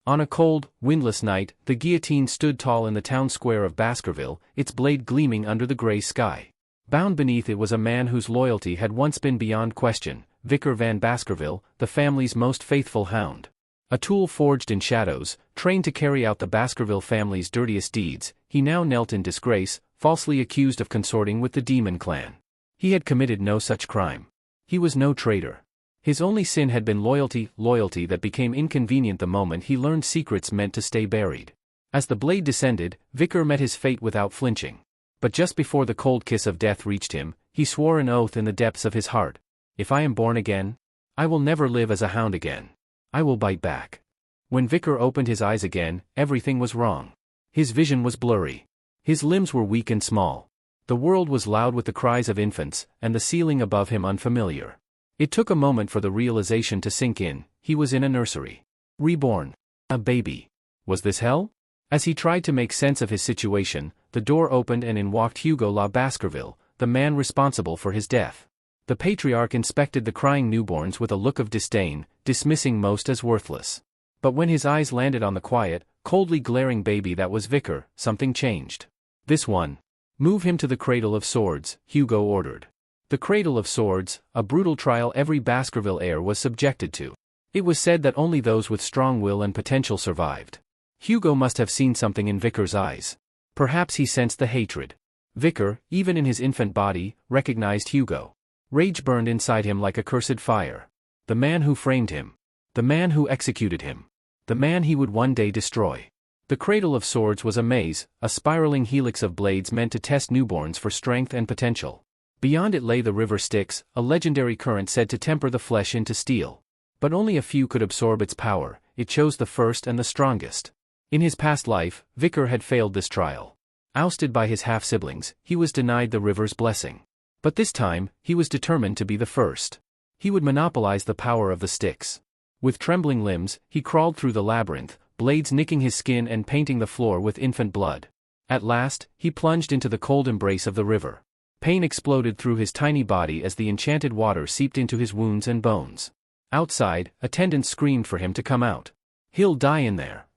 On a cold, windless night, the guillotine stood tall in the town square of Baskerville, its blade gleaming under the gray sky. Bound beneath it was a man whose loyalty had once been beyond question, Vicar Van Baskerville, the family's most faithful hound. A tool forged in shadows, trained to carry out the Baskerville family's dirtiest deeds, he now knelt in disgrace, falsely accused of consorting with the Demon Clan. He had committed no such crime. He was no traitor. His only sin had been loyalty that became inconvenient the moment he learned secrets meant to stay buried. As the blade descended, Vicar met his fate without flinching. But just before the cold kiss of death reached him, he swore an oath in the depths of his heart. If I am born again, I will never live as a hound again. I will bite back. When Vicar opened his eyes again, everything was wrong. His vision was blurry. His limbs were weak and small. The world was loud with the cries of infants, and the ceiling above him unfamiliar. It took a moment for the realization to sink in. He was in a nursery. Reborn. A baby. Was this hell? As he tried to make sense of his situation, the door opened and in walked Hugo La Baskerville, the man responsible for his death. The patriarch inspected the crying newborns with a look of disdain, dismissing most as worthless. But when his eyes landed on the quiet, coldly glaring baby that was Vicar, something changed. This one. Move him to the Cradle of Swords, Hugo ordered. The Cradle of Swords, a brutal trial every Baskerville heir was subjected to. It was said that only those with strong will and potential survived. Hugo must have seen something in Vicar's eyes. Perhaps he sensed the hatred. Vicar, even in his infant body, recognized Hugo. Rage burned inside him like a cursed fire. The man who framed him. The man who executed him. The man he would one day destroy. The Cradle of Swords was a maze, a spiraling helix of blades meant to test newborns for strength and potential. Beyond it lay the river Styx, a legendary current said to temper the flesh into steel. But only a few could absorb its power. It chose the first and the strongest. In his past life, Vicar had failed this trial. Ousted by his half-siblings, he was denied the river's blessing. But this time, he was determined to be the first. He would monopolize the power of the Styx. With trembling limbs, he crawled through the labyrinth, blades nicking his skin and painting the floor with infant blood. At last, he plunged into the cold embrace of the river. Pain exploded through his tiny body as the enchanted water seeped into his wounds and bones. Outside, attendants screamed for him to come out. He'll die in there.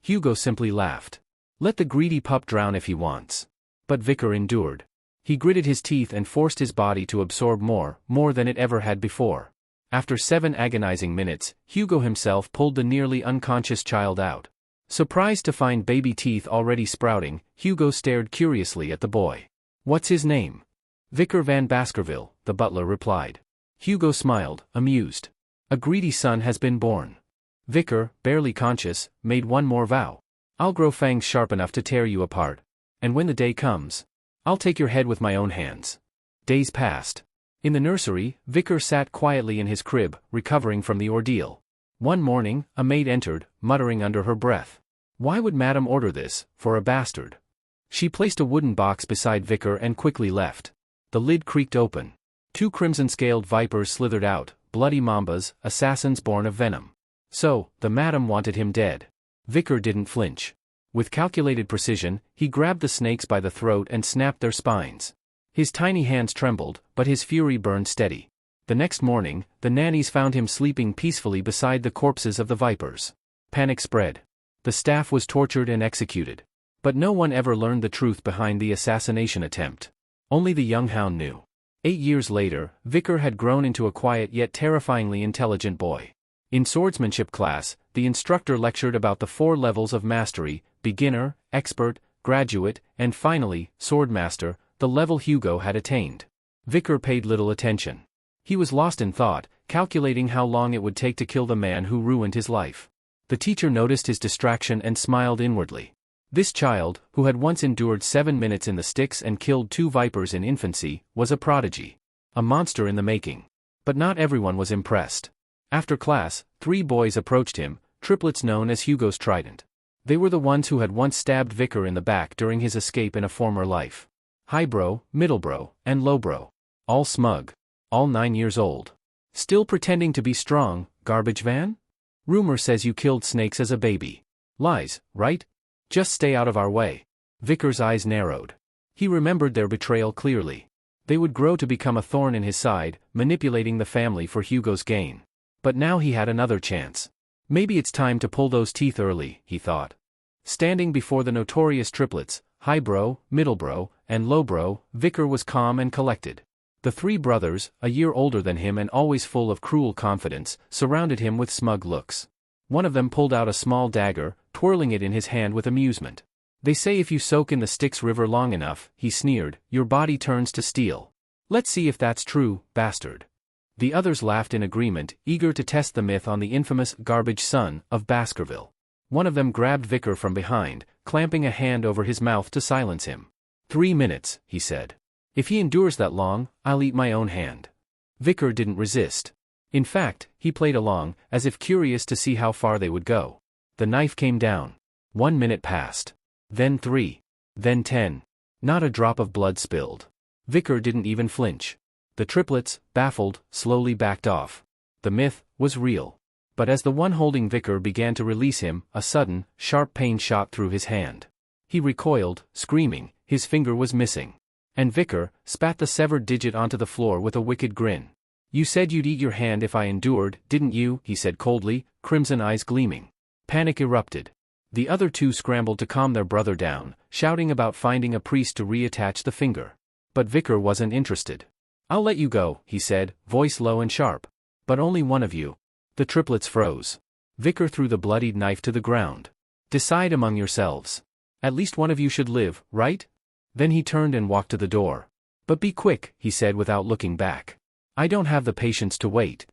Hugo simply laughed. Let the greedy pup drown if he wants. But Vicar endured. He gritted his teeth and forced his body to absorb more than it ever had before. After 7 agonizing minutes, Hugo himself pulled the nearly unconscious child out. Surprised to find baby teeth already sprouting, Hugo stared curiously at the boy. What's his name? Vicar Van Baskerville, the butler replied. Hugo smiled, amused. A greedy son has been born. Vicar, barely conscious, made one more vow. I'll grow fangs sharp enough to tear you apart. And when the day comes, I'll take your head with my own hands. Days passed. In the nursery, Vicar sat quietly in his crib, recovering from the ordeal. One morning, a maid entered, muttering under her breath. Why would Madame order this, for a bastard? She placed a wooden box beside Vicar and quickly left. The lid creaked open. 2 crimson-scaled vipers slithered out, bloody mambas, assassins born of venom. So, the madam wanted him dead. Vicar didn't flinch. With calculated precision, he grabbed the snakes by the throat and snapped their spines. His tiny hands trembled, but his fury burned steady. The next morning, the nannies found him sleeping peacefully beside the corpses of the vipers. Panic spread. The staff was tortured and executed. But no one ever learned the truth behind the assassination attempt. Only the young hound knew. 8 years later, Vicar had grown into a quiet yet terrifyingly intelligent boy. In swordsmanship class, the instructor lectured about the 4 levels of mastery: beginner, expert, graduate, and finally, swordmaster, the level Hugo had attained. Vicar paid little attention. He was lost in thought, calculating how long it would take to kill the man who ruined his life. The teacher noticed his distraction and smiled inwardly. This child, who had once endured 7 minutes in the Styx and killed 2 vipers in infancy, was a prodigy. A monster in the making. But not everyone was impressed. After class, 3 boys approached him, triplets known as Hugo's Trident. They were the ones who had once stabbed Vicar in the back during his escape in a former life. Highbrow, middlebrow, and lowbrow. All smug. All 9 years old. Still pretending to be strong, garbage van? Rumor says you killed snakes as a baby. Lies, right? Just stay out of our way. Vicar's eyes narrowed. He remembered their betrayal clearly. They would grow to become a thorn in his side, manipulating the family for Hugo's gain. But now he had another chance. Maybe it's time to pull those teeth early, he thought. Standing before the notorious triplets, highbrow, middlebrow, and lowbrow, Vicar was calm and collected. The three brothers, a year older than him and always full of cruel confidence, surrounded him with smug looks. One of them pulled out a small dagger, twirling it in his hand with amusement. They say if you soak in the Styx River long enough, he sneered, your body turns to steel. Let's see if that's true, bastard. The others laughed in agreement, eager to test the myth on the infamous garbage son of Baskerville. One of them grabbed Vicar from behind, clamping a hand over his mouth to silence him. 3 minutes, he said. If he endures that long, I'll eat my own hand. Vicar didn't resist. In fact, he played along, as if curious to see how far they would go. The knife came down. 1 minute passed. Then 3. Then 10. Not a drop of blood spilled. Vicar didn't even flinch. The triplets, baffled, slowly backed off. The myth was real. But as the one holding Vicar began to release him, a sudden, sharp pain shot through his hand. He recoiled, screaming, his finger was missing. And Vicar spat the severed digit onto the floor with a wicked grin. You said you'd eat your hand if I endured, didn't you? He said coldly, crimson eyes gleaming. Panic erupted. The other two scrambled to calm their brother down, shouting about finding a priest to reattach the finger. But Vicar wasn't interested. I'll let you go, he said, voice low and sharp. But only one of you. The triplets froze. Vicar threw the bloodied knife to the ground. Decide among yourselves. At least one of you should live, right? Then he turned and walked to the door. But be quick, he said without looking back. I don't have the patience to wait.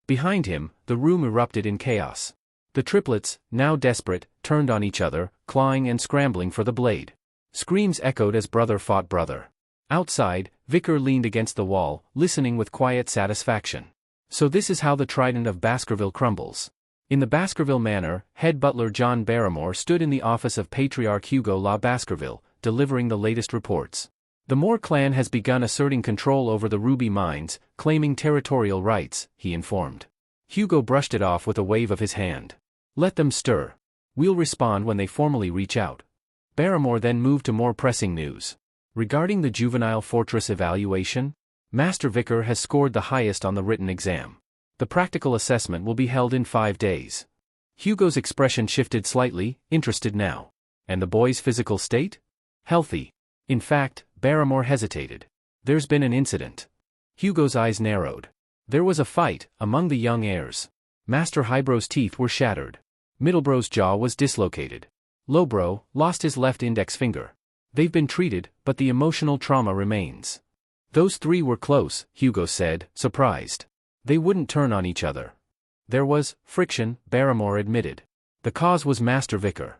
Behind him, the room erupted in chaos. The triplets, now desperate, turned on each other, clawing and scrambling for the blade. Screams echoed as brother fought brother. Outside, Vicar leaned against the wall, listening with quiet satisfaction. So this is how the trident of Baskerville crumbles. In the Baskerville manor, head butler John Barrymore stood in the office of Patriarch Hugo La Baskerville, delivering the latest reports. The Moore clan has begun asserting control over the ruby mines, claiming territorial rights, he informed. Hugo brushed it off with a wave of his hand. Let them stir. We'll respond when they formally reach out. Barrymore then moved to more pressing news. Regarding the juvenile fortress evaluation, Master Vicar has scored the highest on the written exam. The practical assessment will be held in 5 days. Hugo's expression shifted slightly, interested now. And the boy's physical state? Healthy. In fact, Barrymore hesitated. There's been an incident. Hugo's eyes narrowed. There was a fight among the young heirs. Master Highbrow's teeth were shattered. Middlebrow's jaw was dislocated. Lowbrow lost his left index finger. They've been treated, but the emotional trauma remains. Those three were close, Hugo said, surprised. They wouldn't turn on each other. There was friction, Barrymore admitted. The cause was Master Vicar.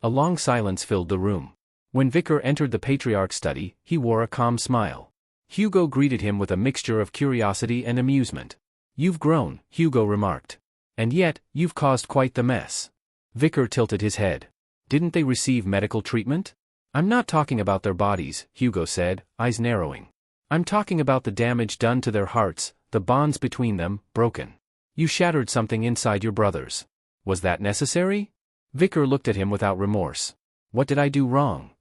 A long silence filled the room. When Vicar entered the Patriarch's study, he wore a calm smile. Hugo greeted him with a mixture of curiosity and amusement. You've grown, Hugo remarked. And yet, you've caused quite the mess. Vicar tilted his head. Didn't they receive medical treatment? I'm not talking about their bodies, Hugo said, eyes narrowing. I'm talking about the damage done to their hearts, the bonds between them, broken. You shattered something inside your brothers. Was that necessary? Vicar looked at him without remorse. What did I do wrong?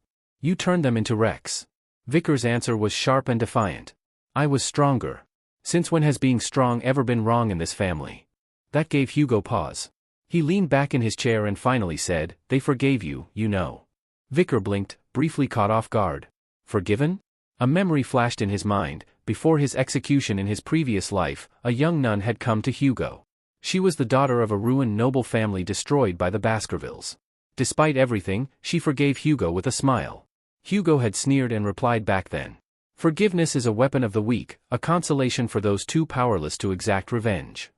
You turned them into wrecks. Vicar's answer was sharp and defiant. I was stronger. Since when has being strong ever been wrong in this family? That gave Hugo pause. He leaned back in his chair and finally said, they forgave you, you know. Vicar blinked, briefly caught off guard. Forgiven? A memory flashed in his mind. Before his execution in his previous life, a young nun had come to Hugo. She was the daughter of a ruined noble family destroyed by the Baskervilles. Despite everything, she forgave Hugo with a smile. Hugo had sneered and replied back then. Forgiveness is a weapon of the weak, a consolation for those too powerless to exact revenge.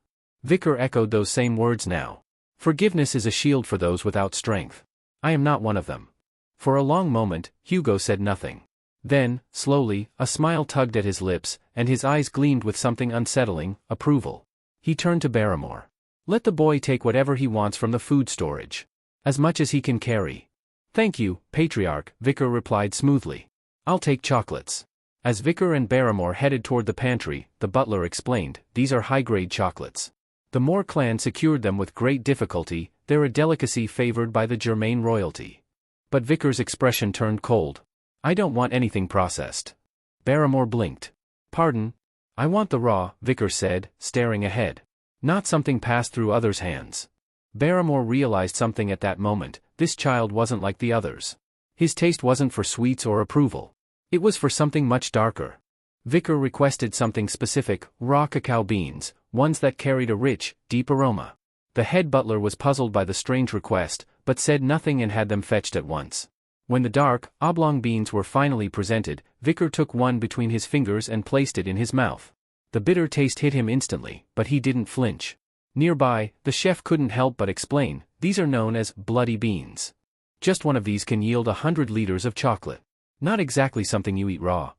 Vicar echoed those same words now. Forgiveness is a shield for those without strength. I am not one of them. For a long moment, Hugo said nothing. Then, slowly, a smile tugged at his lips, and his eyes gleamed with something unsettling, approval. He turned to Barrymore. Let the boy take whatever he wants from the food storage. As much as he can carry. Thank you, Patriarch, Vicar replied smoothly. I'll take chocolates. As Vicar and Barrymore headed toward the pantry, the butler explained, these are high-grade chocolates. The Moore clan secured them with great difficulty, they're a delicacy favored by the Germain royalty. But Vicar's expression turned cold. I don't want anything processed. Barrymore blinked. Pardon? I want the raw, Vicar said, staring ahead. Not something passed through others' hands. Barrymore realized something at that moment: this child wasn't like the others. His taste wasn't for sweets or approval. It was for something much darker. Vicar requested something specific: raw cacao beans, ones that carried a rich, deep aroma. The head butler was puzzled by the strange request, but said nothing and had them fetched at once. When the dark, oblong beans were finally presented, Vicar took one between his fingers and placed it in his mouth. The bitter taste hit him instantly, but he didn't flinch. Nearby, the chef couldn't help but explain, "These are known as bloody beans. Just one of these can yield 100 liters of chocolate. Not exactly something you eat raw."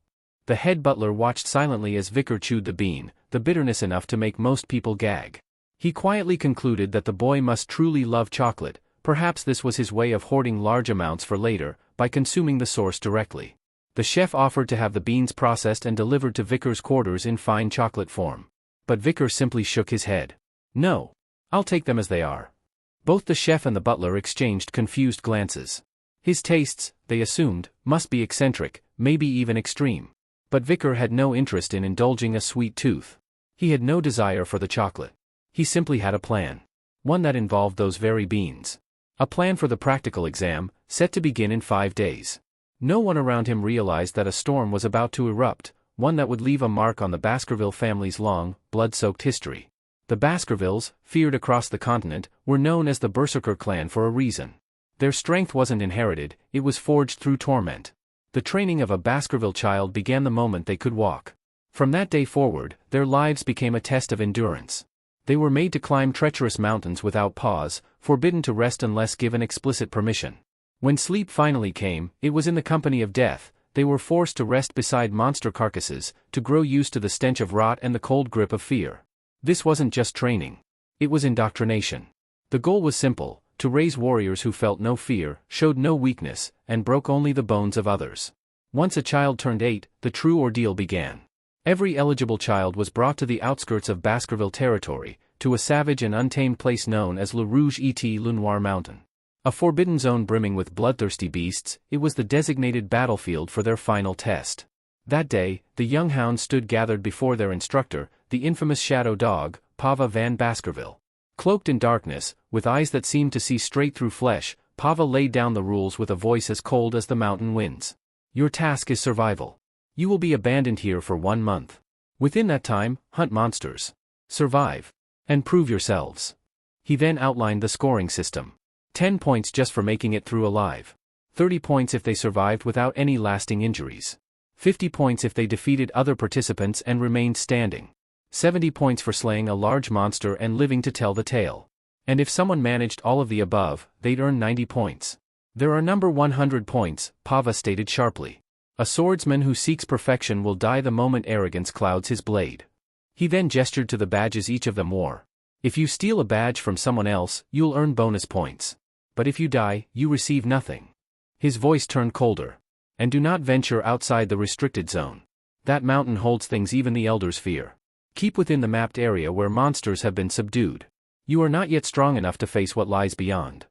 The head butler watched silently as Vicar chewed the bean, the bitterness enough to make most people gag. He quietly concluded that the boy must truly love chocolate. Perhaps this was his way of hoarding large amounts for later, by consuming the source directly. The chef offered to have the beans processed and delivered to Vicar's quarters in fine chocolate form. But Vicar simply shook his head. "No. I'll take them as they are." Both the chef and the butler exchanged confused glances. His tastes, they assumed, must be eccentric, maybe even extreme. But Vicar had no interest in indulging a sweet tooth. He had no desire for the chocolate. He simply had a plan. One that involved those very beans. A plan for the practical exam, set to begin in 5 days. No one around him realized that a storm was about to erupt, one that would leave a mark on the Baskerville family's long, blood-soaked history. The Baskervilles, feared across the continent, were known as the Berserker clan for a reason. Their strength wasn't inherited, it was forged through torment. The training of a Baskerville child began the moment they could walk. From that day forward, their lives became a test of endurance. They were made to climb treacherous mountains without pause, forbidden to rest unless given explicit permission. When sleep finally came, it was in the company of death. They were forced to rest beside monster carcasses, to grow used to the stench of rot and the cold grip of fear. This wasn't just training. It was indoctrination. The goal was simple: to raise warriors who felt no fear, showed no weakness, and broke only the bones of others. Once a child turned 8, the true ordeal began. Every eligible child was brought to the outskirts of Baskerville territory, to a savage and untamed place known as Le Noir Mountain. A forbidden zone brimming with bloodthirsty beasts, it was the designated battlefield for their final test. That day, the young hounds stood gathered before their instructor, the infamous shadow dog, Pava Van Baskerville. Cloaked in darkness, with eyes that seemed to see straight through flesh, Pava laid down the rules with a voice as cold as the mountain winds. "Your task is survival. You will be abandoned here for 1 month. Within that time, hunt monsters. Survive. And prove yourselves." He then outlined the scoring system. 10 points just for making it through alive. 30 points if they survived without any lasting injuries. 50 points if they defeated other participants and remained standing. 70 points for slaying a large monster and living to tell the tale. And if someone managed all of the above, they'd earn 90 points. "There are number 100 points, Pava stated sharply. "A swordsman who seeks perfection will die the moment arrogance clouds his blade." He then gestured to the badges each of them wore. "If you steal a badge from someone else, you'll earn bonus points. But if you die, you receive nothing." His voice turned colder. "And do not venture outside the restricted zone. That mountain holds things even the elders fear. Keep within the mapped area where monsters have been subdued. You are not yet strong enough to face what lies beyond."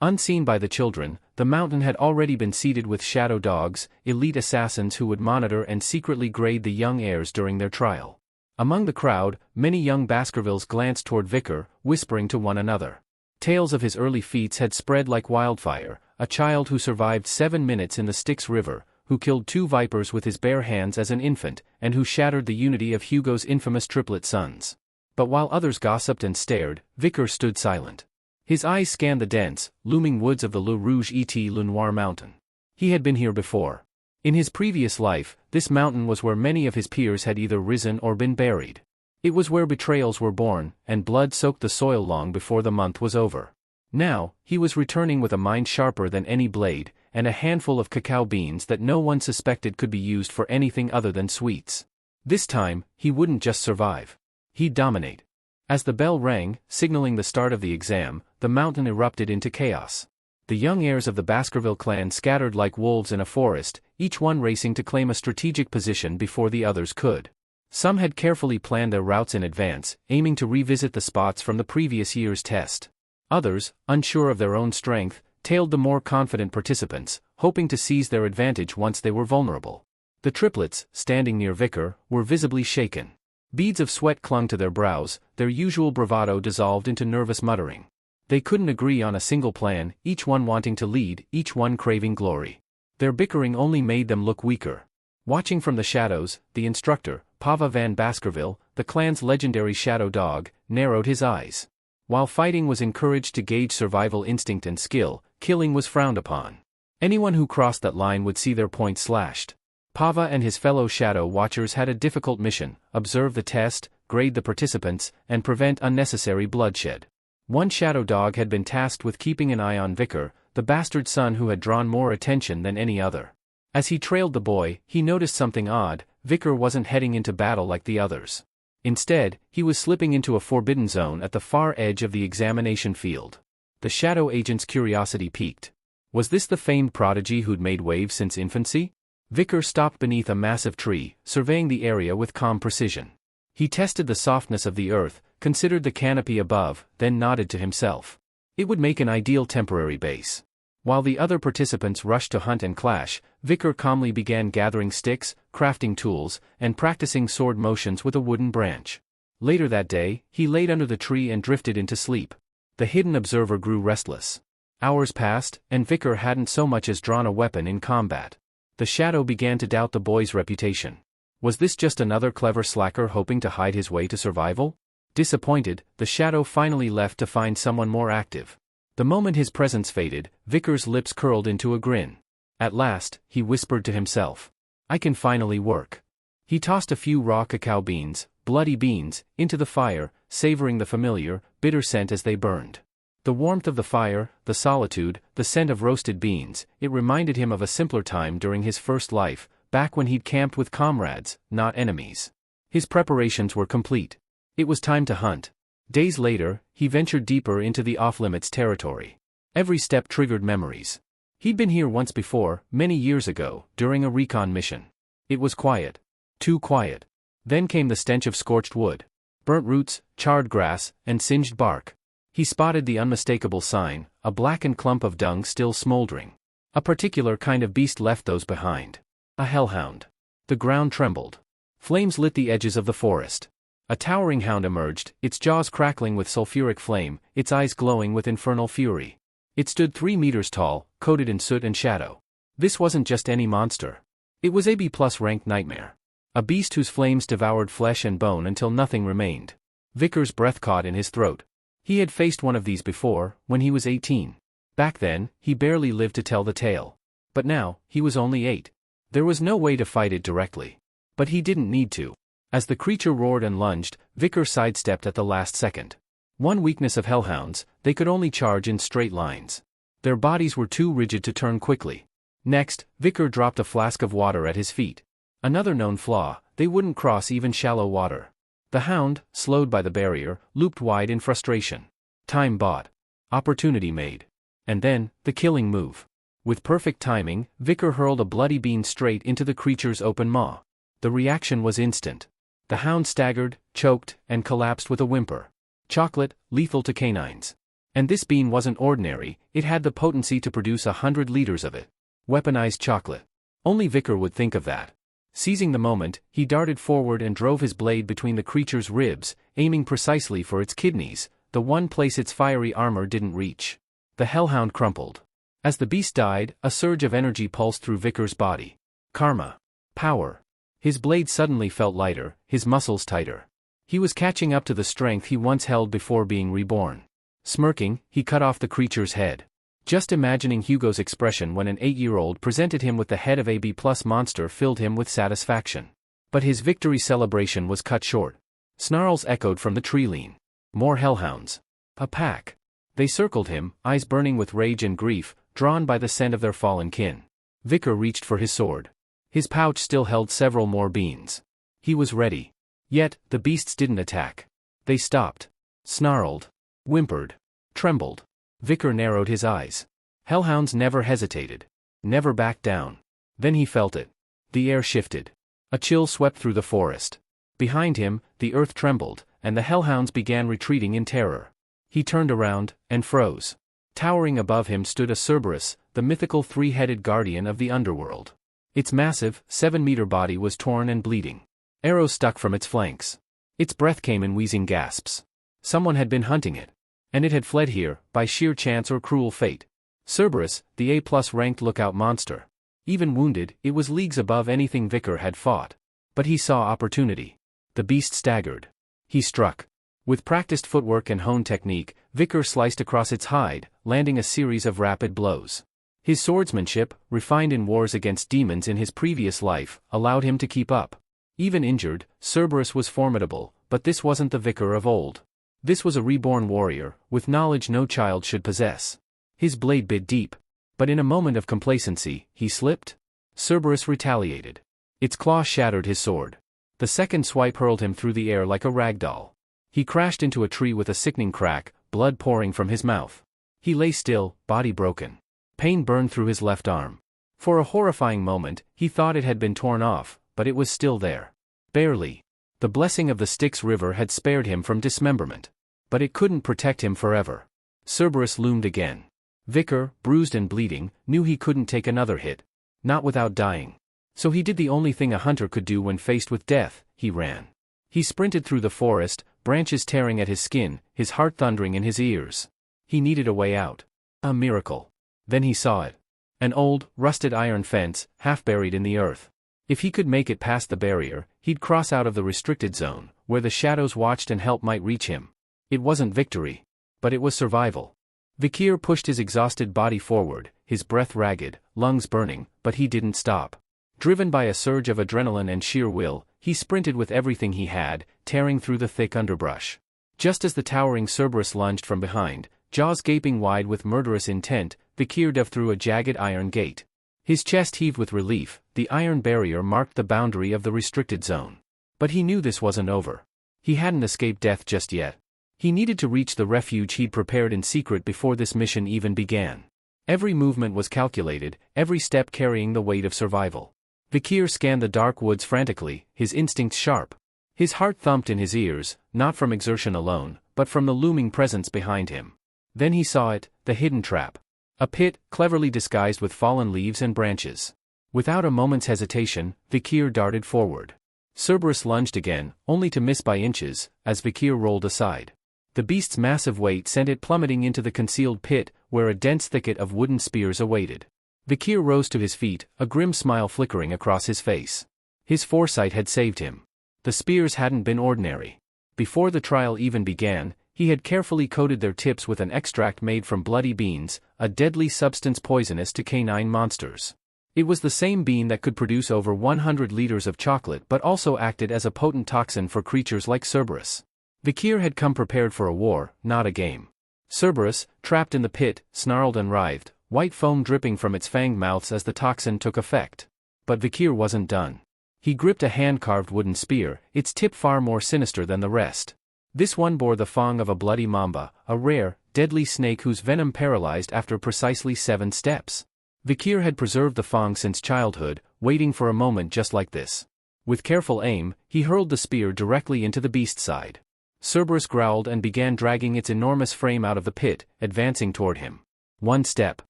Unseen by the children, the mountain had already been seeded with shadow dogs, elite assassins who would monitor and secretly grade the young heirs during their trial. Among the crowd, many young Baskervilles glanced toward Vicar, whispering to one another. Tales of his early feats had spread like wildfire: a child who survived 7 minutes in the Styx River, who killed 2 vipers with his bare hands as an infant, and who shattered the unity of Hugo's infamous triplet sons. But while others gossiped and stared, Vicar stood silent. His eyes scanned the dense, looming woods of the Le Noir Mountain. He had been here before. In his previous life, this mountain was where many of his peers had either risen or been buried. It was where betrayals were born, and blood soaked the soil long before the month was over. Now, he was returning with a mind sharper than any blade, and a handful of cacao beans that no one suspected could be used for anything other than sweets. This time, he wouldn't just survive. He'd dominate. As the bell rang, signaling the start of the exam, the mountain erupted into chaos. The young heirs of the Baskerville clan scattered like wolves in a forest, each one racing to claim a strategic position before the others could. Some had carefully planned their routes in advance, aiming to revisit the spots from the previous year's test. Others, unsure of their own strength, tailed the more confident participants, hoping to seize their advantage once they were vulnerable. The triplets, standing near Vicar, were visibly shaken. Beads of sweat clung to their brows, their usual bravado dissolved into nervous muttering. They couldn't agree on a single plan, each one wanting to lead, each one craving glory. Their bickering only made them look weaker. Watching from the shadows, the instructor, Pava van Baskerville, the clan's legendary shadow dog, narrowed his eyes. While fighting was encouraged to gauge survival instinct and skill, killing was frowned upon. Anyone who crossed that line would see their points slashed. Pava and his fellow shadow watchers had a difficult mission: observe the test, grade the participants, and prevent unnecessary bloodshed. One shadow dog had been tasked with keeping an eye on Vicar, the bastard son who had drawn more attention than any other. As he trailed the boy, he noticed something odd. Vicar wasn't heading into battle like the others. Instead, he was slipping into a forbidden zone at the far edge of the examination field. The shadow agent's curiosity piqued. Was this the famed prodigy who'd made waves since infancy? Vicar stopped beneath a massive tree, surveying the area with calm precision. He tested the softness of the earth, considered the canopy above, then nodded to himself. It would make an ideal temporary base. While the other participants rushed to hunt and clash, Vicar calmly began gathering sticks, crafting tools, and practicing sword motions with a wooden branch. Later that day, he laid under the tree and drifted into sleep. The hidden observer grew restless. Hours passed, and Vicar hadn't so much as drawn a weapon in combat. The shadow began to doubt the boy's reputation. Was this just another clever slacker hoping to hide his way to survival? Disappointed, the shadow finally left to find someone more active. The moment his presence faded, Vicar's lips curled into a grin. At last, he whispered to himself, "I can finally work." He tossed a few raw cacao beans, bloody beans, into the fire, savoring the familiar, bitter scent as they burned. The warmth of the fire, the solitude, the scent of roasted beans, it reminded him of a simpler time during his first life, back when he'd camped with comrades, not enemies. His preparations were complete. It was time to hunt. Days later, he ventured deeper into the off-limits territory. Every step triggered memories. He'd been here once before, many years ago, during a recon mission. It was quiet. Too quiet. Then came the stench of scorched wood, burnt roots, charred grass, and singed bark. He spotted the unmistakable sign, a blackened clump of dung still smoldering. A particular kind of beast left those behind. A hellhound. The ground trembled. Flames lit the edges of the forest. A towering hound emerged, its jaws crackling with sulfuric flame, its eyes glowing with infernal fury. It stood 3 meters tall, coated in soot and shadow. This wasn't just any monster. It was a B+ ranked nightmare. A beast whose flames devoured flesh and bone until nothing remained. Vicar's breath caught in his throat. He had faced one of these before, when he was 18. Back then, he barely lived to tell the tale. But now, he was only 8. There was no way to fight it directly. But he didn't need to. As the creature roared and lunged, Vicar sidestepped at the last second. One weakness of hellhounds, they could only charge in straight lines. Their bodies were too rigid to turn quickly. Next, Vicar dropped a flask of water at his feet. Another known flaw, they wouldn't cross even shallow water. The hound, slowed by the barrier, looped wide in frustration. Time bought. Opportunity made. And then, the killing move. With perfect timing, Vicar hurled a bloody bean straight into the creature's open maw. The reaction was instant. The hound staggered, choked, and collapsed with a whimper. Chocolate, lethal to canines. And this bean wasn't ordinary, it had the potency to produce 100 liters of it. Weaponized chocolate. Only Vicar would think of that. Seizing the moment, he darted forward and drove his blade between the creature's ribs, aiming precisely for its kidneys, the one place its fiery armor didn't reach. The hellhound crumpled. As the beast died, a surge of energy pulsed through Vicar's body. Karma. Power. His blade suddenly felt lighter, his muscles tighter. He was catching up to the strength he once held before being reborn. Smirking, he cut off the creature's head. Just imagining Hugo's expression when an 8-year-old presented him with the head of a B+ monster filled him with satisfaction. But his victory celebration was cut short. Snarls echoed from the tree-line. More hellhounds. A pack. They circled him, eyes burning with rage and grief, drawn by the scent of their fallen kin. Vicar reached for his sword. His pouch still held several more beans. He was ready. Yet, the beasts didn't attack. They stopped. Snarled. Whimpered. Trembled. Vicar narrowed his eyes. Hellhounds never hesitated. Never backed down. Then he felt it. The air shifted. A chill swept through the forest. Behind him, the earth trembled, and the hellhounds began retreating in terror. He turned around, and froze. Towering above him stood a Cerberus, the mythical 3-headed guardian of the underworld. Its massive, 7-meter body was torn and bleeding. Arrows stuck from its flanks. Its breath came in wheezing gasps. Someone had been hunting it. And it had fled here, by sheer chance or cruel fate. Cerberus, the A+ ranked lookout monster. Even wounded, it was leagues above anything Vicar had fought. But he saw opportunity. The beast staggered. He struck. With practiced footwork and honed technique, Vicar sliced across its hide, landing a series of rapid blows. His swordsmanship, refined in wars against demons in his previous life, allowed him to keep up. Even injured, Cerberus was formidable, but this wasn't the Vicar of old. This was a reborn warrior, with knowledge no child should possess. His blade bit deep. But in a moment of complacency, he slipped. Cerberus retaliated. Its claw shattered his sword. The second swipe hurled him through the air like a rag doll. He crashed into a tree with a sickening crack, blood pouring from his mouth. He lay still, body broken. Pain burned through his left arm. For a horrifying moment, he thought it had been torn off, but it was still there. Barely. The blessing of the Styx River had spared him from dismemberment. But it couldn't protect him forever. Cerberus loomed again. Vicar, bruised and bleeding, knew he couldn't take another hit. Not without dying. So he did the only thing a hunter could do when faced with death: he ran. He sprinted through the forest, branches tearing at his skin, his heart thundering in his ears. He needed a way out. A miracle. Then he saw it. An old, rusted iron fence, half buried in the earth. If he could make it past the barrier, he'd cross out of the restricted zone, where the shadows watched and help might reach him. It wasn't victory. But it was survival. Vicar pushed his exhausted body forward, his breath ragged, lungs burning, but he didn't stop. Driven by a surge of adrenaline and sheer will, he sprinted with everything he had, tearing through the thick underbrush. Just as the towering Cerberus lunged from behind, jaws gaping wide with murderous intent, Vicar dove through a jagged iron gate. His chest heaved with relief. The iron barrier marked the boundary of the restricted zone. But he knew this wasn't over. He hadn't escaped death just yet. He needed to reach the refuge he'd prepared in secret before this mission even began. Every movement was calculated, every step carrying the weight of survival. Vicar scanned the dark woods frantically, his instincts sharp. His heart thumped in his ears, not from exertion alone, but from the looming presence behind him. Then he saw it, the hidden trap. A pit, cleverly disguised with fallen leaves and branches. Without a moment's hesitation, Vicar darted forward. Cerberus lunged again, only to miss by inches, as Vicar rolled aside. The beast's massive weight sent it plummeting into the concealed pit, where a dense thicket of wooden spears awaited. Vicar rose to his feet, a grim smile flickering across his face. His foresight had saved him. The spears hadn't been ordinary. Before the trial even began, he had carefully coated their tips with an extract made from bloody beans, a deadly substance poisonous to canine monsters. It was the same bean that could produce over 100 liters of chocolate but also acted as a potent toxin for creatures like Cerberus. Vicar had come prepared for a war, not a game. Cerberus, trapped in the pit, snarled and writhed, white foam dripping from its fanged mouths as the toxin took effect. But Vicar wasn't done. He gripped a hand-carved wooden spear, its tip far more sinister than the rest. This one bore the fang of a bloody mamba, a rare, deadly snake whose venom paralyzed after precisely 7 steps. Vicar had preserved the fang since childhood, waiting for a moment just like this. With careful aim, he hurled the spear directly into the beast's side. Cerberus growled and began dragging its enormous frame out of the pit, advancing toward him. 1 step.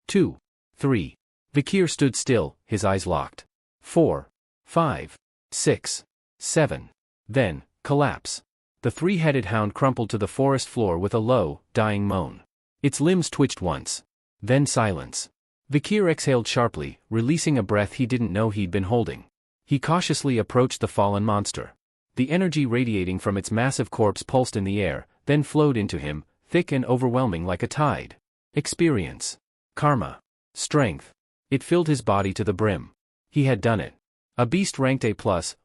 2. 3. Vicar stood still, his eyes locked. 4. 5. 6. 7. Then, collapse. The 3-headed hound crumpled to the forest floor with a low, dying moan. Its limbs twitched once. Then silence. Vicar exhaled sharply, releasing a breath he didn't know he'd been holding. He cautiously approached the fallen monster. The energy radiating from its massive corpse pulsed in the air, then flowed into him, thick and overwhelming like a tide. Experience. Karma. Strength. It filled his body to the brim. He had done it. A beast ranked A+,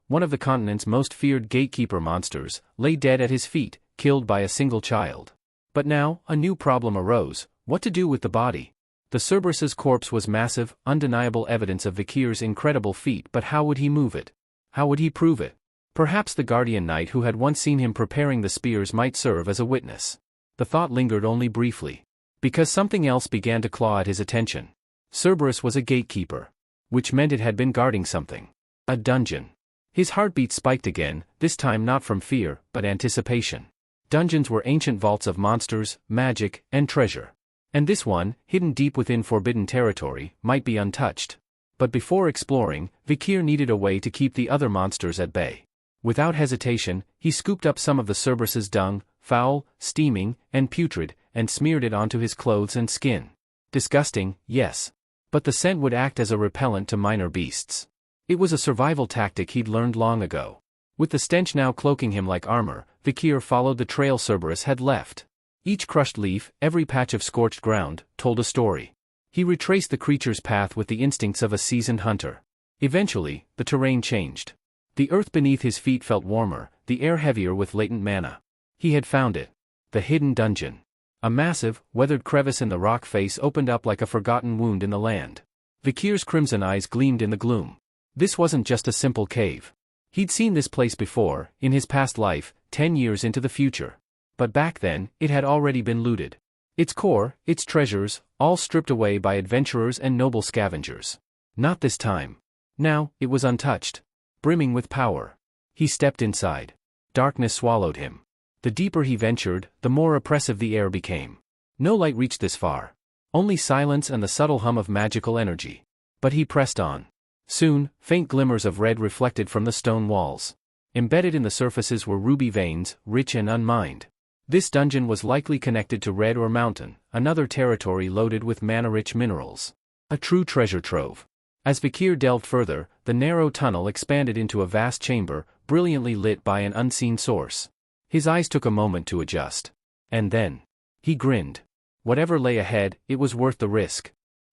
one of the continent's most feared gatekeeper monsters, lay dead at his feet, killed by a single child. But now, a new problem arose: what to do with the body? The Cerberus's corpse was massive, undeniable evidence of Vicar's incredible feat, but how would he move it? How would he prove it? Perhaps the guardian knight who had once seen him preparing the spears might serve as a witness. The thought lingered only briefly. Because something else began to claw at his attention. Cerberus was a gatekeeper. Which meant it had been guarding something. A dungeon. His heartbeat spiked again, this time not from fear, but anticipation. Dungeons were ancient vaults of monsters, magic, and treasure. And this one, hidden deep within forbidden territory, might be untouched. But before exploring, Vicar needed a way to keep the other monsters at bay. Without hesitation, he scooped up some of the Cerberus's dung, foul, steaming, and putrid, and smeared it onto his clothes and skin. Disgusting, yes. But the scent would act as a repellent to minor beasts. It was a survival tactic he'd learned long ago. With the stench now cloaking him like armor, Vikir followed the trail Cerberus had left. Each crushed leaf, every patch of scorched ground, told a story. He retraced the creature's path with the instincts of a seasoned hunter. Eventually, the terrain changed. The earth beneath his feet felt warmer, the air heavier with latent mana. He had found it. The hidden dungeon. A massive, weathered crevice in the rock face opened up like a forgotten wound in the land. Vikir's crimson eyes gleamed in the gloom. This wasn't just a simple cave. He'd seen this place before, in his past life, 10 years into the future. But back then, it had already been looted. Its core, its treasures, all stripped away by adventurers and noble scavengers. Not this time. Now, it was untouched. Brimming with power. He stepped inside. Darkness swallowed him. The deeper he ventured, the more oppressive the air became. No light reached this far. Only silence and the subtle hum of magical energy. But he pressed on. Soon, faint glimmers of red reflected from the stone walls. Embedded in the surfaces were ruby veins, rich and unmined. This dungeon was likely connected to Red or Mountain, another territory loaded with mana-rich minerals. A true treasure trove. As Vikir delved further, the narrow tunnel expanded into a vast chamber, brilliantly lit by an unseen source. His eyes took a moment to adjust. And then, he grinned. Whatever lay ahead, it was worth the risk.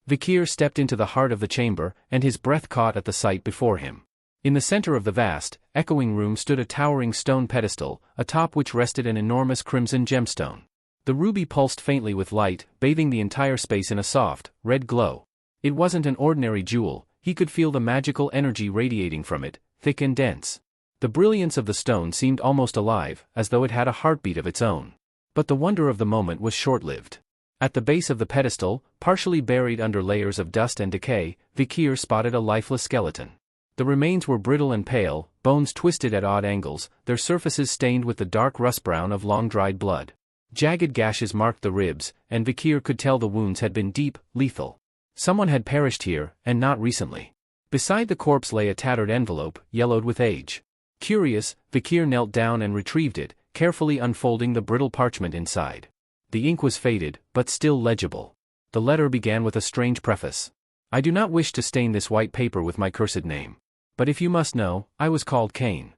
Vikir stepped into the heart of the chamber, and his breath caught at the sight before him. In the center of the vast, echoing room stood a towering stone pedestal, atop which rested an enormous crimson gemstone. The ruby pulsed faintly with light, bathing the entire space in a soft, red glow. It wasn't an ordinary jewel, he could feel the magical energy radiating from it, thick and dense. The brilliance of the stone seemed almost alive, as though it had a heartbeat of its own. But the wonder of the moment was short-lived. At the base of the pedestal, partially buried under layers of dust and decay, Vikir spotted a lifeless skeleton. The remains were brittle and pale, bones twisted at odd angles, their surfaces stained with the dark rust-brown of long-dried blood. Jagged gashes marked the ribs, and Vikir could tell the wounds had been deep, lethal. Someone had perished here, and not recently. Beside the corpse lay a tattered envelope, yellowed with age. Curious, Vikir knelt down and retrieved it, carefully unfolding the brittle parchment inside. The ink was faded, but still legible. The letter began with a strange preface. I do not wish to stain this white paper with my cursed name. But if you must know, I was called Cain.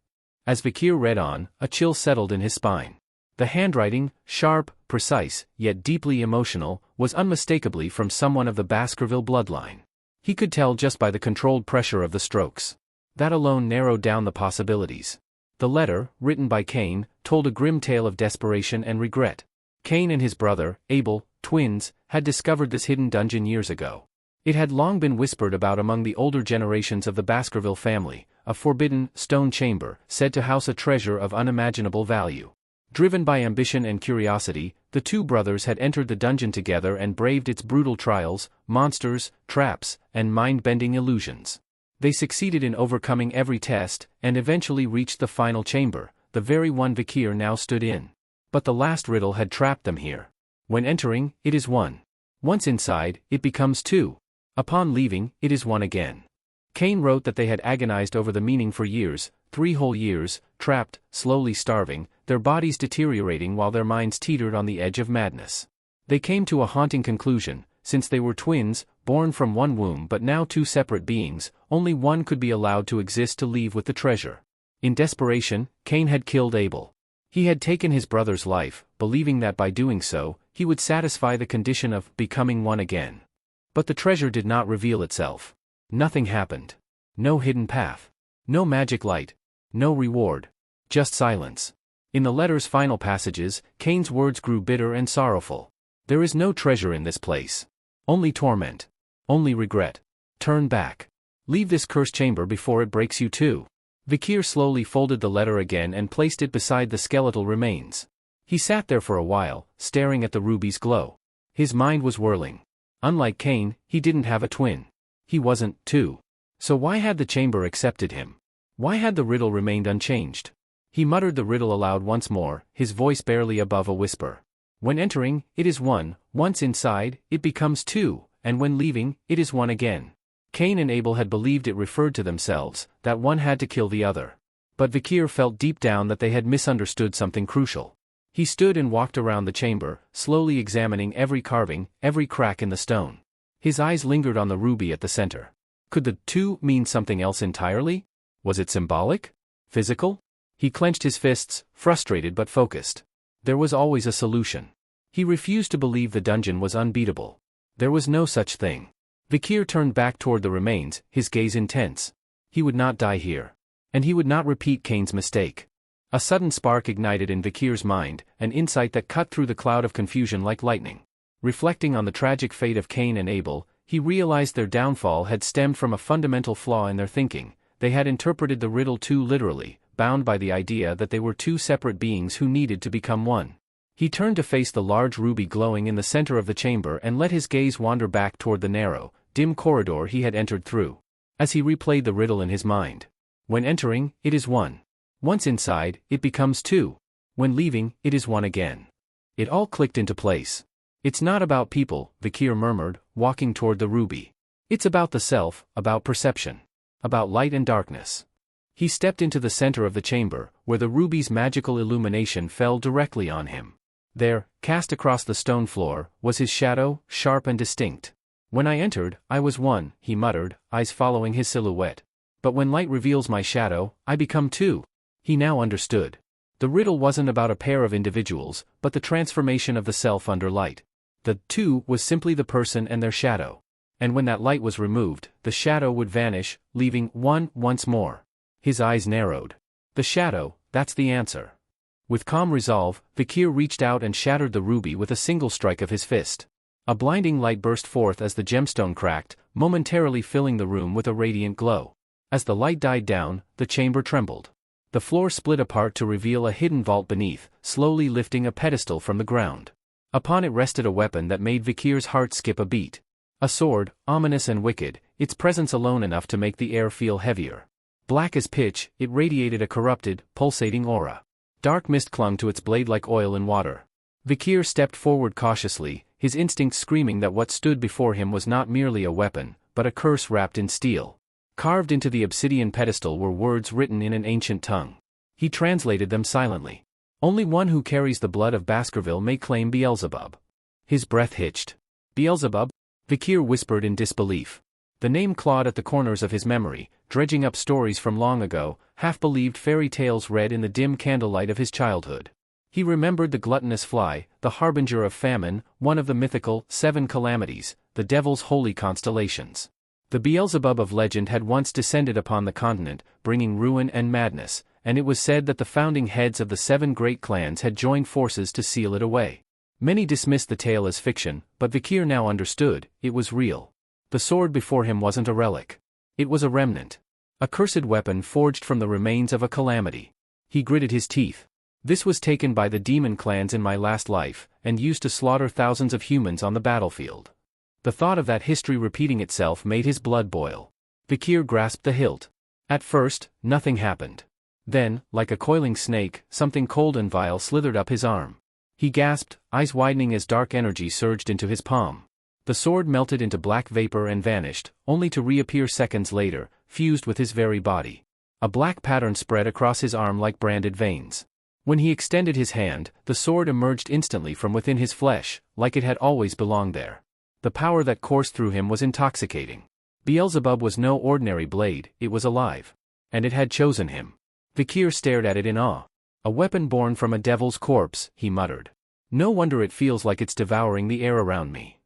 As Vikir read on, a chill settled in his spine. The handwriting, sharp, precise, yet deeply emotional, was unmistakably from someone of the Baskerville bloodline. He could tell just by the controlled pressure of the strokes. That alone narrowed down the possibilities. The letter, written by Cain, told a grim tale of desperation and regret. Cain and his brother, Abel, twins, had discovered this hidden dungeon years ago. It had long been whispered about among the older generations of the Baskerville family, a forbidden, stone chamber, said to house a treasure of unimaginable value. Driven by ambition and curiosity, the two brothers had entered the dungeon together and braved its brutal trials, monsters, traps, and mind-bending illusions. They succeeded in overcoming every test, and eventually reached the final chamber, the very one Vikir now stood in. But the last riddle had trapped them here. When entering, it is one. Once inside, it becomes two. Upon leaving, it is one again. Cain wrote that they had agonized over the meaning for years, 3 whole years, trapped, slowly starving, their bodies deteriorating while their minds teetered on the edge of madness. They came to a haunting conclusion: since they were twins, born from one womb but now two separate beings, only one could be allowed to exist to leave with the treasure. In desperation, Cain had killed Abel. He had taken his brother's life, believing that by doing so, he would satisfy the condition of becoming one again. But the treasure did not reveal itself. Nothing happened. No hidden path. No magic light. No reward. Just silence. In the letter's final passages, Cain's words grew bitter and sorrowful. There is no treasure in this place. Only torment. Only regret. Turn back. Leave this cursed chamber before it breaks you too. Vikir slowly folded the letter again and placed it beside the skeletal remains. He sat there for a while, staring at the ruby's glow. His mind was whirling. Unlike Cain, he didn't have a twin. He wasn't, too. So why had the chamber accepted him? Why had the riddle remained unchanged? He muttered the riddle aloud once more, his voice barely above a whisper. When entering, it is one, once inside, it becomes two, and when leaving, it is one again. Cain and Abel had believed it referred to themselves, that one had to kill the other. But Vikir felt deep down that they had misunderstood something crucial. He stood and walked around the chamber, slowly examining every carving, every crack in the stone. His eyes lingered on the ruby at the center. Could the two mean something else entirely? Was it symbolic? Physical? He clenched his fists, frustrated but focused. There was always a solution. He refused to believe the dungeon was unbeatable. There was no such thing. Vikir turned back toward the remains, his gaze intense. He would not die here. And he would not repeat Cain's mistake. A sudden spark ignited in Vikir's mind, an insight that cut through the cloud of confusion like lightning. Reflecting on the tragic fate of Cain and Abel, he realized their downfall had stemmed from a fundamental flaw in their thinking. They had interpreted the riddle too literally, bound by the idea that they were two separate beings who needed to become one. He turned to face the large ruby glowing in the center of the chamber and let his gaze wander back toward the narrow, dim corridor he had entered through. As he replayed the riddle in his mind. When entering, it is one. Once inside, it becomes two. When leaving, it is one again. It all clicked into place. It's not about people, Vikir murmured, walking toward the ruby. It's about the self, about perception. About light and darkness. He stepped into the center of the chamber, where the ruby's magical illumination fell directly on him. There, cast across the stone floor, was his shadow, sharp and distinct. When I entered, I was one, he muttered, eyes following his silhouette. But when light reveals my shadow, I become two. He now understood. The riddle wasn't about a pair of individuals, but the transformation of the self under light. The two was simply the person and their shadow. And when that light was removed, the shadow would vanish, leaving one once more. His eyes narrowed. The shadow, that's the answer. With calm resolve, Vikir reached out and shattered the ruby with a single strike of his fist. A blinding light burst forth as the gemstone cracked, momentarily filling the room with a radiant glow. As the light died down, the chamber trembled. The floor split apart to reveal a hidden vault beneath, slowly lifting a pedestal from the ground. Upon it rested a weapon that made Vikir's heart skip a beat. A sword, ominous and wicked, its presence alone enough to make the air feel heavier. Black as pitch, it radiated a corrupted, pulsating aura. Dark mist clung to its blade like oil in water. Vikir stepped forward cautiously, his instincts screaming that what stood before him was not merely a weapon, but a curse wrapped in steel. Carved into the obsidian pedestal were words written in an ancient tongue. He translated them silently. Only one who carries the blood of Baskerville may claim Beelzebub. His breath hitched. Beelzebub? Vikir whispered in disbelief. The name clawed at the corners of his memory, dredging up stories from long ago, half-believed fairy tales read in the dim candlelight of his childhood. He remembered the gluttonous fly, the harbinger of famine, one of the mythical 7 calamities, the devil's holy constellations. The Beelzebub of legend had once descended upon the continent, bringing ruin and madness, and it was said that the founding heads of the 7 great clans had joined forces to seal it away. Many dismissed the tale as fiction, but Vikir now understood, it was real. The sword before him wasn't a relic. It was a remnant. A cursed weapon forged from the remains of a calamity. He gritted his teeth. This was taken by the demon clans in my last life, and used to slaughter thousands of humans on the battlefield. The thought of that history repeating itself made his blood boil. Vikir grasped the hilt. At first, nothing happened. Then, like a coiling snake, something cold and vile slithered up his arm. He gasped, eyes widening as dark energy surged into his palm. The sword melted into black vapor and vanished, only to reappear seconds later, fused with his very body. A black pattern spread across his arm like branded veins. When he extended his hand, the sword emerged instantly from within his flesh, like it had always belonged there. The power that coursed through him was intoxicating. Beelzebub was no ordinary blade, it was alive. And it had chosen him. Vikir stared at it in awe. A weapon born from a devil's corpse, he muttered. No wonder it feels like it's devouring the air around me.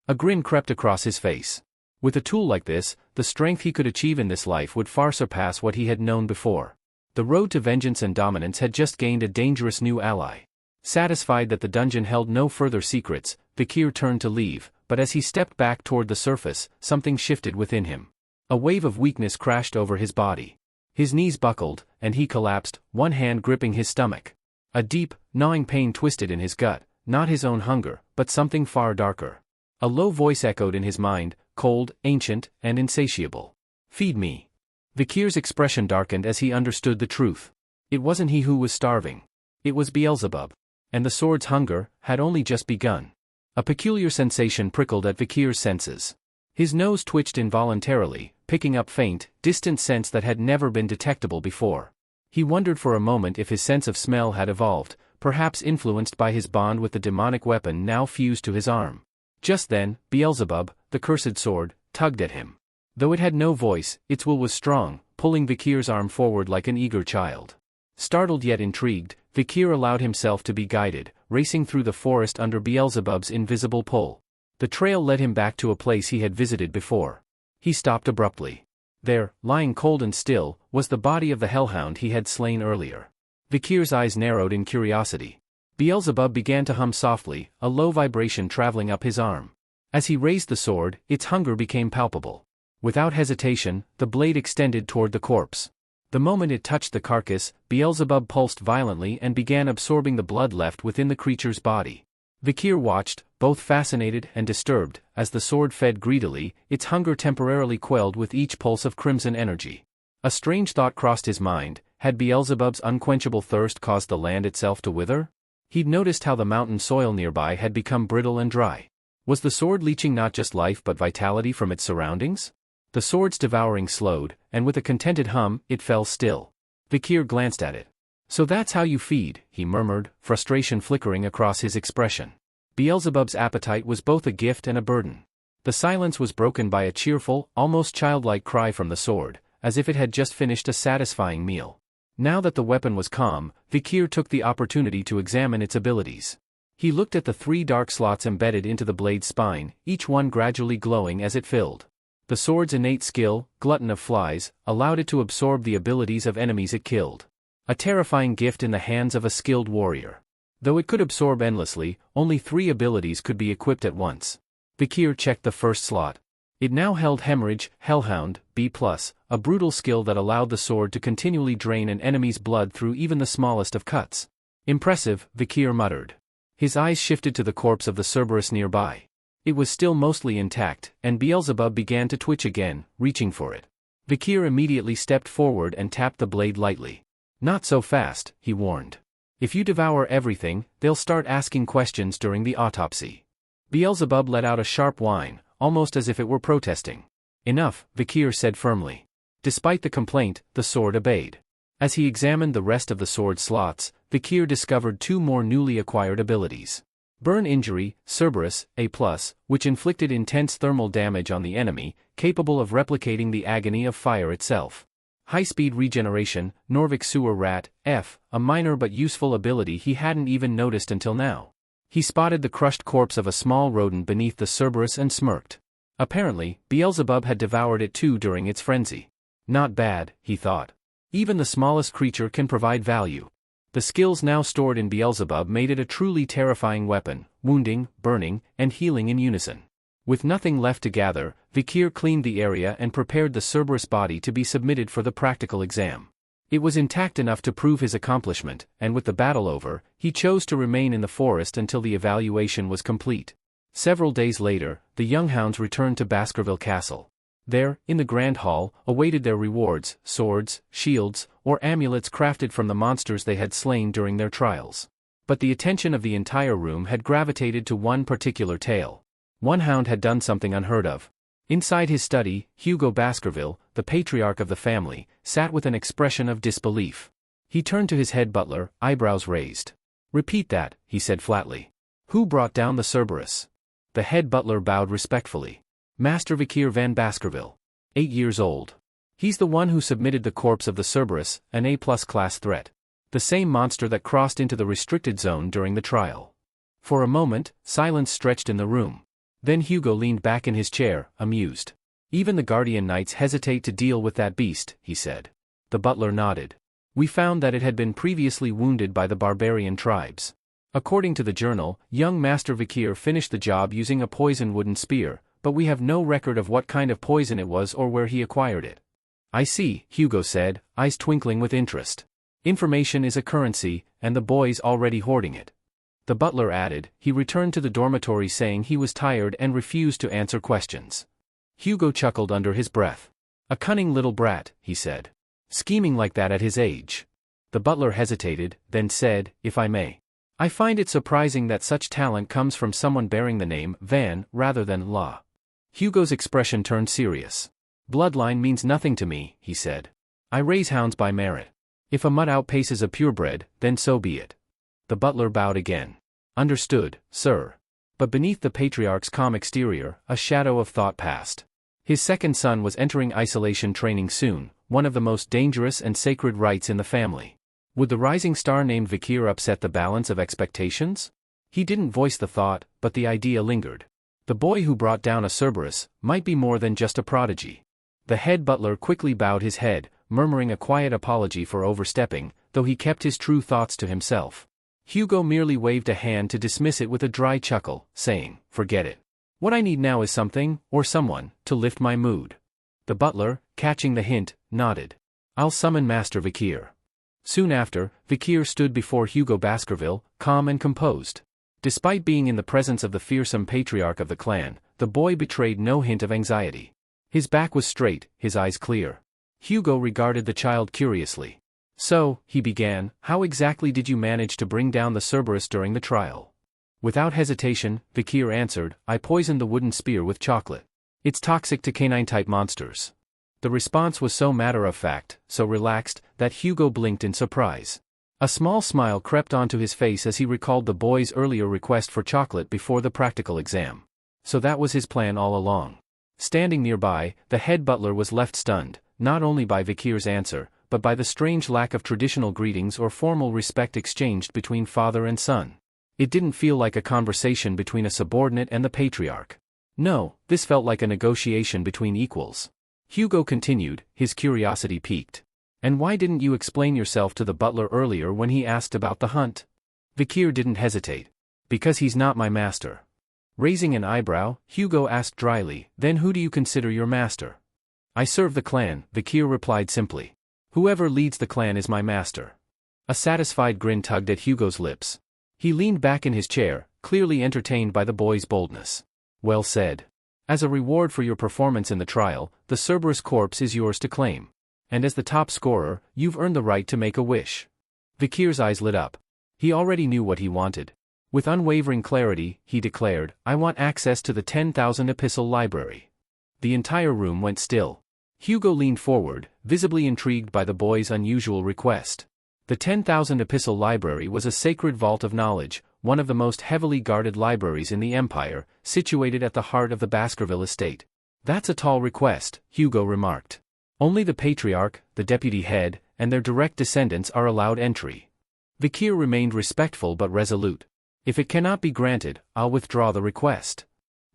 A grin crept across his face. With a tool like this, the strength he could achieve in this life would far surpass what he had known before. The road to vengeance and dominance had just gained a dangerous new ally. Satisfied that the dungeon held no further secrets, Vikir turned to leave, but as he stepped back toward the surface, something shifted within him. A wave of weakness crashed over his body. His knees buckled, and he collapsed, one hand gripping his stomach. A deep, gnawing pain twisted in his gut, not his own hunger, but something far darker. A low voice echoed in his mind, cold, ancient, and insatiable. Feed me. Vikir's expression darkened as he understood the truth. It wasn't he who was starving. It was Beelzebub. And the sword's hunger had only just begun. A peculiar sensation prickled at Vikir's senses. His nose twitched involuntarily, picking up faint, distant scents that had never been detectable before. He wondered for a moment if his sense of smell had evolved, perhaps influenced by his bond with the demonic weapon now fused to his arm. Just then, Beelzebub, the cursed sword, tugged at him. Though it had no voice, its will was strong, pulling Vikir's arm forward like an eager child. Startled yet intrigued, Vikir allowed himself to be guided, racing through the forest under Beelzebub's invisible pull. The trail led him back to a place he had visited before. He stopped abruptly. There, lying cold and still, was the body of the hellhound he had slain earlier. Vikir's eyes narrowed in curiosity. Beelzebub began to hum softly, a low vibration traveling up his arm. As he raised the sword, its hunger became palpable. Without hesitation, the blade extended toward the corpse. The moment it touched the carcass, Beelzebub pulsed violently and began absorbing the blood left within the creature's body. Vikir watched, both fascinated and disturbed, as the sword fed greedily, its hunger temporarily quelled with each pulse of crimson energy. A strange thought crossed his mind: had Beelzebub's unquenchable thirst caused the land itself to wither? He'd noticed how the mountain soil nearby had become brittle and dry. Was the sword leeching not just life but vitality from its surroundings? The sword's devouring slowed, and with a contented hum, it fell still. Vikir glanced at it. "So that's how you feed," he murmured, frustration flickering across his expression. Beelzebub's appetite was both a gift and a burden. The silence was broken by a cheerful, almost childlike cry from the sword, as if it had just finished a satisfying meal. Now that the weapon was calm, Vikir took the opportunity to examine its abilities. He looked at the 3 dark slots embedded into the blade's spine, each one gradually glowing as it filled. The sword's innate skill, glutton of flies, allowed it to absorb the abilities of enemies it killed. A terrifying gift in the hands of a skilled warrior. Though it could absorb endlessly, only 3 abilities could be equipped at once. Vikir checked the first slot. It now held Hemorrhage, Hellhound, B+, a brutal skill that allowed the sword to continually drain an enemy's blood through even the smallest of cuts. "Impressive," Vikir muttered. His eyes shifted to the corpse of the Cerberus nearby. It was still mostly intact, and Beelzebub began to twitch again, reaching for it. Vikir immediately stepped forward and tapped the blade lightly. "Not so fast," he warned. "If you devour everything, they'll start asking questions during the autopsy." Beelzebub let out a sharp whine, almost as if it were protesting. "Enough," Vikir said firmly. Despite the complaint, the sword obeyed. As he examined the rest of the sword slots, Vikir discovered 2 more newly acquired abilities. Burn Injury, Cerberus, A+, which inflicted intense thermal damage on the enemy, capable of replicating the agony of fire itself. High-Speed Regeneration, Norvik Sewer Rat, F, a minor but useful ability he hadn't even noticed until now. He spotted the crushed corpse of a small rodent beneath the Cerberus and smirked. Apparently, Beelzebub had devoured it too during its frenzy. Not bad, he thought. Even the smallest creature can provide value. The skills now stored in Beelzebub made it a truly terrifying weapon, wounding, burning, and healing in unison. With nothing left to gather, Vikir cleaned the area and prepared the Cerberus body to be submitted for the practical exam. It was intact enough to prove his accomplishment, and with the battle over, he chose to remain in the forest until the evaluation was complete. Several days later, the young hounds returned to Baskerville Castle. There, in the Grand Hall, awaited their rewards: swords, shields, or amulets crafted from the monsters they had slain during their trials. But the attention of the entire room had gravitated to one particular tale. One hound had done something unheard of. Inside his study, Hugo Baskerville, the patriarch of the family, sat with an expression of disbelief. He turned to his head butler, eyebrows raised. "Repeat that," he said flatly. "Who brought down the Cerberus?" The head butler bowed respectfully. "Master Vikir van Baskerville. 8 years old. He's the one who submitted the corpse of the Cerberus, an A+ class threat. The same monster that crossed into the restricted zone during the trial." For a moment, silence stretched in the room. Then Hugo leaned back in his chair, amused. "Even the Guardian Knights hesitate to deal with that beast," he said. The butler nodded. "We found that it had been previously wounded by the barbarian tribes. According to the journal, young Master Vikir finished the job using a poisoned wooden spear, but we have no record of what kind of poison it was or where he acquired it." "I see," Hugo said, eyes twinkling with interest. "Information is a currency, and the boy's already hoarding it." The butler added, he returned to the dormitory saying he was tired and refused to answer questions. Hugo chuckled under his breath. "A cunning little brat," he said. "Scheming like that at his age." The butler hesitated, then said, "If I may. I find it surprising that such talent comes from someone bearing the name Van rather than La." Hugo's expression turned serious. "Bloodline means nothing to me," he said. "I raise hounds by merit. If a mutt outpaces a purebred, then so be it." The butler bowed again. Understood, sir. But beneath the patriarch's calm exterior, a shadow of thought passed. His second son was entering isolation training soon, one of the most dangerous and sacred rites in the family. Would the rising star named Vikir upset the balance of expectations? He didn't voice the thought, but the idea lingered. The boy who brought down a Cerberus might be more than just a prodigy. The head butler quickly bowed his head, murmuring a quiet apology for overstepping, though he kept his true thoughts to himself. Hugo merely waved a hand to dismiss it with a dry chuckle, saying, "Forget it. What I need now is something, or someone, to lift my mood." The butler, catching the hint, nodded. "I'll summon Master Vikir." Soon after, Vikir stood before Hugo Baskerville, calm and composed. Despite being in the presence of the fearsome patriarch of the clan, the boy betrayed no hint of anxiety. His back was straight, his eyes clear. Hugo regarded the child curiously. "So," he began, "how exactly did you manage to bring down the Cerberus during the trial?" Without hesitation, Vikir answered, "I poisoned the wooden spear with chocolate. It's toxic to canine-type monsters." The response was so matter-of-fact, so relaxed, that Hugo blinked in surprise. A small smile crept onto his face as he recalled the boy's earlier request for chocolate before the practical exam. So that was his plan all along. Standing nearby, the head butler was left stunned, not only by Vikir's answer, but by the strange lack of traditional greetings or formal respect exchanged between father and son. It didn't feel like a conversation between a subordinate and the patriarch. No, this felt like a negotiation between equals. Hugo continued, his curiosity piqued. "And why didn't you explain yourself to the butler earlier when he asked about the hunt?" Vikir didn't hesitate. "Because he's not my master." Raising an eyebrow, Hugo asked dryly, "Then who do you consider your master?" "I serve the clan," Vikir replied simply. "Whoever leads the clan is my master." A satisfied grin tugged at Hugo's lips. He leaned back in his chair, clearly entertained by the boy's boldness. "Well said. As a reward for your performance in the trial, the Cerberus corpse is yours to claim. And as the top scorer, you've earned the right to make a wish." Vikir's eyes lit up. He already knew what he wanted. With unwavering clarity, he declared, "I want access to the 10,000 epistle library." The entire room went still. Hugo leaned forward, visibly intrigued by the boy's unusual request. The 10,000 epistle library was a sacred vault of knowledge, one of the most heavily guarded libraries in the Empire, situated at the heart of the Baskerville estate. "That's a tall request," Hugo remarked. "Only the patriarch, the deputy head, and their direct descendants are allowed entry." Vikir remained respectful but resolute. "If it cannot be granted, I'll withdraw the request."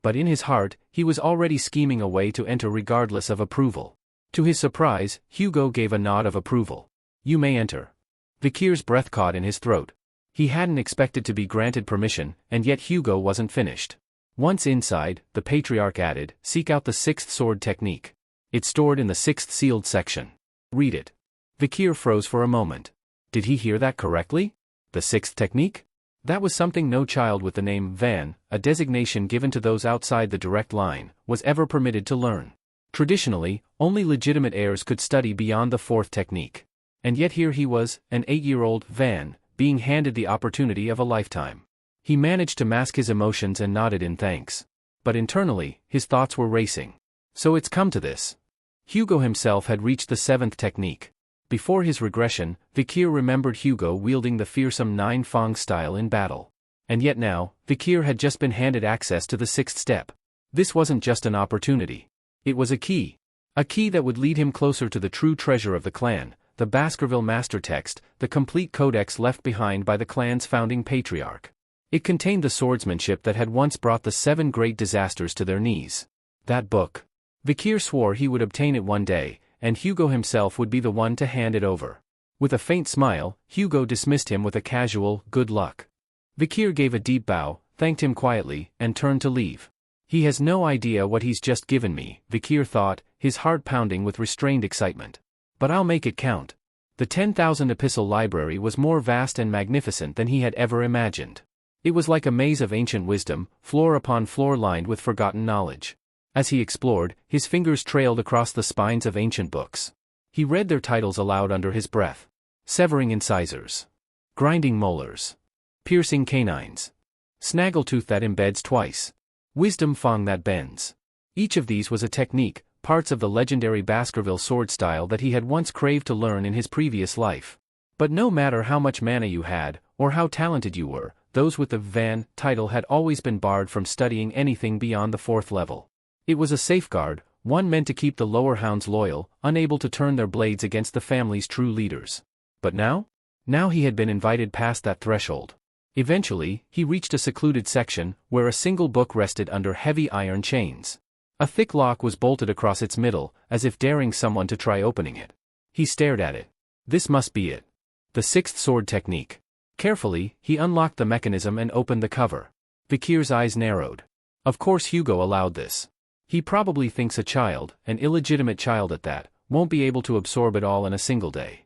But in his heart, he was already scheming a way to enter regardless of approval. To his surprise, Hugo gave a nod of approval. "You may enter." Vikir's breath caught in his throat. He hadn't expected to be granted permission, and yet Hugo wasn't finished. Once inside, the patriarch added, "Seek out the sixth sword technique. It's stored in the sixth sealed section. Read it." Vikir froze for a moment. Did he hear that correctly? The sixth technique? That was something no child with the name Van, a designation given to those outside the direct line, was ever permitted to learn. Traditionally, only legitimate heirs could study beyond the fourth technique. And yet here he was, an 8-year-old Van, being handed the opportunity of a lifetime. He managed to mask his emotions and nodded in thanks. But internally, his thoughts were racing. So it's come to this. Hugo himself had reached the seventh technique. Before his regression, Vikir remembered Hugo wielding the fearsome 9 Fang style in battle. And yet now, Vikir had just been handed access to the sixth step. This wasn't just an opportunity. It was a key. A key that would lead him closer to the true treasure of the clan, the Baskerville Master Text, the complete codex left behind by the clan's founding patriarch. It contained the swordsmanship that had once brought the 7 great disasters to their knees. That book. Vikir swore he would obtain it one day, and Hugo himself would be the one to hand it over. With a faint smile, Hugo dismissed him with a casual, "Good luck." Vikir gave a deep bow, thanked him quietly, and turned to leave. He has no idea what he's just given me, Vikir thought, his heart pounding with restrained excitement. But I'll make it count. The 10,000 epistle library was more vast and magnificent than he had ever imagined. It was like a maze of ancient wisdom, floor upon floor lined with forgotten knowledge. As he explored, his fingers trailed across the spines of ancient books. He read their titles aloud under his breath. Severing incisors. Grinding molars. Piercing canines. Snaggletooth that embeds twice. Wisdom fang that bends. Each of these was a technique, parts of the legendary Baskerville sword style that he had once craved to learn in his previous life. But no matter how much mana you had, or how talented you were, those with the Van title had always been barred from studying anything beyond the 4th level. It was a safeguard, one meant to keep the lower hounds loyal, unable to turn their blades against the family's true leaders. But now? Now he had been invited past that threshold. Eventually, he reached a secluded section, where a single book rested under heavy iron chains. A thick lock was bolted across its middle, as if daring someone to try opening it. He stared at it. This must be it. The 6th sword technique. Carefully, he unlocked the mechanism and opened the cover. Vikir's eyes narrowed. Of course Hugo allowed this. He probably thinks a child, an illegitimate child at that, won't be able to absorb it all in a single day.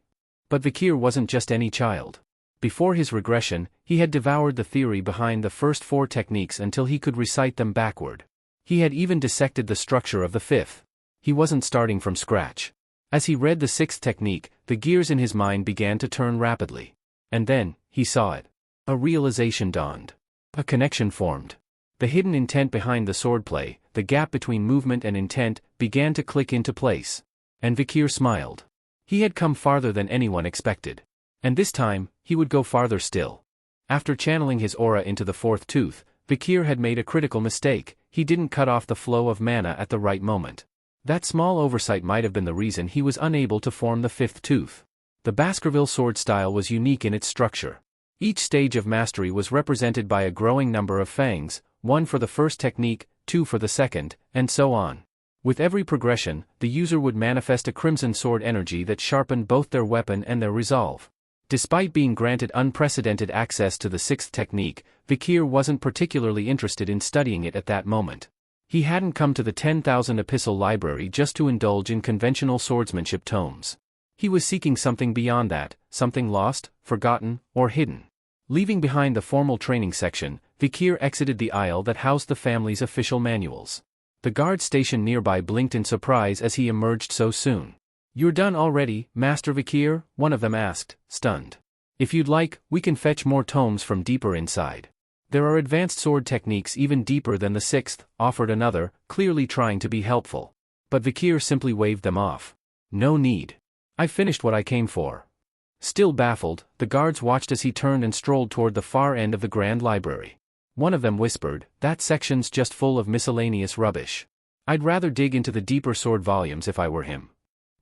But Vikir wasn't just any child. Before his regression, he had devoured the theory behind the first 4 techniques until he could recite them backward. He had even dissected the structure of the 5th. He wasn't starting from scratch. As he read the 6th technique, the gears in his mind began to turn rapidly. And then, he saw it. A realization dawned. A connection formed. The hidden intent behind the swordplay, the gap between movement and intent, began to click into place. And Vikir smiled. He had come farther than anyone expected. And this time, he would go farther still. After channeling his aura into the 4th tooth, Vikir had made a critical mistake. He didn't cut off the flow of mana at the right moment. That small oversight might have been the reason he was unable to form the 5th tooth. The Baskerville sword style was unique in its structure. Each stage of mastery was represented by a growing number of fangs, 1 for the first technique, 2 for the second, and so on. With every progression, the user would manifest a crimson sword energy that sharpened both their weapon and their resolve. Despite being granted unprecedented access to the 6th technique, Vikir wasn't particularly interested in studying it at that moment. He hadn't come to the 10,000 epistle library just to indulge in conventional swordsmanship tomes. He was seeking something beyond that, something lost, forgotten, or hidden. Leaving behind the formal training section, Vikir exited the aisle that housed the family's official manuals. The guard station nearby blinked in surprise as he emerged so soon. "You're done already, Master Vikir?" one of them asked, stunned. "If you'd like, we can fetch more tomes from deeper inside. There are advanced sword techniques even deeper than the 6th, offered another, clearly trying to be helpful. But Vikir simply waved them off. "No need. I finished what I came for." Still baffled, the guards watched as he turned and strolled toward the far end of the Grand Library. One of them whispered, "That section's just full of miscellaneous rubbish. I'd rather dig into the deeper sword volumes if I were him."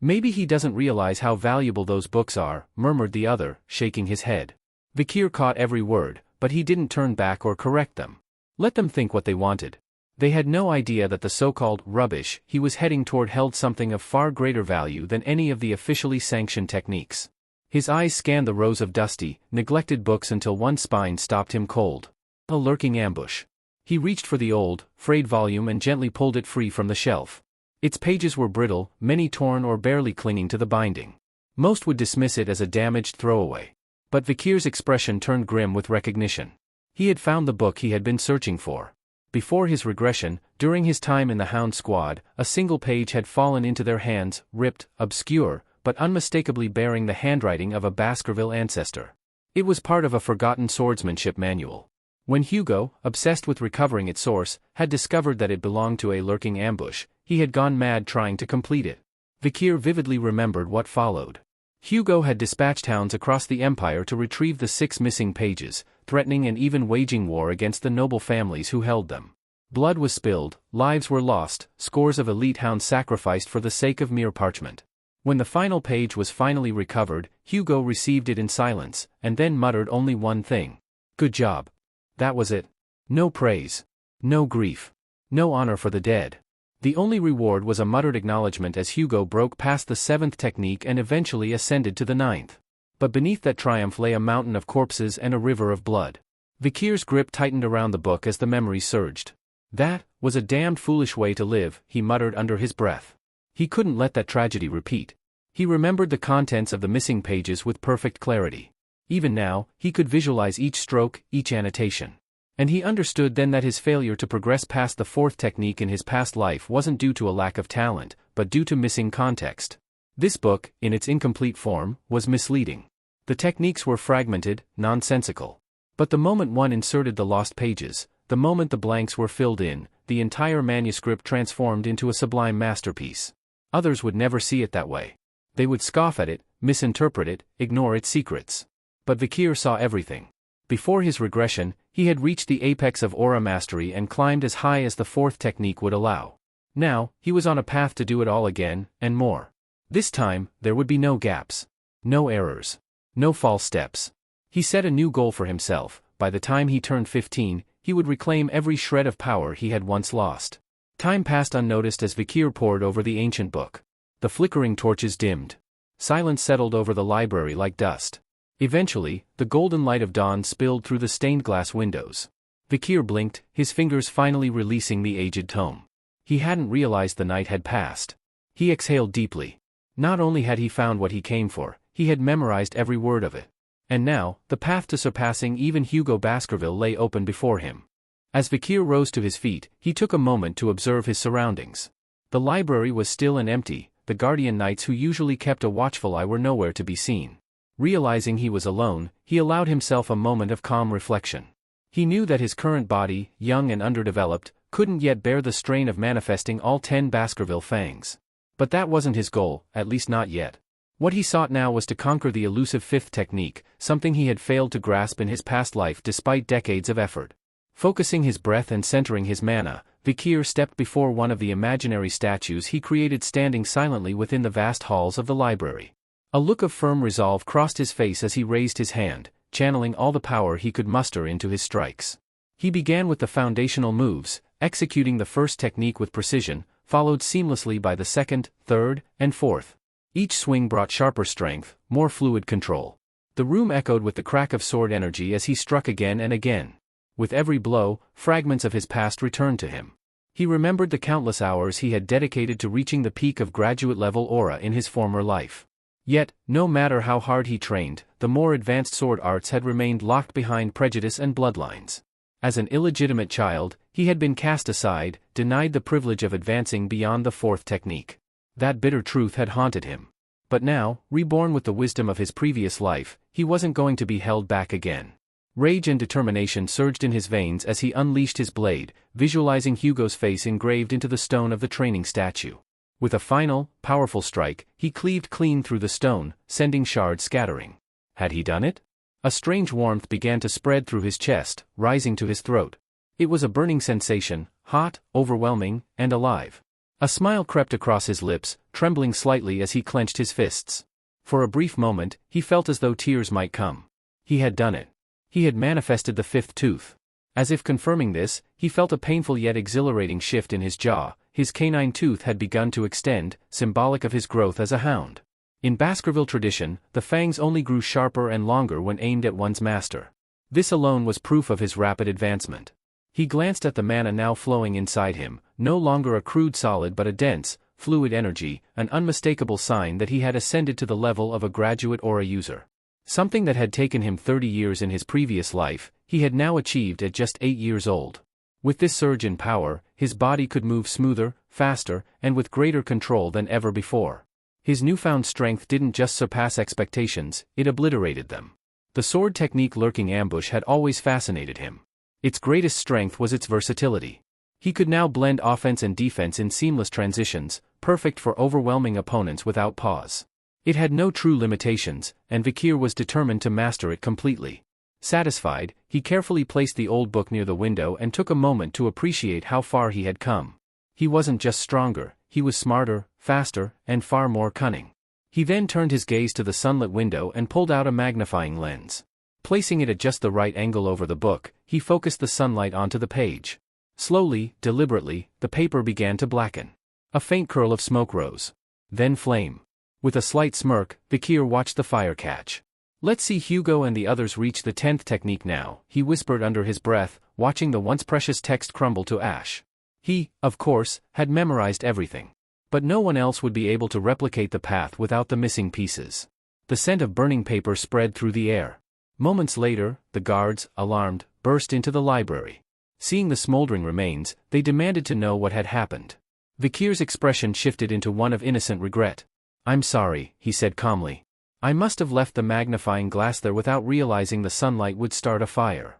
"Maybe he doesn't realize how valuable those books are," murmured the other, shaking his head. Vikir caught every word, but he didn't turn back or correct them. Let them think what they wanted. They had no idea that the so-called rubbish he was heading toward held something of far greater value than any of the officially sanctioned techniques. His eyes scanned the rows of dusty, neglected books until one spine stopped him cold. A lurking ambush. He reached for the old, frayed volume and gently pulled it free from the shelf. Its pages were brittle, many torn or barely clinging to the binding. Most would dismiss it as a damaged throwaway. But Vikir's expression turned grim with recognition. He had found the book he had been searching for. Before his regression, during his time in the Hound Squad, a single page had fallen into their hands, ripped, obscure, but unmistakably bearing the handwriting of a Baskerville ancestor. It was part of a forgotten swordsmanship manual. When Hugo, obsessed with recovering its source, had discovered that it belonged to a lurking ambush, he had gone mad trying to complete it. Vikir vividly remembered what followed. Hugo had dispatched hounds across the empire to retrieve the 6 missing pages, threatening and even waging war against the noble families who held them. Blood was spilled, lives were lost, scores of elite hounds sacrificed for the sake of mere parchment. When the final page was finally recovered, Hugo received it in silence, and then muttered only one thing. "Good job." That was it. No praise. No grief. No honor for the dead. The only reward was a muttered acknowledgement as Hugo broke past the 7th technique and eventually ascended to the 9th. But beneath that triumph lay a mountain of corpses and a river of blood. Vikir's grip tightened around the book as the memory surged. "That was a damned foolish way to live," he muttered under his breath. He couldn't let that tragedy repeat. He remembered the contents of the missing pages with perfect clarity. Even now, he could visualize each stroke, each annotation. And he understood then that his failure to progress past the 4th technique in his past life wasn't due to a lack of talent, but due to missing context. This book, in its incomplete form, was misleading. The techniques were fragmented, nonsensical. But the moment one inserted the lost pages, the moment the blanks were filled in, the entire manuscript transformed into a sublime masterpiece. Others would never see it that way. They would scoff at it, misinterpret it, ignore its secrets. But Vikir saw everything. Before his regression, he had reached the apex of aura mastery and climbed as high as the fourth technique would allow. Now, he was on a path to do it all again, and more. This time, there would be no gaps. No errors. No false steps. He set a new goal for himself. By the time he turned 15, he would reclaim every shred of power he had once lost. Time passed unnoticed as Vikir pored over the ancient book. The flickering torches dimmed. Silence settled over the library like dust. Eventually, the golden light of dawn spilled through the stained glass windows. Vikir blinked, his fingers finally releasing the aged tome. He hadn't realized the night had passed. He exhaled deeply. Not only had he found what he came for, he had memorized every word of it. And now, the path to surpassing even Hugo Baskerville lay open before him. As Vikir rose to his feet, he took a moment to observe his surroundings. The library was still and empty, the guardian knights who usually kept a watchful eye were nowhere to be seen. Realizing he was alone, he allowed himself a moment of calm reflection. He knew that his current body, young and underdeveloped, couldn't yet bear the strain of manifesting all 10 Baskerville fangs. But that wasn't his goal, at least not yet. What he sought now was to conquer the elusive fifth technique, something he had failed to grasp in his past life despite decades of effort. Focusing his breath and centering his mana, Vikir stepped before one of the imaginary statues he created standing silently within the vast halls of the library. A look of firm resolve crossed his face as he raised his hand, channeling all the power he could muster into his strikes. He began with the foundational moves, executing the first technique with precision, followed seamlessly by the second, third, and fourth. Each swing brought sharper strength, more fluid control. The room echoed with the crack of sword energy as he struck again and again. With every blow, fragments of his past returned to him. He remembered the countless hours he had dedicated to reaching the peak of graduate-level aura in his former life. Yet, no matter how hard he trained, the more advanced sword arts had remained locked behind prejudice and bloodlines. As an illegitimate child, he had been cast aside, denied the privilege of advancing beyond the fourth technique. That bitter truth had haunted him. But now, reborn with the wisdom of his previous life, he wasn't going to be held back again. Rage and determination surged in his veins as he unleashed his blade, visualizing Hugo's face engraved into the stone of the training statue. With a final, powerful strike, he cleaved clean through the stone, sending shards scattering. Had he done it? A strange warmth began to spread through his chest, rising to his throat. It was a burning sensation, hot, overwhelming, and alive. A smile crept across his lips, trembling slightly as he clenched his fists. For a brief moment, he felt as though tears might come. He had done it. He had manifested the fifth tooth. As if confirming this, he felt a painful yet exhilarating shift in his jaw. His canine tooth had begun to extend, symbolic of his growth as a hound. In Baskerville tradition, the fangs only grew sharper and longer when aimed at one's master. This alone was proof of his rapid advancement. He glanced at the mana now flowing inside him, no longer a crude solid but a dense, fluid energy, an unmistakable sign that he had ascended to the level of a graduate aura user. Something that had taken him 30 years in his previous life, he had now achieved at just 8 years old. With this surge in power, his body could move smoother, faster, and with greater control than ever before. His newfound strength didn't just surpass expectations, it obliterated them. The sword technique lurking ambush had always fascinated him. Its greatest strength was its versatility. He could now blend offense and defense in seamless transitions, perfect for overwhelming opponents without pause. It had no true limitations, and Vikir was determined to master it completely. Satisfied, he carefully placed the old book near the window and took a moment to appreciate how far he had come. He wasn't just stronger, he was smarter, faster, and far more cunning. He then turned his gaze to the sunlit window and pulled out a magnifying lens. Placing it at just the right angle over the book, he focused the sunlight onto the page. Slowly, deliberately, the paper began to blacken. A faint curl of smoke rose. Then flame. With a slight smirk, Vikir watched the fire catch. "Let's see Hugo and the others reach the 10th technique now," he whispered under his breath, watching the once precious text crumble to ash. He, of course, had memorized everything. But no one else would be able to replicate the path without the missing pieces. The scent of burning paper spread through the air. Moments later, the guards, alarmed, burst into the library. Seeing the smoldering remains, they demanded to know what had happened. Vikir's expression shifted into one of innocent regret. "I'm sorry," he said calmly. "I must have left the magnifying glass there without realizing the sunlight would start a fire."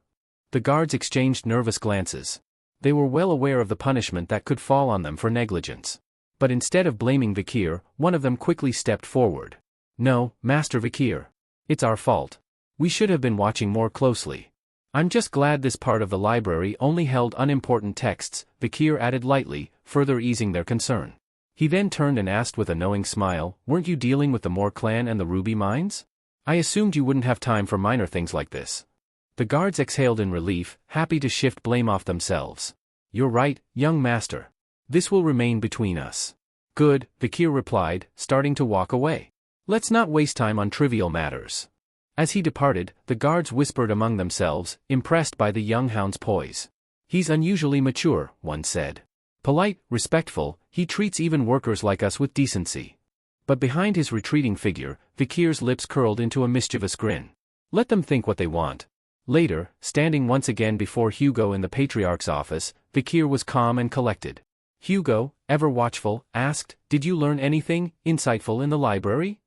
The guards exchanged nervous glances. They were well aware of the punishment that could fall on them for negligence. But instead of blaming Vikir, one of them quickly stepped forward. No, Master Vikir. It's our fault. We should have been watching more closely. I'm just glad this part of the library only held unimportant texts, Vikir added lightly, further easing their concern. He then turned and asked with a knowing smile, weren't you dealing with the Moor clan and the ruby mines? I assumed you wouldn't have time for minor things like this. The guards exhaled in relief, happy to shift blame off themselves. You're right, young master. This will remain between us. Good, Vikir replied, starting to walk away. Let's not waste time on trivial matters. As he departed, the guards whispered among themselves, impressed by the young hound's poise. He's unusually mature, one said. Polite, respectful, he treats even workers like us with decency. But behind his retreating figure, Vikir's lips curled into a mischievous grin. Let them think what they want. Later, standing once again before Hugo in the Patriarch's office, Vikir was calm and collected. Hugo, ever watchful, asked, did you learn anything insightful in the library?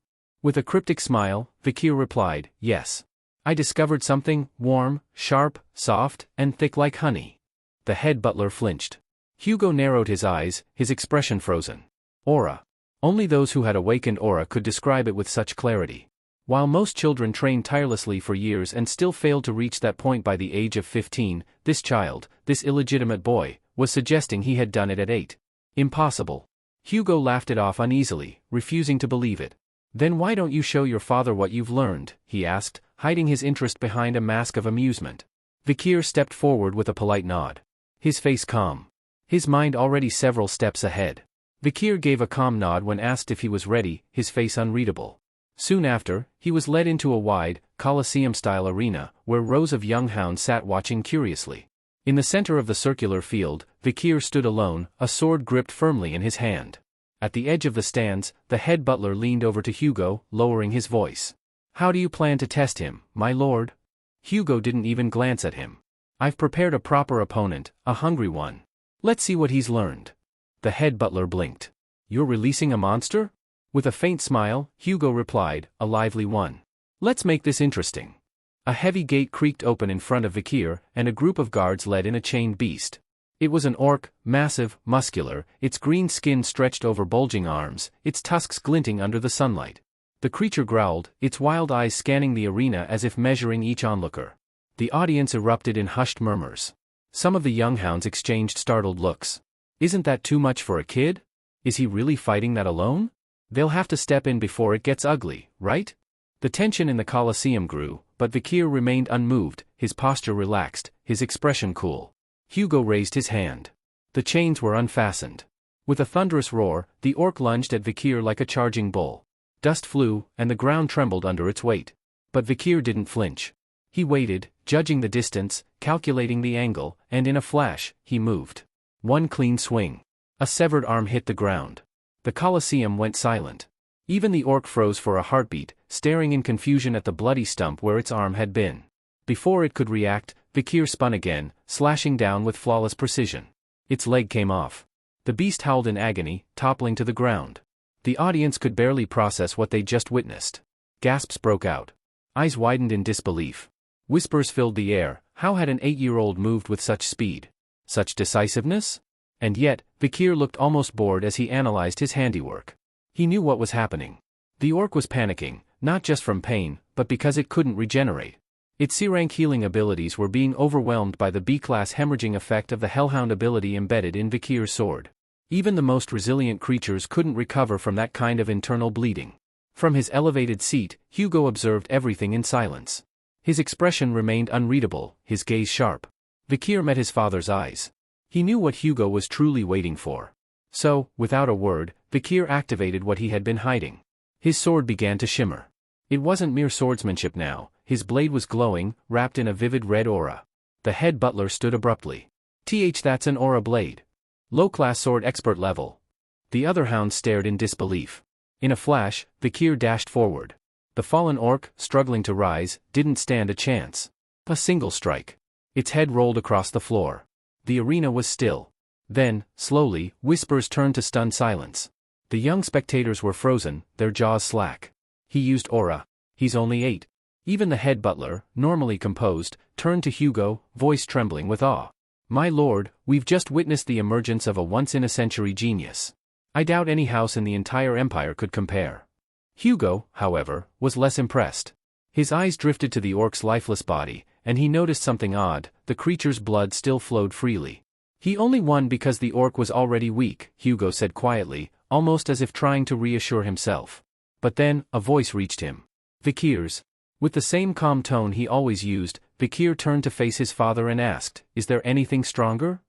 With a cryptic smile, Vikir replied, yes. I discovered something warm, sharp, soft, and thick like honey. The head butler flinched. Hugo narrowed his eyes, his expression frozen. Aura. Only those who had awakened aura could describe it with such clarity. While most children train tirelessly for years and still failed to reach that point by the age of 15, this child, this illegitimate boy, was suggesting he had done it at 8. Impossible. Hugo laughed it off uneasily, refusing to believe it. Then why don't you show your father what you've learned, he asked, hiding his interest behind a mask of amusement. Vikir stepped forward with a polite nod. His face calm. His mind already several steps ahead. Vikir gave a calm nod when asked if he was ready, his face unreadable. Soon after, he was led into a wide, Colosseum-style arena, where rows of young hounds sat watching curiously. In the center of the circular field, Vikir stood alone, a sword gripped firmly in his hand. At the edge of the stands, the head butler leaned over to Hugo, lowering his voice. How do you plan to test him, my lord? Hugo didn't even glance at him. I've prepared a proper opponent, a hungry one. Let's see what he's learned. The head butler blinked. You're releasing a monster? With a faint smile, Hugo replied, a lively one. Let's make this interesting. A heavy gate creaked open in front of Vikir, and a group of guards led in a chained beast. It was an orc, massive, muscular, its green skin stretched over bulging arms, its tusks glinting under the sunlight. The creature growled, its wild eyes scanning the arena as if measuring each onlooker. The audience erupted in hushed murmurs. Some of the young hounds exchanged startled looks. Isn't that too much for a kid? Is he really fighting that alone? They'll have to step in before it gets ugly, right? The tension in the Colosseum grew, but Vikir remained unmoved, his posture relaxed, his expression cool. Hugo raised his hand. The chains were unfastened. With a thunderous roar, the orc lunged at Vikir like a charging bull. Dust flew, and the ground trembled under its weight. But Vikir didn't flinch. He waited, judging the distance, calculating the angle, and in a flash, he moved. One clean swing. A severed arm hit the ground. The Colosseum went silent. Even the orc froze for a heartbeat, staring in confusion at the bloody stump where its arm had been. Before it could react, Vikir spun again, slashing down with flawless precision. Its leg came off. The beast howled in agony, toppling to the ground. The audience could barely process what they'd just witnessed. Gasps broke out. Eyes widened in disbelief. Whispers filled the air. How had an 8-year-old moved with such speed? Such decisiveness? And yet, Vikir looked almost bored as he analyzed his handiwork. He knew what was happening. The orc was panicking, not just from pain, but because it couldn't regenerate. Its C-rank healing abilities were being overwhelmed by the B-class hemorrhaging effect of the Hellhound ability embedded in Vikir's sword. Even the most resilient creatures couldn't recover from that kind of internal bleeding. From his elevated seat, Hugo observed everything in silence. His expression remained unreadable, his gaze sharp. Vikir met his father's eyes. He knew what Hugo was truly waiting for. So, without a word, Vikir activated what he had been hiding. His sword began to shimmer. It wasn't mere swordsmanship now, his blade was glowing, wrapped in a vivid red aura. The head butler stood abruptly. That's an aura blade. Low-class sword expert level. The other hounds stared in disbelief. In a flash, Vikir dashed forward. The fallen orc, struggling to rise, didn't stand a chance. A single strike. Its head rolled across the floor. The arena was still. Then, slowly, whispers turned to stunned silence. The young spectators were frozen, their jaws slack. He used aura. He's only 8. Even the head butler, normally composed, turned to Hugo, voice trembling with awe. My lord, we've just witnessed the emergence of a once-in-a-century genius. I doubt any house in the entire empire could compare. Hugo, however, was less impressed. His eyes drifted to the orc's lifeless body, and he noticed something odd: the creature's blood still flowed freely. He only won because the orc was already weak, Hugo said quietly, almost as if trying to reassure himself. But then, a voice reached him. Vikir's. With the same calm tone he always used, Vikir turned to face his father and asked, "Is there anything stronger?"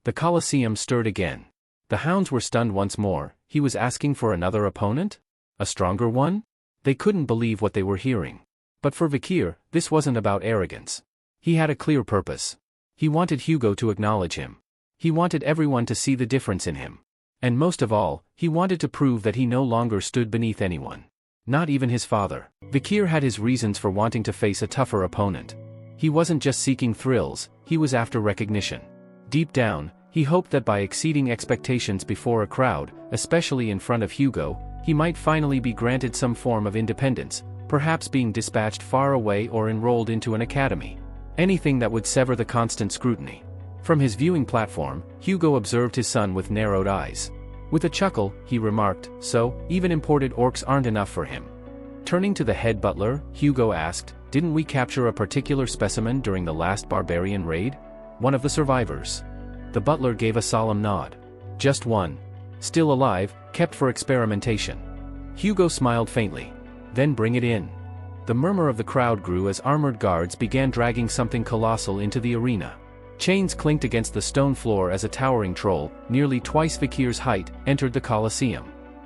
The Colosseum stirred again. The hounds were stunned once more. He was asking for another opponent? A stronger one? They couldn't believe what they were hearing. But for Vikir, this wasn't about arrogance. He had a clear purpose. He wanted Hugo to acknowledge him. He wanted everyone to see the difference in him. And most of all, he wanted to prove that he no longer stood beneath anyone. Not even his father. Vikir had his reasons for wanting to face a tougher opponent. He wasn't just seeking thrills, he was after recognition. Deep down, he hoped that by exceeding expectations before a crowd, especially in front of Hugo, he might finally be granted some form of independence, perhaps being dispatched far away or enrolled into an academy. Anything that would sever the constant scrutiny. From his viewing platform, Hugo observed his son with narrowed eyes. With a chuckle, he remarked, "So, even imported orcs aren't enough for him." Turning to the head butler, Hugo asked, "Didn't we capture a particular specimen during the last barbarian raid?" "One of the survivors." The butler gave a solemn nod. "Just one. Still alive, kept for experimentation." Hugo smiled faintly. "Then bring it in." The murmur of the crowd grew as armored guards began dragging something colossal into the arena. Chains clinked against the stone floor as a towering troll, nearly twice Vikir's height, entered the Colosseum.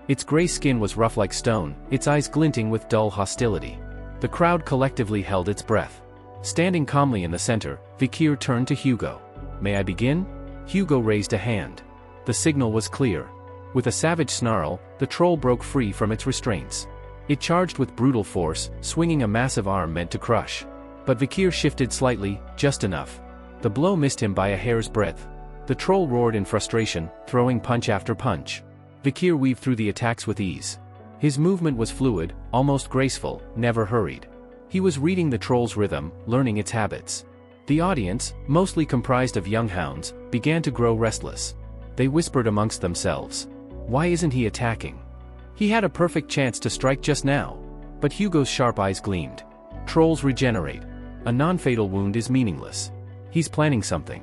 Its gray skin was rough like stone, its eyes glinting with dull hostility. The crowd collectively held its breath. Standing calmly in the center, Vikir turned to Hugo. "May I begin?" Hugo raised a hand. The signal was clear. With a savage snarl, the troll broke free from its restraints. It charged with brutal force, swinging a massive arm meant to crush. But Vikir shifted slightly, just enough. The blow missed him by a hair's breadth. The troll roared in frustration, throwing punch after punch. Vikir weaved through the attacks with ease. His movement was fluid, almost graceful, never hurried. He was reading the troll's rhythm, learning its habits. The audience, mostly comprised of young hounds, began to grow restless. They whispered amongst themselves. Why isn't he attacking? He had a perfect chance to strike just now. But Hugo's sharp eyes gleamed. Trolls regenerate. A non-fatal wound is meaningless. He's planning something.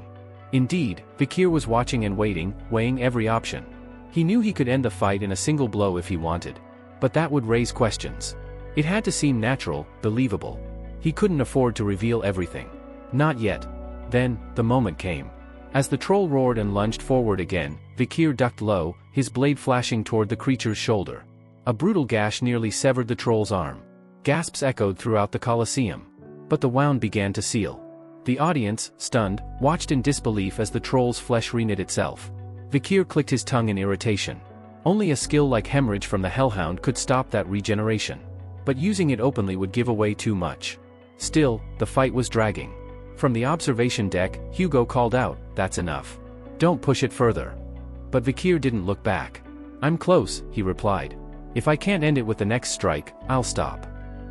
Indeed, Vikir was watching and waiting, weighing every option. He knew he could end the fight in a single blow if he wanted. But that would raise questions. It had to seem natural, believable. He couldn't afford to reveal everything. Not yet. Then, the moment came. As the troll roared and lunged forward again, Vikir ducked low, his blade flashing toward the creature's shoulder. A brutal gash nearly severed the troll's arm. Gasps echoed throughout the Colosseum. But the wound began to seal. The audience, stunned, watched in disbelief as the troll's flesh reknit itself. Vikir clicked his tongue in irritation. Only a skill like hemorrhage from the hellhound could stop that regeneration. But using it openly would give away too much. Still, the fight was dragging. From the observation deck, Hugo called out, "That's enough. Don't push it further." But Vikir didn't look back. "I'm close," he replied. "If I can't end it with the next strike, I'll stop."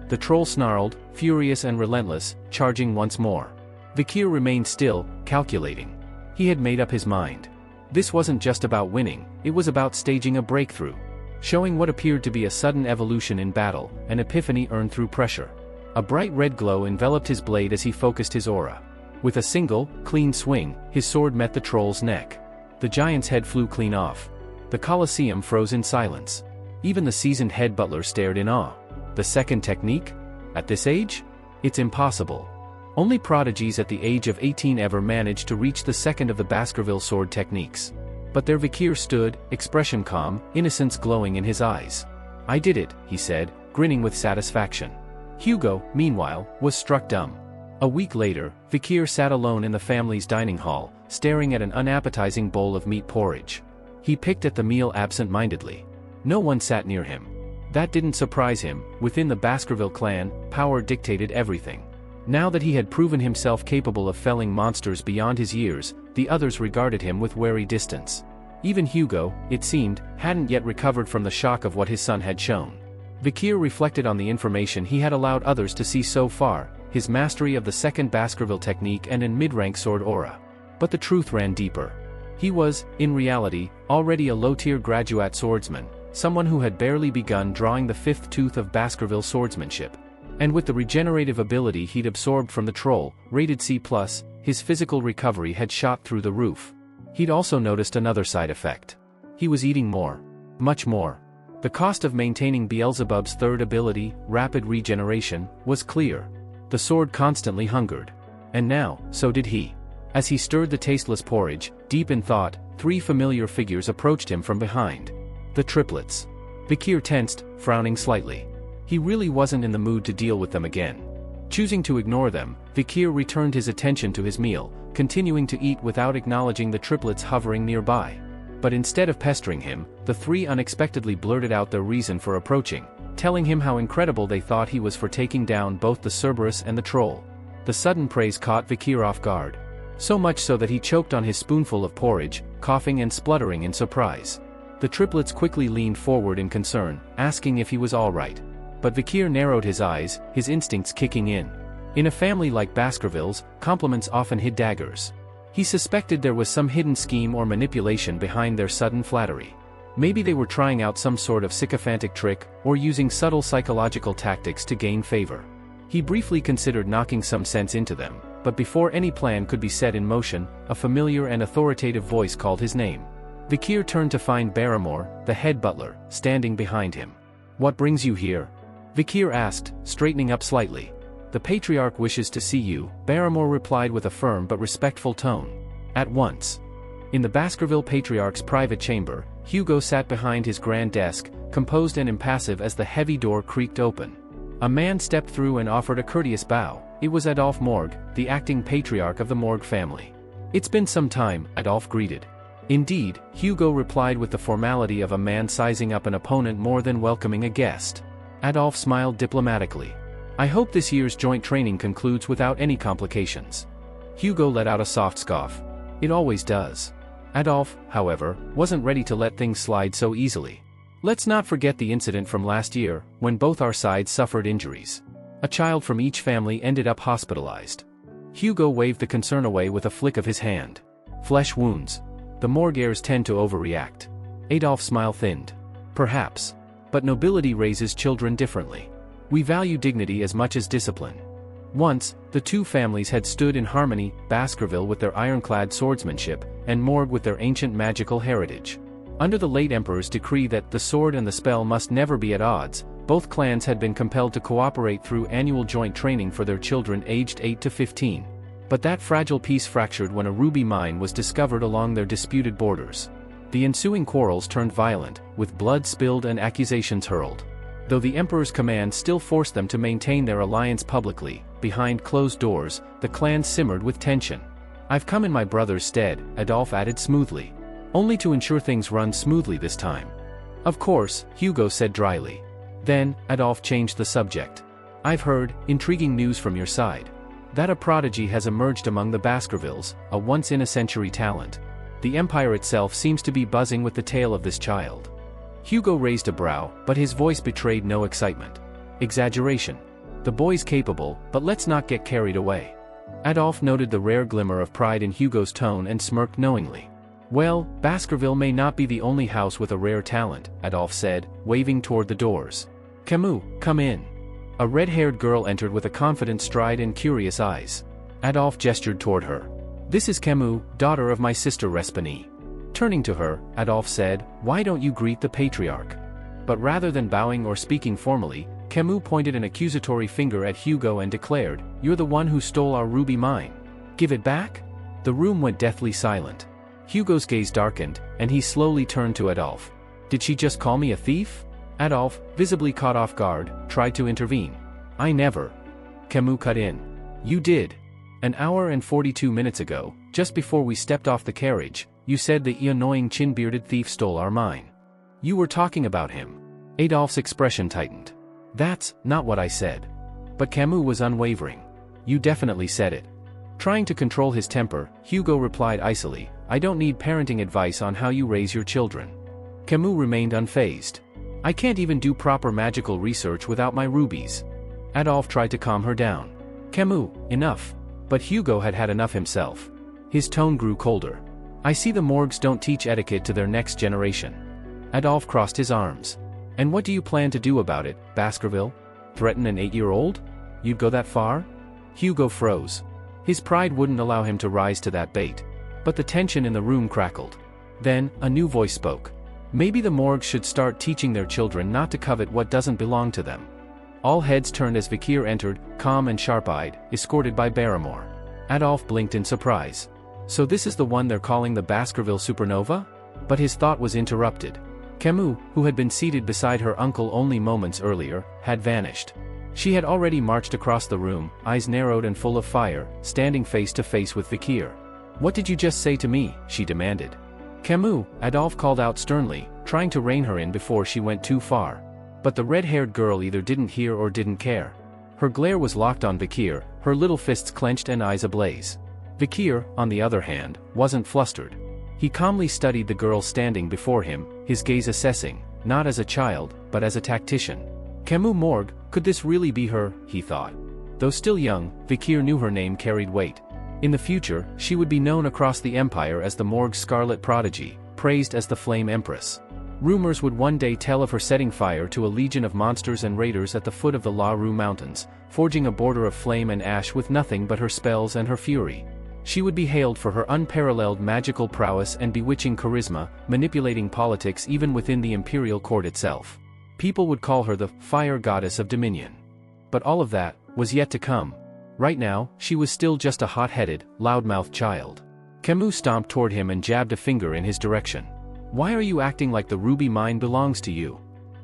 The troll snarled, furious and relentless, charging once more. Vikir remained still, calculating. He had made up his mind. This wasn't just about winning, it was about staging a breakthrough. Showing what appeared to be a sudden evolution in battle, an epiphany earned through pressure. A bright red glow enveloped his blade as he focused his aura. With a single, clean swing, his sword met the troll's neck. The giant's head flew clean off. The Colosseum froze in silence. Even the seasoned head butler stared in awe. The second technique? At this age? It's impossible. Only prodigies at the age of 18 ever managed to reach the second of the Baskerville sword techniques. But there Vikir stood, expression calm, innocence glowing in his eyes. "I did it," he said, grinning with satisfaction. Hugo, meanwhile, was struck dumb. A week later, Vikir sat alone in the family's dining hall, staring at an unappetizing bowl of meat porridge. He picked at the meal absent-mindedly. No one sat near him. That didn't surprise him. Within the Baskerville clan, power dictated everything. Now that he had proven himself capable of felling monsters beyond his years, the others regarded him with wary distance. Even Hugo, it seemed, hadn't yet recovered from the shock of what his son had shown. Vikir reflected on the information he had allowed others to see so far, his mastery of the second Baskerville technique and in mid-rank sword aura. But the truth ran deeper. He was, in reality, already a low-tier graduate swordsman, someone who had barely begun drawing the fifth tooth of Baskerville swordsmanship. And with the regenerative ability he'd absorbed from the troll, rated C+, his physical recovery had shot through the roof. He'd also noticed another side effect. He was eating more. Much more. The cost of maintaining Beelzebub's third ability, rapid regeneration, was clear. The sword constantly hungered. And now, so did he. As he stirred the tasteless porridge, deep in thought, three familiar figures approached him from behind. The triplets. Vikir tensed, frowning slightly. He really wasn't in the mood to deal with them again. Choosing to ignore them, Vikir returned his attention to his meal, continuing to eat without acknowledging the triplets hovering nearby. But instead of pestering him, the three unexpectedly blurted out their reason for approaching, telling him how incredible they thought he was for taking down both the Cerberus and the troll. The sudden praise caught Vikir off guard. So much so that he choked on his spoonful of porridge, coughing and spluttering in surprise. The triplets quickly leaned forward in concern, asking if he was all right. But Vikir narrowed his eyes, his instincts kicking in. In a family like Baskerville's, compliments often hid daggers. He suspected there was some hidden scheme or manipulation behind their sudden flattery. Maybe they were trying out some sort of sycophantic trick, or using subtle psychological tactics to gain favor. He briefly considered knocking some sense into them, but before any plan could be set in motion, a familiar and authoritative voice called his name. Vikir turned to find Barrymore, the head butler, standing behind him. "What brings you here?" Vikir asked, straightening up slightly. "The Patriarch wishes to see you," Barrymore replied with a firm but respectful tone. "At once." In the Baskerville Patriarch's private chamber, Hugo sat behind his grand desk, composed and impassive as the heavy door creaked open. A man stepped through and offered a courteous bow. It was Adolphe Morgue, the acting Patriarch of the Morgue family. "It's been some time," Adolphe greeted. "Indeed," Hugo replied with the formality of a man sizing up an opponent more than welcoming a guest. Adolphe smiled diplomatically. "I hope this year's joint training concludes without any complications." Hugo let out a soft scoff. "It always does." Adolphe, however, wasn't ready to let things slide so easily. "Let's not forget the incident from last year, when both our sides suffered injuries. A child from each family ended up hospitalized." Hugo waved the concern away with a flick of his hand. "Flesh wounds. The Morguers tend to overreact." Adolphe's smile thinned. "Perhaps. But nobility raises children differently. We value dignity as much as discipline." Once, the two families had stood in harmony, Baskerville with their ironclad swordsmanship, and Morgue with their ancient magical heritage. Under the late Emperor's decree that the sword and the spell must never be at odds, both clans had been compelled to cooperate through annual joint training for their children aged 8 to 15. But that fragile peace fractured when a ruby mine was discovered along their disputed borders. The ensuing quarrels turned violent, with blood spilled and accusations hurled. Though the Emperor's command still forced them to maintain their alliance publicly, behind closed doors, the clans simmered with tension. "I've come in my brother's stead," Adolphe added smoothly. "Only to ensure things run smoothly this time." "Of course," Hugo said dryly. Then, Adolphe changed the subject. "I've heard intriguing news from your side. That a prodigy has emerged among the Baskervilles, a once-in-a-century talent. The Empire itself seems to be buzzing with the tale of this child." Hugo raised a brow, but his voice betrayed no excitement. "Exaggeration. The boy's capable, but let's not get carried away." Adolphe noted the rare glimmer of pride in Hugo's tone and smirked knowingly. "Well, Baskerville may not be the only house with a rare talent," Adolphe said, waving toward the doors. "Camus, come in." A red-haired girl entered with a confident stride and curious eyes. Adolphe gestured toward her. "This is Camus, daughter of my sister Respigny." Turning to her, Adolphe said, "Why don't you greet the Patriarch?" But rather than bowing or speaking formally, Camus pointed an accusatory finger at Hugo and declared, "You're the one who stole our ruby mine. Give it back?" The room went deathly silent. Hugo's gaze darkened, and he slowly turned to Adolphe. "Did she just call me a thief?" Adolphe, visibly caught off guard, tried to intervene. "I never." Camus cut in. "You did. An hour and 42 minutes ago, just before we stepped off the carriage, you said the annoying chin-bearded thief stole our mine. You were talking about him." Adolphe's expression tightened. "That's not what I said." But Camus was unwavering. "You definitely said it." Trying to control his temper, Hugo replied icily, "I don't need parenting advice on how you raise your children." Camus remained unfazed. "I can't even do proper magical research without my rubies." Adolphe tried to calm her down. "Camus, enough." But Hugo had had enough himself. His tone grew colder. "I see the Morgues don't teach etiquette to their next generation." Adolphe crossed his arms. And what do you plan to do about it, Baskerville? Threaten an 8-year-old? You'd go that far? Hugo froze. His pride wouldn't allow him to rise to that bait. But the tension in the room crackled. Then, a new voice spoke. Maybe the morgue should start teaching their children not to covet what doesn't belong to them. All heads turned as Vikir entered, calm and sharp-eyed, escorted by Barrymore. Adolphe blinked in surprise. So this is the one they're calling the Baskerville supernova? But his thought was interrupted. Camus, who had been seated beside her uncle only moments earlier, had vanished. She had already marched across the room, eyes narrowed and full of fire, standing face to face with Vikir. What did you just say to me? She demanded. Camus, Adolphe called out sternly, trying to rein her in before she went too far. But the red-haired girl either didn't hear or didn't care. Her glare was locked on Vikir, her little fists clenched and eyes ablaze. Vikir, on the other hand, wasn't flustered. He calmly studied the girl standing before him, his gaze assessing, not as a child, but as a tactician. Camus Morgue, could this really be her, he thought. Though still young, Vikir knew her name carried weight. In the future, she would be known across the empire as the Morgue's scarlet prodigy, praised as the Flame Empress. Rumors would one day tell of her setting fire to a legion of monsters and raiders at the foot of the La Rue Mountains, forging a border of flame and ash with nothing but her spells and her fury. She would be hailed for her unparalleled magical prowess and bewitching charisma, manipulating politics even within the imperial court itself. People would call her the fire goddess of dominion. But all of that was yet to come. Right now, she was still just a hot-headed, loudmouthed child. Camus stomped toward him and jabbed a finger in his direction. Why are you acting like the ruby mine belongs to you?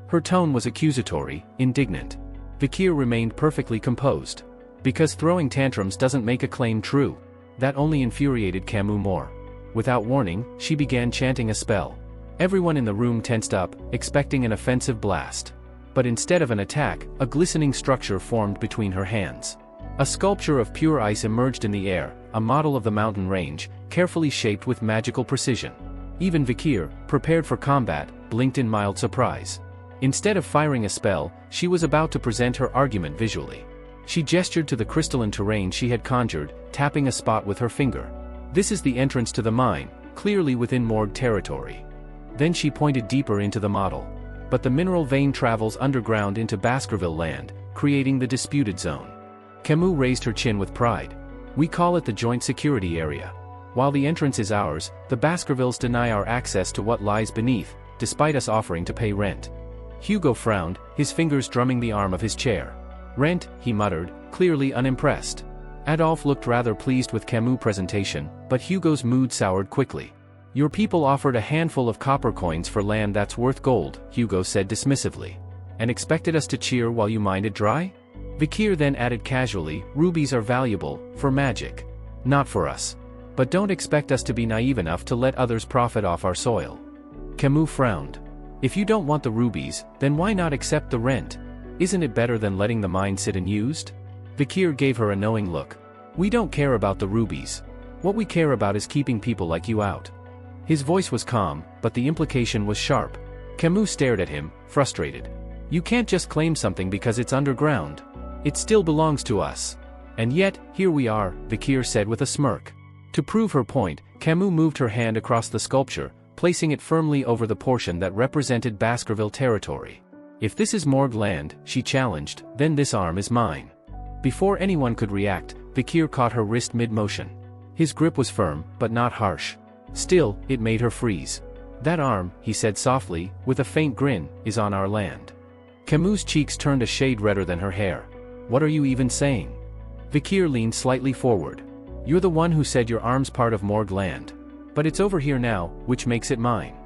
Her tone was accusatory, indignant. Vikir remained perfectly composed. Because throwing tantrums doesn't make a claim true. That only infuriated Camus more. Without warning, she began chanting a spell. Everyone in the room tensed up, expecting an offensive blast. But instead of an attack, a glistening structure formed between her hands. A sculpture of pure ice emerged in the air, a model of the mountain range, carefully shaped with magical precision. Even Vikir, prepared for combat, blinked in mild surprise. Instead of firing a spell, she was about to present her argument visually. She gestured to the crystalline terrain she had conjured, tapping a spot with her finger. This is the entrance to the mine, clearly within Morgue territory. Then she pointed deeper into the model. But the mineral vein travels underground into Baskerville land, creating the disputed zone. Camus raised her chin with pride. We call it the Joint Security Area. While the entrance is ours, the Baskervilles deny our access to what lies beneath, despite us offering to pay rent. Hugo frowned, his fingers drumming the arm of his chair. Rent, he muttered, clearly unimpressed. Adolphe looked rather pleased with Camus' presentation, but Hugo's mood soured quickly. Your people offered a handful of copper coins for land that's worth gold, Hugo said dismissively. And expected us to cheer while you mined it dry? Vikir then added casually, rubies are valuable, for magic. Not for us. But don't expect us to be naive enough to let others profit off our soil. Camus frowned. If you don't want the rubies, then why not accept the rent? Isn't it better than letting the mine sit unused? Vikir gave her a knowing look. We don't care about the rubies. What we care about is keeping people like you out. His voice was calm, but the implication was sharp. Camus stared at him, frustrated. You can't just claim something because it's underground. It still belongs to us. And yet, here we are, Vikir said with a smirk. To prove her point, Camus moved her hand across the sculpture, placing it firmly over the portion that represented Baskerville territory. If this is Morgue land, she challenged, then this arm is mine. Before anyone could react, Vikir caught her wrist mid-motion. His grip was firm, but not harsh. Still, it made her freeze. That arm, he said softly, with a faint grin, is on our land. Camus' cheeks turned a shade redder than her hair. What are you even saying? Vikir leaned slightly forward. You're the one who said your arm's part of Morgue land. But it's over here now, which makes it mine.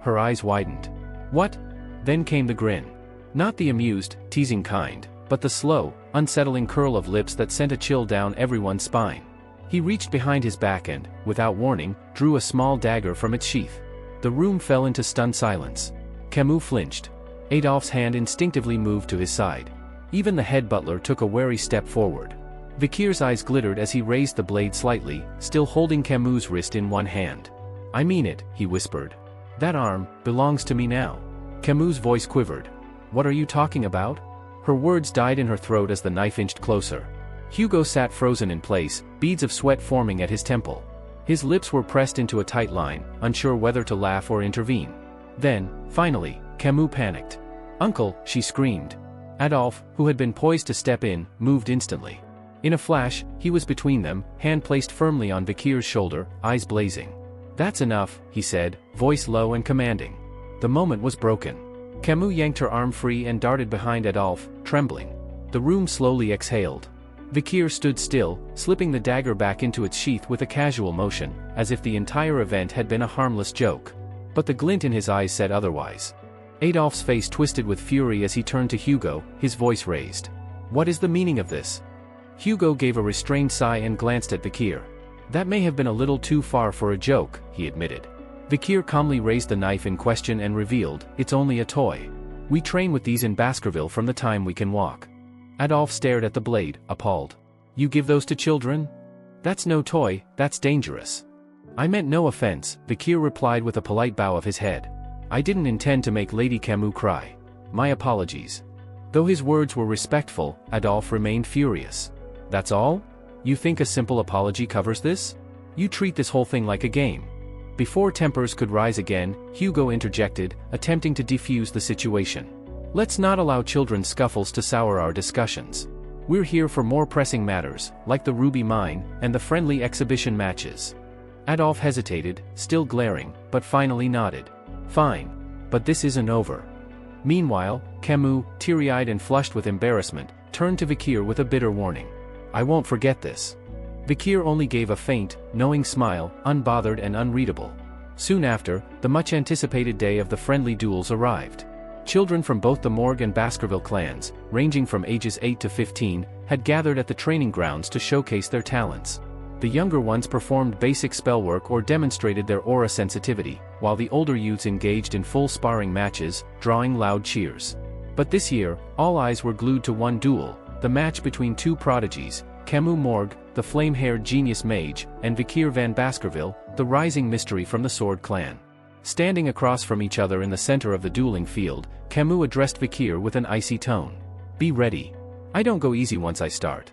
Her eyes widened. What? Then came the grin. Not the amused, teasing kind, but the slow, unsettling curl of lips that sent a chill down everyone's spine. He reached behind his back and, without warning, drew a small dagger from its sheath. The room fell into stunned silence. Camus flinched. Adolphe's hand instinctively moved to his side. Even the head butler took a wary step forward. Vikir's eyes glittered as he raised the blade slightly, still holding Camus' wrist in one hand. I mean it, he whispered. That arm belongs to me now. Camus' voice quivered. What are you talking about? Her words died in her throat as the knife inched closer. Hugo sat frozen in place, beads of sweat forming at his temple. His lips were pressed into a tight line, unsure whether to laugh or intervene. Then, finally, Camus panicked. "Uncle," she screamed. Adolphe, who had been poised to step in, moved instantly. In a flash, he was between them, hand placed firmly on Vikir's shoulder, eyes blazing. "That's enough," he said, voice low and commanding. The moment was broken. Camus yanked her arm free and darted behind Adolphe, trembling. The room slowly exhaled. Vikir stood still, slipping the dagger back into its sheath with a casual motion, as if the entire event had been a harmless joke. But the glint in his eyes said otherwise. Adolphe's face twisted with fury as he turned to Hugo, his voice raised. "What is the meaning of this?" Hugo gave a restrained sigh and glanced at Vikir. "That may have been a little too far for a joke," he admitted. Vikir calmly raised the knife in question and revealed, "It's only a toy. We train with these in Baskerville from the time we can walk." Adolphe stared at the blade, appalled. "You give those to children? That's no toy, that's dangerous." "I meant no offense," Vikir replied with a polite bow of his head. "I didn't intend to make Lady Camus cry. My apologies." Though his words were respectful, Adolphe remained furious. "That's all? You think a simple apology covers this? You treat this whole thing like a game." Before tempers could rise again, Hugo interjected, attempting to defuse the situation. "Let's not allow children's scuffles to sour our discussions. We're here for more pressing matters, like the ruby mine, and the friendly exhibition matches." Adolphe hesitated, still glaring, but finally nodded. "Fine. But this isn't over." Meanwhile, Camus, teary-eyed and flushed with embarrassment, turned to Vikir with a bitter warning. "I won't forget this." Vikir only gave a faint, knowing smile, unbothered and unreadable. Soon after, the much-anticipated day of the friendly duels arrived. Children from both the Morgue and Baskerville clans, ranging from ages 8 to 15, had gathered at the training grounds to showcase their talents. The younger ones performed basic spellwork or demonstrated their aura sensitivity, while the older youths engaged in full sparring matches, drawing loud cheers. But this year, all eyes were glued to one duel, the match between two prodigies, Camus Morgue, the flame-haired genius mage, and Vikir van Baskerville, the rising mystery from the Sword clan. Standing across from each other in the center of the dueling field, Camus addressed Vikir with an icy tone. "Be ready. I don't go easy once I start."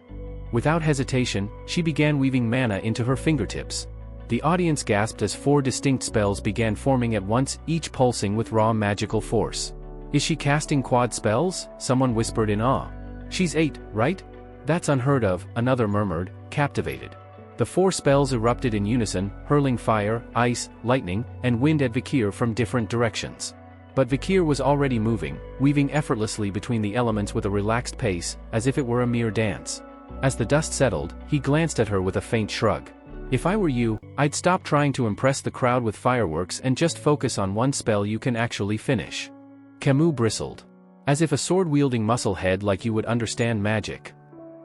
Without hesitation, she began weaving mana into her fingertips. The audience gasped as 4 distinct spells began forming at once, each pulsing with raw magical force. "Is she casting quad spells?" someone whispered in awe. "She's 8, right? That's unheard of," another murmured, captivated. The 4 spells erupted in unison, hurling fire, ice, lightning, and wind at Vikir from different directions. But Vikir was already moving, weaving effortlessly between the elements with a relaxed pace, as if it were a mere dance. As the dust settled, he glanced at her with a faint shrug. "If I were you, I'd stop trying to impress the crowd with fireworks and just focus on one spell you can actually finish." Camus bristled. "As if a sword-wielding musclehead like you would understand magic."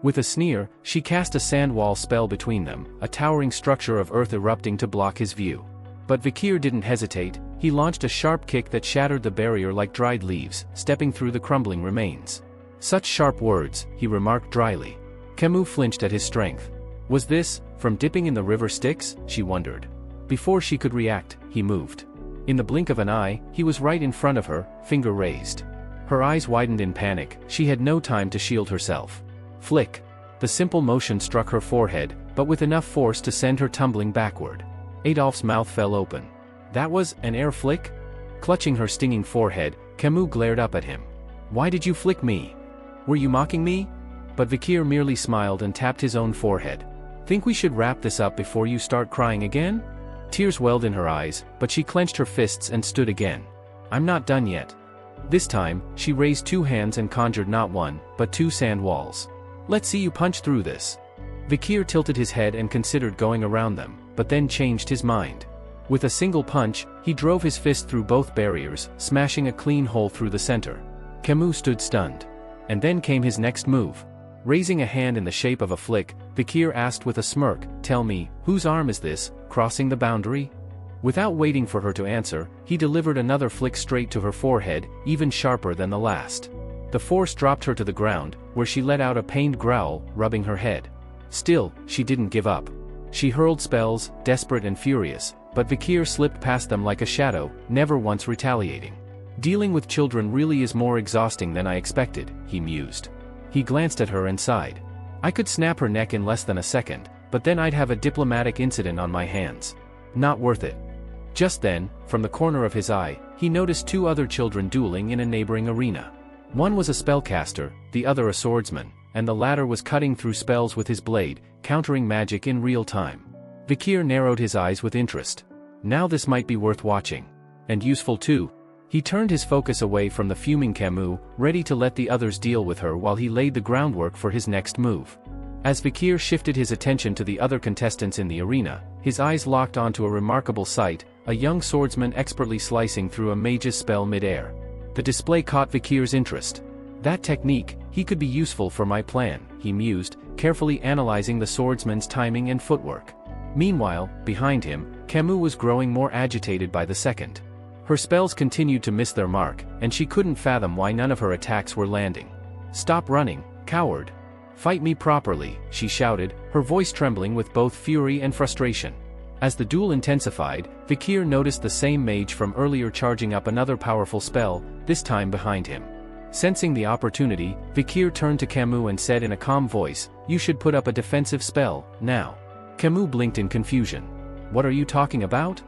With a sneer, she cast a sand wall spell between them, a towering structure of earth erupting to block his view. But Vikir didn't hesitate, he launched a sharp kick that shattered the barrier like dried leaves, stepping through the crumbling remains. "Such sharp words," he remarked dryly. Camus flinched at his strength. Was this, from dipping in the river Styx, she wondered. Before she could react, he moved. In the blink of an eye, he was right in front of her, finger raised. Her eyes widened in panic, she had no time to shield herself. Flick. The simple motion struck her forehead, but with enough force to send her tumbling backward. Adolphe's mouth fell open. "That was an air flick?" Clutching her stinging forehead, Camus glared up at him. "Why did you flick me? Were you mocking me?" But Vikir merely smiled and tapped his own forehead. "Think we should wrap this up before you start crying again?" Tears welled in her eyes, but she clenched her fists and stood again. "I'm not done yet." This time, she raised 2 hands and conjured not 1, but 2 sand walls. "Let's see you punch through this." Vikir tilted his head and considered going around them, but then changed his mind. With a single punch, he drove his fist through both barriers, smashing a clean hole through the center. Camus stood stunned. And then came his next move. Raising a hand in the shape of a flick, Vikir asked with a smirk, "Tell me, whose arm is this, crossing the boundary?" Without waiting for her to answer, he delivered another flick straight to her forehead, even sharper than the last. The force dropped her to the ground, where she let out a pained growl, rubbing her head. Still, she didn't give up. She hurled spells, desperate and furious, but Vikir slipped past them like a shadow, never once retaliating. "Dealing with children really is more exhausting than I expected," he mused. He glanced at her and sighed. "I could snap her neck in less than a second, but then I'd have a diplomatic incident on my hands. Not worth it." Just then, from the corner of his eye, he noticed two other children dueling in a neighboring arena. One was a spellcaster, the other a swordsman, and the latter was cutting through spells with his blade, countering magic in real time. Vikir narrowed his eyes with interest. Now this might be worth watching. And useful too. He turned his focus away from the fuming Camus, ready to let the others deal with her while he laid the groundwork for his next move. As Vikir shifted his attention to the other contestants in the arena, his eyes locked onto a remarkable sight, a young swordsman expertly slicing through a mage's spell mid-air. The display caught Vikir's interest. That technique, he could be useful for my plan, he mused, carefully analyzing the swordsman's timing and footwork. Meanwhile, behind him, Camus was growing more agitated by the second. Her spells continued to miss their mark, and she couldn't fathom why none of her attacks were landing. "Stop running, coward! Fight me properly," she shouted, her voice trembling with both fury and frustration. As the duel intensified, Vikir noticed the same mage from earlier charging up another powerful spell, this time behind him. Sensing the opportunity, Vikir turned to Camus and said in a calm voice, "You should put up a defensive spell, now." Camus blinked in confusion. "What are you talking about?"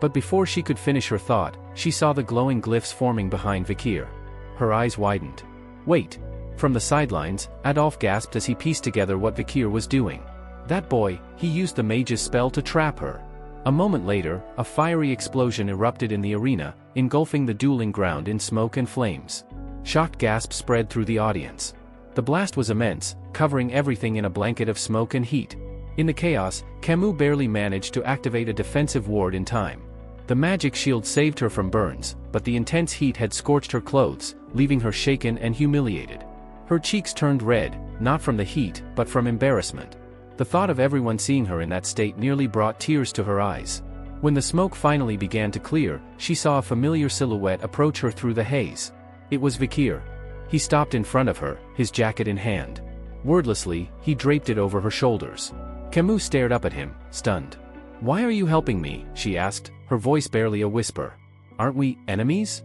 But before she could finish her thought, she saw the glowing glyphs forming behind Vikir. Her eyes widened. "Wait!" From the sidelines, Adolf gasped as he pieced together what Vikir was doing. That boy, he used the mage's spell to trap her. A moment later, a fiery explosion erupted in the arena, engulfing the dueling ground in smoke and flames. Shocked gasps spread through the audience. The blast was immense, covering everything in a blanket of smoke and heat. In the chaos, Camus barely managed to activate a defensive ward in time. The magic shield saved her from burns, but the intense heat had scorched her clothes, leaving her shaken and humiliated. Her cheeks turned red, not from the heat, but from embarrassment. The thought of everyone seeing her in that state nearly brought tears to her eyes. When the smoke finally began to clear, she saw a familiar silhouette approach her through the haze. It was Vikir. He stopped in front of her, his jacket in hand. Wordlessly, he draped it over her shoulders. Camus stared up at him, stunned. "Why are you helping me?" she asked, her voice barely a whisper. "Aren't we enemies?"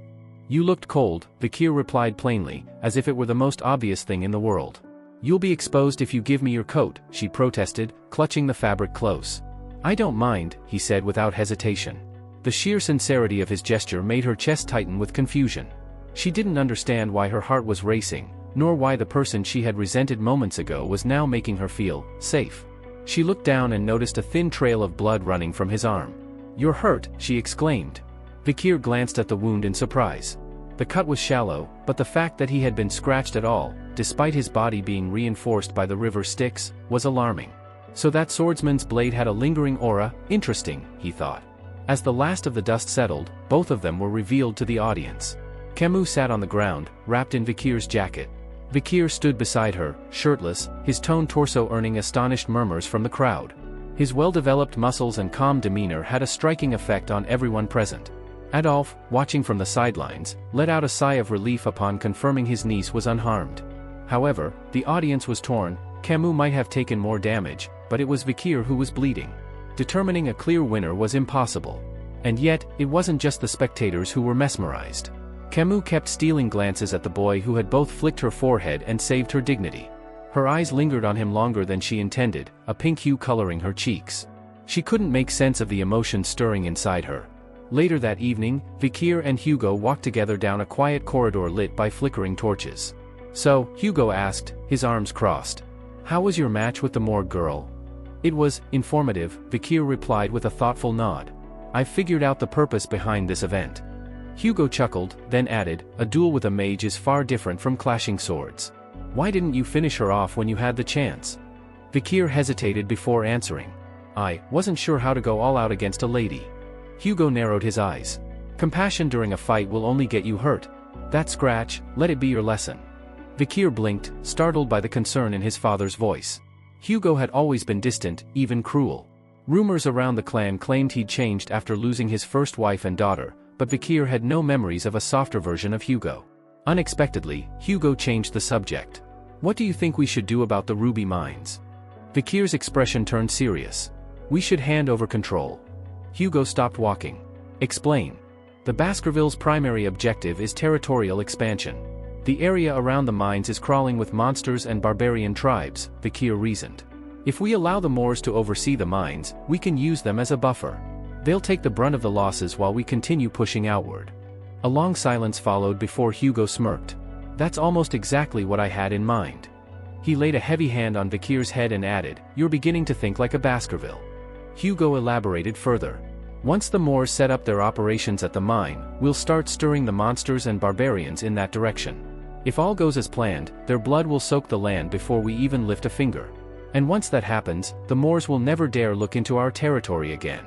"You looked cold," Vikir replied plainly, as if it were the most obvious thing in the world. "You'll be exposed if you give me your coat," she protested, clutching the fabric close. "I don't mind," he said without hesitation. The sheer sincerity of his gesture made her chest tighten with confusion. She didn't understand why her heart was racing, nor why the person she had resented moments ago was now making her feel safe. She looked down and noticed a thin trail of blood running from his arm. "You're hurt," she exclaimed. Vikir glanced at the wound in surprise. The cut was shallow, but the fact that he had been scratched at all, despite his body being reinforced by the river Styx, was alarming. So that swordsman's blade had a lingering aura. Interesting, he thought. As the last of the dust settled, both of them were revealed to the audience. Camus sat on the ground, wrapped in Vikir's jacket. Vikir stood beside her, shirtless, his toned torso earning astonished murmurs from the crowd. His well-developed muscles and calm demeanor had a striking effect on everyone present. Adolf, watching from the sidelines, let out a sigh of relief upon confirming his niece was unharmed. However, the audience was torn. Camus might have taken more damage, but it was Vikir who was bleeding. Determining a clear winner was impossible. And yet, it wasn't just the spectators who were mesmerized. Camus kept stealing glances at the boy who had both flicked her forehead and saved her dignity. Her eyes lingered on him longer than she intended, a pink hue coloring her cheeks. She couldn't make sense of the emotion stirring inside her. Later that evening, Vikir and Hugo walked together down a quiet corridor lit by flickering torches. "So," Hugo asked, his arms crossed. "How was your match with the morgue girl?" "It was informative," Vikir replied with a thoughtful nod. "I've figured out the purpose behind this event." Hugo chuckled, then added, "A duel with a mage is far different from clashing swords. Why didn't you finish her off when you had the chance?" Vikir hesitated before answering. "I wasn't sure how to go all out against a lady." Hugo narrowed his eyes. "Compassion during a fight will only get you hurt. That scratch, let it be your lesson." Vikir blinked, startled by the concern in his father's voice. Hugo had always been distant, even cruel. Rumors around the clan claimed he'd changed after losing his first wife and daughter, but Vikir had no memories of a softer version of Hugo. Unexpectedly, Hugo changed the subject. "What do you think we should do about the ruby mines?" Vikir's expression turned serious. "We should hand over control." Hugo stopped walking. "Explain." "The Baskervilles' primary objective is territorial expansion. The area around the mines is crawling with monsters and barbarian tribes," Vikir reasoned. "If we allow the Moors to oversee the mines, we can use them as a buffer. They'll take the brunt of the losses while we continue pushing outward. A long silence followed before Hugo smirked. That's almost exactly what I had in mind. He laid a heavy hand on Vikir's head and added, you're beginning to think like a Baskerville. Hugo elaborated further. Once the Moors set up their operations at the mine, we'll start stirring the monsters and barbarians in that direction. If all goes as planned, their blood will soak the land before we even lift a finger. And once that happens, the Moors will never dare look into our territory again.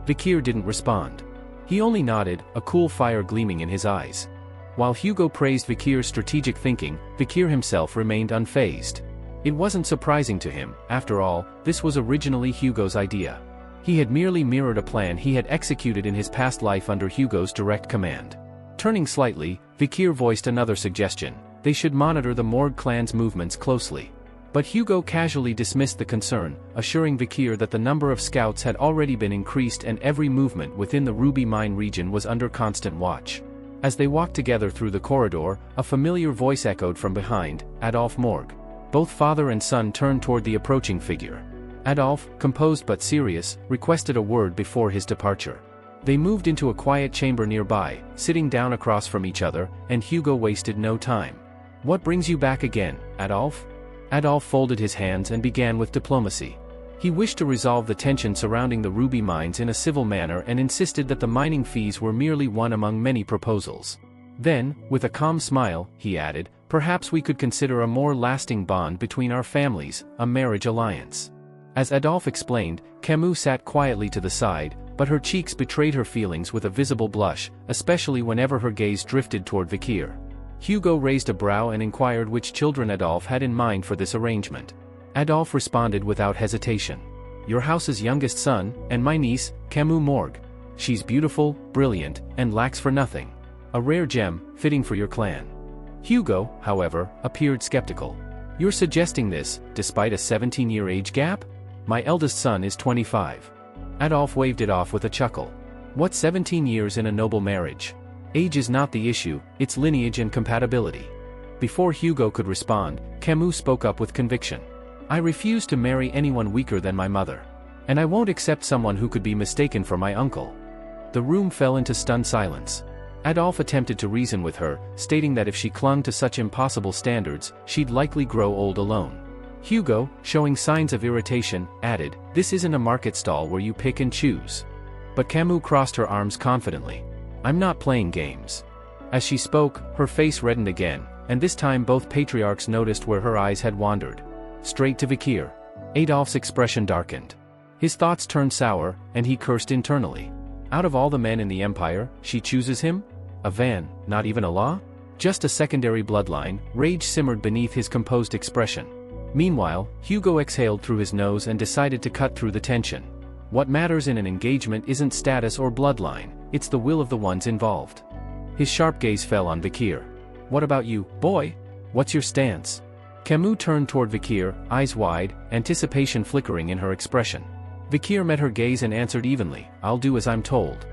Vikir didn't respond. He only nodded, a cool fire gleaming in his eyes. While Hugo praised Vikir's strategic thinking, Vikir himself remained unfazed. It wasn't surprising to him, after all, this was originally Hugo's idea. He had merely mirrored a plan he had executed in his past life under Hugo's direct command. Turning slightly, Vikir voiced another suggestion. They should monitor the Morg clan's movements closely. But Hugo casually dismissed the concern, assuring Vikir that the number of scouts had already been increased and every movement within the Ruby Mine region was under constant watch. As they walked together through the corridor, a familiar voice echoed from behind, Adolphe Morg. Both father and son turned toward the approaching figure. Adolphe, composed but serious, requested a word before his departure. They moved into a quiet chamber nearby, sitting down across from each other, and Hugo wasted no time. What brings you back again, Adolphe? Adolphe folded his hands and began with diplomacy. He wished to resolve the tension surrounding the ruby mines in a civil manner and insisted that the mining fees were merely one among many proposals. Then, with a calm smile, he added, perhaps we could consider a more lasting bond between our families, a marriage alliance. As Adolphe explained, Camus sat quietly to the side, but her cheeks betrayed her feelings with a visible blush, especially whenever her gaze drifted toward Vikir. Hugo raised a brow and inquired which children Adolphe had in mind for this arrangement. Adolphe responded without hesitation. Your house's youngest son, and my niece, Camus Morg. She's beautiful, brilliant, and lacks for nothing. A rare gem, fitting for your clan. Hugo, however, appeared skeptical. You're suggesting this, despite a 17-year age gap? My eldest son is 25. Adolphe waved it off with a chuckle. What's 17 years in a noble marriage? Age is not the issue, it's lineage and compatibility. Before Hugo could respond, Camus spoke up with conviction. I refuse to marry anyone weaker than my mother. And I won't accept someone who could be mistaken for my uncle. The room fell into stunned silence. Adolphe attempted to reason with her, stating that if she clung to such impossible standards, she'd likely grow old alone. Hugo, showing signs of irritation, added, this isn't a market stall where you pick and choose. But Camus crossed her arms confidently. I'm not playing games. As she spoke, her face reddened again, and this time both patriarchs noticed where her eyes had wandered. Straight to Vikir. Adolphe's expression darkened. His thoughts turned sour, and he cursed internally. Out of all the men in the Empire, she chooses him? A van, not even a law? Just a secondary bloodline. Rage simmered beneath his composed expression. Meanwhile, Hugo exhaled through his nose and decided to cut through the tension. What matters in an engagement isn't status or bloodline, it's the will of the ones involved. His sharp gaze fell on Vikir. What about you, boy? What's your stance? Camus turned toward Vikir, eyes wide, anticipation flickering in her expression. Vikir met her gaze and answered evenly, I'll do as I'm told.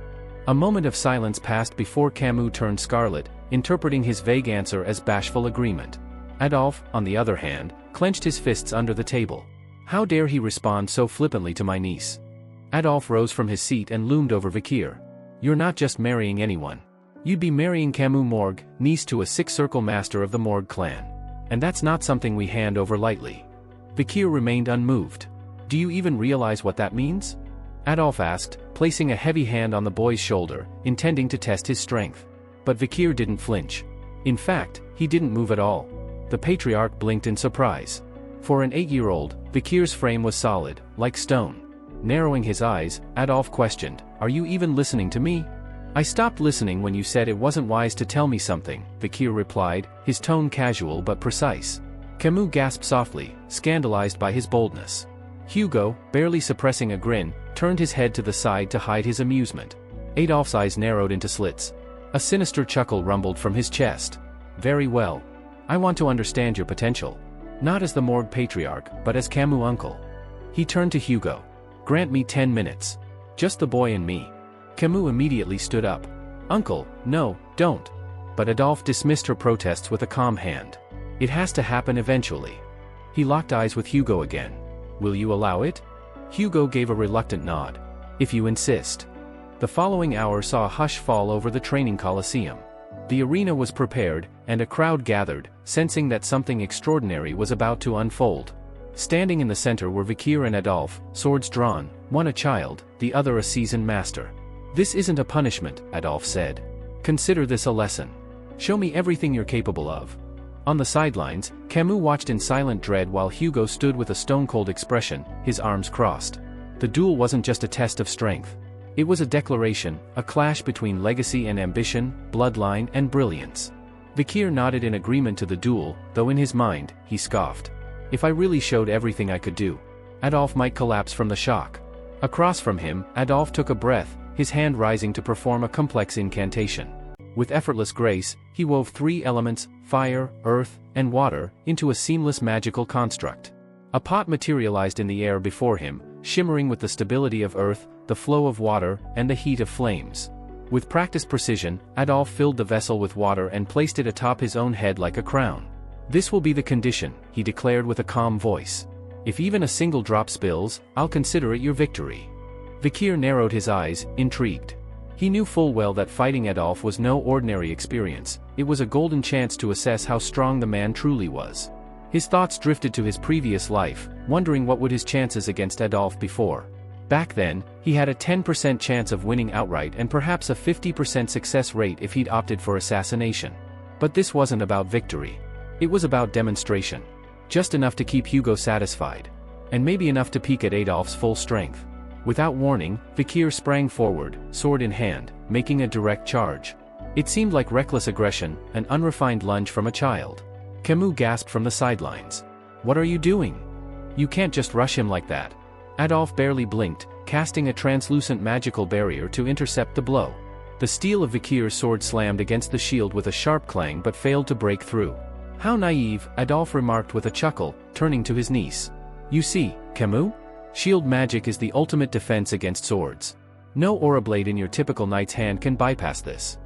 A moment of silence passed before Camus turned scarlet, interpreting his vague answer as bashful agreement. Adolphe, on the other hand, clenched his fists under the table. How dare he respond so flippantly to my niece? Adolphe rose from his seat and loomed over Vikir. You're not just marrying anyone. You'd be marrying Camus Morg, niece to a six-circle master of the Morg clan. And that's not something we hand over lightly. Vikir remained unmoved. Do you even realize what that means? Adolphe asked, placing a heavy hand on the boy's shoulder, intending to test his strength. But Vikir didn't flinch. In fact, he didn't move at all. The patriarch blinked in surprise. For an 8-year-old, Vikir's frame was solid, like stone. Narrowing his eyes, Adolphe questioned, Are you even listening to me? I stopped listening when you said it wasn't wise to tell me something, Vikir replied, his tone casual but precise. Camus gasped softly, scandalized by his boldness. Hugo, barely suppressing a grin, turned his head to the side to hide his amusement. Adolphe's eyes narrowed into slits. A sinister chuckle rumbled from his chest. Very well. I want to understand your potential. Not as the Morg patriarch, but as Camus' uncle. He turned to Hugo. Grant me 10 minutes. Just the boy and me. Camus immediately stood up. Uncle, no, don't. But Adolphe dismissed her protests with a calm hand. It has to happen eventually. He locked eyes with Hugo again. Will you allow it? Hugo gave a reluctant nod. If you insist. The following hour saw a hush fall over the training coliseum. The arena was prepared, and a crowd gathered, sensing that something extraordinary was about to unfold. Standing in the center were Vikir and Adolf, swords drawn, one a child, the other a seasoned master. "This isn't a punishment," Adolf said. "Consider this a lesson. Show me everything you're capable of." On the sidelines, Camus watched in silent dread while Hugo stood with a stone-cold expression, his arms crossed. The duel wasn't just a test of strength. It was a declaration, a clash between legacy and ambition, bloodline and brilliance. Vikir nodded in agreement to the duel, though in his mind, he scoffed. If I really showed everything I could do, Adolf might collapse from the shock. Across from him, Adolf took a breath, his hand rising to perform a complex incantation. With effortless grace, he wove three elements, fire, earth, and water, into a seamless magical construct. A pot materialized in the air before him, shimmering with the stability of earth, the flow of water, and the heat of flames. With practiced precision, Adolf filled the vessel with water and placed it atop his own head like a crown. "This will be the condition," he declared with a calm voice. "If even a single drop spills, I'll consider it your victory." Vikir narrowed his eyes, intrigued. He knew full well that fighting Adolf was no ordinary experience, it was a golden chance to assess how strong the man truly was. His thoughts drifted to his previous life, wondering what would his chances against Adolf before. Back then, he had a 10% chance of winning outright and perhaps a 50% success rate if he'd opted for assassination. But this wasn't about victory. It was about demonstration. Just enough to keep Hugo satisfied. And maybe enough to peak at Adolf's full strength. Without warning, Vikir sprang forward, sword in hand, making a direct charge. It seemed like reckless aggression, an unrefined lunge from a child. Camus gasped from the sidelines. "What are you doing? You can't just rush him like that." Adolf barely blinked, casting a translucent magical barrier to intercept the blow. The steel of Vikir's sword slammed against the shield with a sharp clang but failed to break through. "How naive," Adolf remarked with a chuckle, turning to his niece. "You see, Camus? Shield magic is the ultimate defense against swords. No aura blade in your typical knight's hand can bypass this."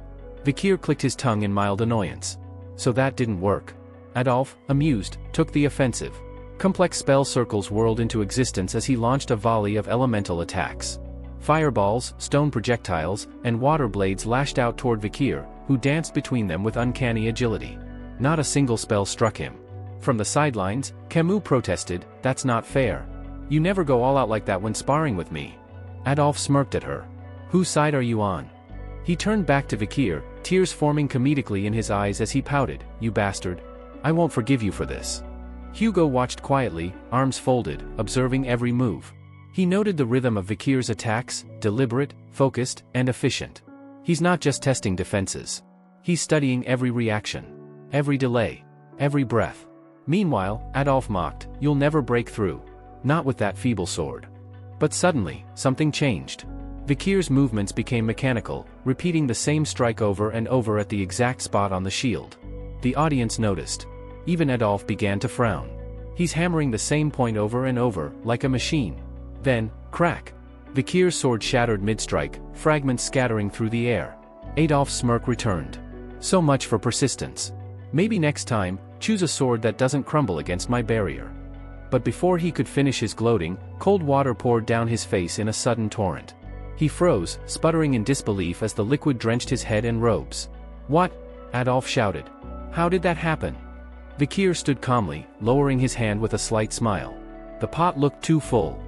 Vikir clicked his tongue in mild annoyance. "So that didn't work." Adolf, amused, took the offensive. Complex spell circles whirled into existence as he launched a volley of elemental attacks. Fireballs, stone projectiles, and water blades lashed out toward Vikir, who danced between them with uncanny agility. Not a single spell struck him. From the sidelines, Camus protested, "That's not fair. You never go all out like that when sparring with me." Adolf smirked at her. "Whose side are you on?" He turned back to Vikir, tears forming comedically in his eyes as he pouted, "You bastard. I won't forgive you for this." Hugo watched quietly, arms folded, observing every move. He noted the rhythm of Vikir's attacks, deliberate, focused, and efficient. He's not just testing defenses. He's studying every reaction, every delay, every breath. Meanwhile, Adolf mocked, "You'll never break through. Not with that feeble sword." But suddenly, something changed. Vikir's movements became mechanical, repeating the same strike over and over at the exact spot on the shield. The audience noticed. Even Adolf began to frown. He's hammering the same point over and over, like a machine. Then, crack! Vikir's sword shattered mid-strike, fragments scattering through the air. Adolf's smirk returned. "So much for persistence. Maybe next time, choose a sword that doesn't crumble against my barrier." But before he could finish his gloating, cold water poured down his face in a sudden torrent. He froze, sputtering in disbelief as the liquid drenched his head and robes. "What?" Adolf shouted. "How did that happen?" Vikir stood calmly, lowering his hand with a slight smile. The pot looked too full.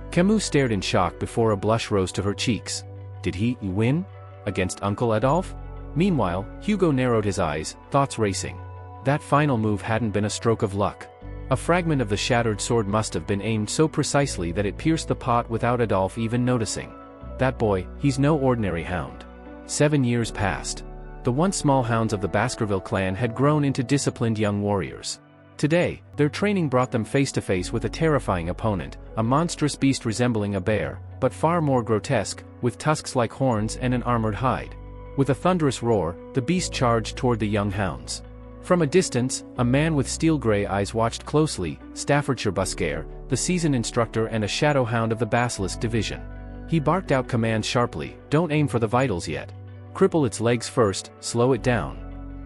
Camus stared in shock before a blush rose to her cheeks. Did he win? Against Uncle Adolf? Meanwhile, Hugo narrowed his eyes, thoughts racing. That final move hadn't been a stroke of luck. A fragment of the shattered sword must have been aimed so precisely that it pierced the pot without Adolf even noticing. That boy, he's no ordinary hound. 7 years passed. The once small hounds of the Baskerville clan had grown into disciplined young warriors. Today, their training brought them face to face with a terrifying opponent, a monstrous beast resembling a bear, but far more grotesque, with tusks like horns and an armored hide. With a thunderous roar, the beast charged toward the young hounds. From a distance, a man with steel-gray eyes watched closely, Staffordshire Busker, the seasoned instructor and a shadow hound of the Basilisk division. He barked out commands sharply, "Don't aim for the vitals yet. Cripple its legs first, slow it down."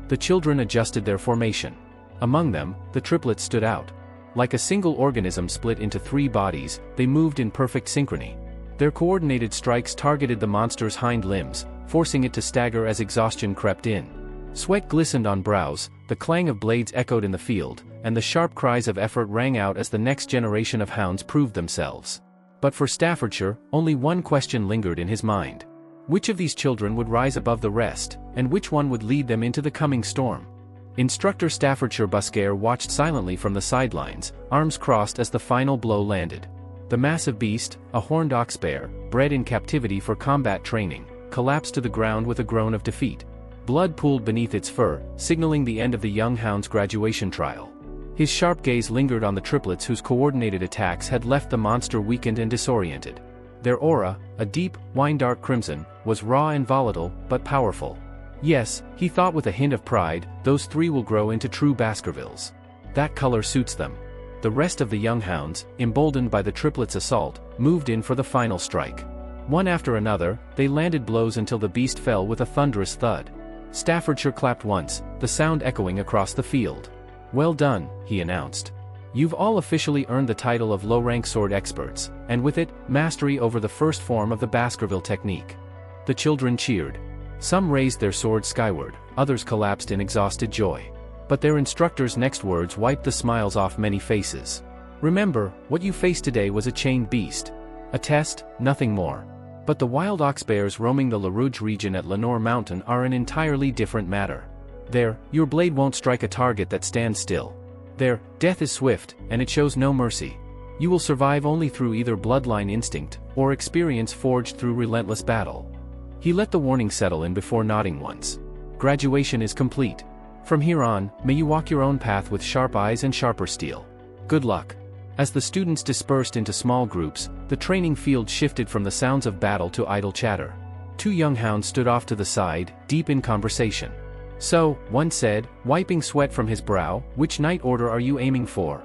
The children adjusted their formation. Among them, the triplets stood out. Like a single organism split into 3 bodies, they moved in perfect synchrony. Their coordinated strikes targeted the monster's hind limbs, forcing it to stagger as exhaustion crept in. Sweat glistened on brows, the clang of blades echoed in the field, and the sharp cries of effort rang out as the next generation of hounds proved themselves. But for Staffordshire, only one question lingered in his mind. Which of these children would rise above the rest, and which one would lead them into the coming storm? Instructor Staffordshire Busquare watched silently from the sidelines, arms crossed as the final blow landed. The massive beast, a horned ox bear, bred in captivity for combat training, collapsed to the ground with a groan of defeat. Blood pooled beneath its fur, signaling the end of the young hound's graduation trial. His sharp gaze lingered on the triplets whose coordinated attacks had left the monster weakened and disoriented. Their aura, a deep, wine-dark crimson, was raw and volatile, but powerful. Yes, he thought with a hint of pride, those three will grow into true Baskervilles. That color suits them. The rest of the young hounds, emboldened by the triplets' assault, moved in for the final strike. One after another, they landed blows until the beast fell with a thunderous thud. Staffordshire clapped once, the sound echoing across the field. "Well done," he announced. "You've all officially earned the title of low-rank sword experts, and with it, mastery over the first form of the Baskerville technique." The children cheered. Some raised their swords skyward, others collapsed in exhausted joy. But their instructor's next words wiped the smiles off many faces. "Remember, what you faced today was a chained beast. A test, nothing more. But the wild ox bears roaming the La Rouge region at Lenore Mountain are an entirely different matter. There, your blade won't strike a target that stands still. There, death is swift, and it shows no mercy. You will survive only through either bloodline instinct, or experience forged through relentless battle." He let the warning settle in before nodding once. "Graduation is complete. From here on, may you walk your own path with sharp eyes and sharper steel. Good luck." As the students dispersed into small groups, the training field shifted from the sounds of battle to idle chatter. Two young hounds stood off to the side, deep in conversation. "So," one said, wiping sweat from his brow, "which knight order are you aiming for?"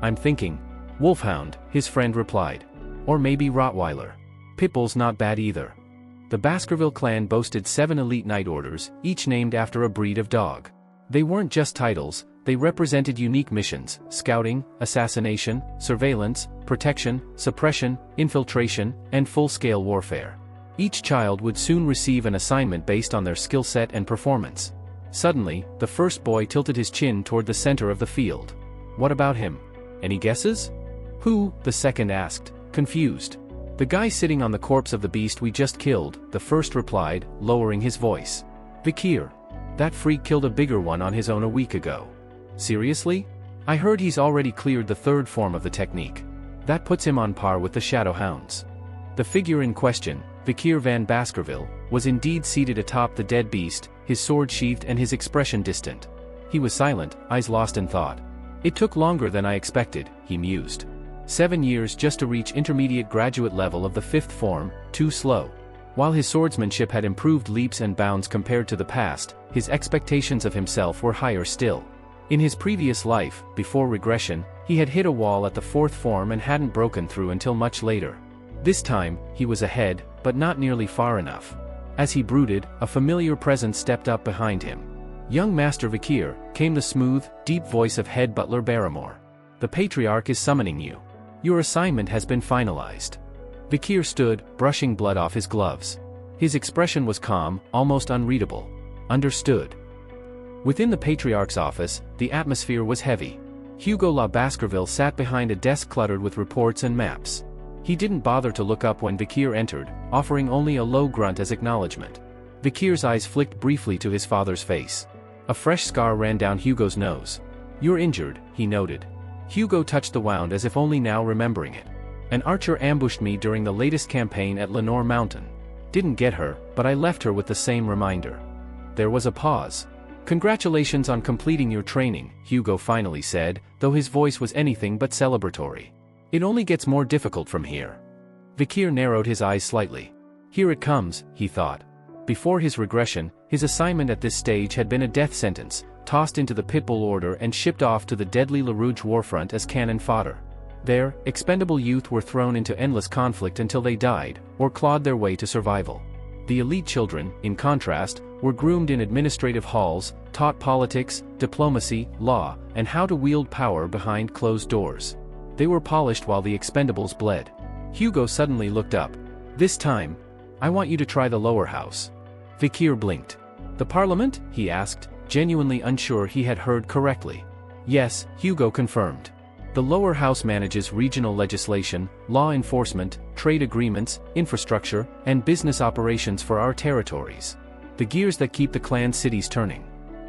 "I'm thinking Wolfhound," his friend replied. "Or maybe Rottweiler. Pitbull's not bad either." The Baskerville clan boasted 7 elite knight orders, each named after a breed of dog. They weren't just titles, they represented unique missions: scouting, assassination, surveillance, protection, suppression, infiltration, and full-scale warfare. Each child would soon receive an assignment based on their skill set and performance. Suddenly, the first boy tilted his chin toward the center of the field. "What about him? Any guesses?" "Who?" the second asked, confused. "The guy sitting on the corpse of the beast we just killed," the first replied, lowering his voice. "Vikir. That freak killed a bigger one on his own a week ago." "Seriously? I heard he's already cleared the third form of the technique. That puts him on par with the Shadow Hounds." The figure in question, Vikir van Baskerville, was indeed seated atop the dead beast, his sword sheathed and his expression distant. He was silent, eyes lost in thought. "It took longer than I expected," he mused. 7 years just to reach intermediate graduate level of the 5th form, too slow. While his swordsmanship had improved leaps and bounds compared to the past, his expectations of himself were higher still. In his previous life, before regression, he had hit a wall at the 4th form and hadn't broken through until much later. This time, he was ahead, but not nearly far enough. As he brooded, a familiar presence stepped up behind him. "Young Master Vikir," came the smooth, deep voice of head butler Barrymore. "The Patriarch is summoning you. Your assignment has been finalized." Vikir stood, brushing blood off his gloves. His expression was calm, almost unreadable. "Understood." Within the Patriarch's office, the atmosphere was heavy. Hugo La Baskerville sat behind a desk cluttered with reports and maps. He didn't bother to look up when Vikir entered, offering only a low grunt as acknowledgement. Vikir's eyes flicked briefly to his father's face. A fresh scar ran down Hugo's nose. "You're injured," he noted. Hugo touched the wound as if only now remembering it. "An archer ambushed me during the latest campaign at Lenore Mountain. Didn't get her, but I left her with the same reminder." There was a pause. "Congratulations on completing your training," Hugo finally said, though his voice was anything but celebratory. "It only gets more difficult from here." Vikir narrowed his eyes slightly. Here it comes, he thought. Before his regression, his assignment at this stage had been a death sentence, tossed into the Pitbull Order and shipped off to the deadly La Rouge warfront as cannon fodder. There, expendable youth were thrown into endless conflict until they died, or clawed their way to survival. The elite children, in contrast, were groomed in administrative halls, taught politics, diplomacy, law, and how to wield power behind closed doors. They were polished while the expendables bled. Hugo suddenly looked up. This time, I want you to try the lower house. Vikir blinked. The parliament? He asked, genuinely unsure he had heard correctly. Yes, Hugo confirmed. The lower house manages regional legislation, law enforcement, trade agreements, infrastructure, and business operations for our territories. The gears that keep the clan cities turning.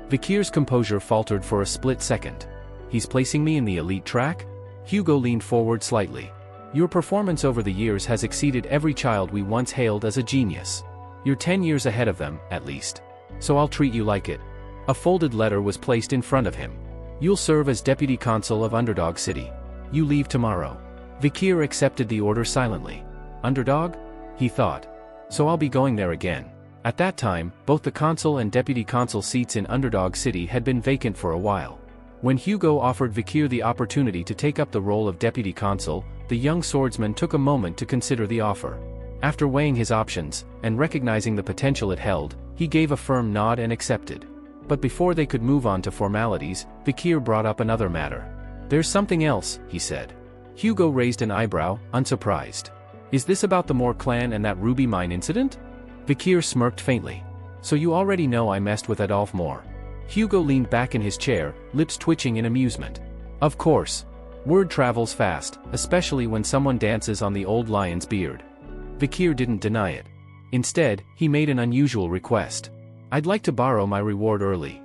Vikir's composure faltered for a split second. He's placing me in the elite track? Hugo leaned forward slightly. Your performance over the years has exceeded every child we once hailed as a genius. You're 10 years ahead of them, at least. So I'll treat you like it. A folded letter was placed in front of him. You'll serve as deputy consul of Underdog City. You leave tomorrow. Vikir accepted the order silently. Underdog? He thought. So I'll be going there again. At that time, both the consul and deputy consul seats in Underdog City had been vacant for a while. When Hugo offered Vikir the opportunity to take up the role of deputy consul, the young swordsman took a moment to consider the offer. After weighing his options, and recognizing the potential it held, he gave a firm nod and accepted. But before they could move on to formalities, Vikir brought up another matter. There's something else, he said. Hugo raised an eyebrow, unsurprised. Is this about the Moore clan and that ruby mine incident? Vikir smirked faintly. So you already know I messed with Adolf Moore. Hugo leaned back in his chair, lips twitching in amusement. Of course. Word travels fast, especially when someone dances on the old lion's beard. Vikir didn't deny it. Instead, he made an unusual request. I'd like to borrow my reward early.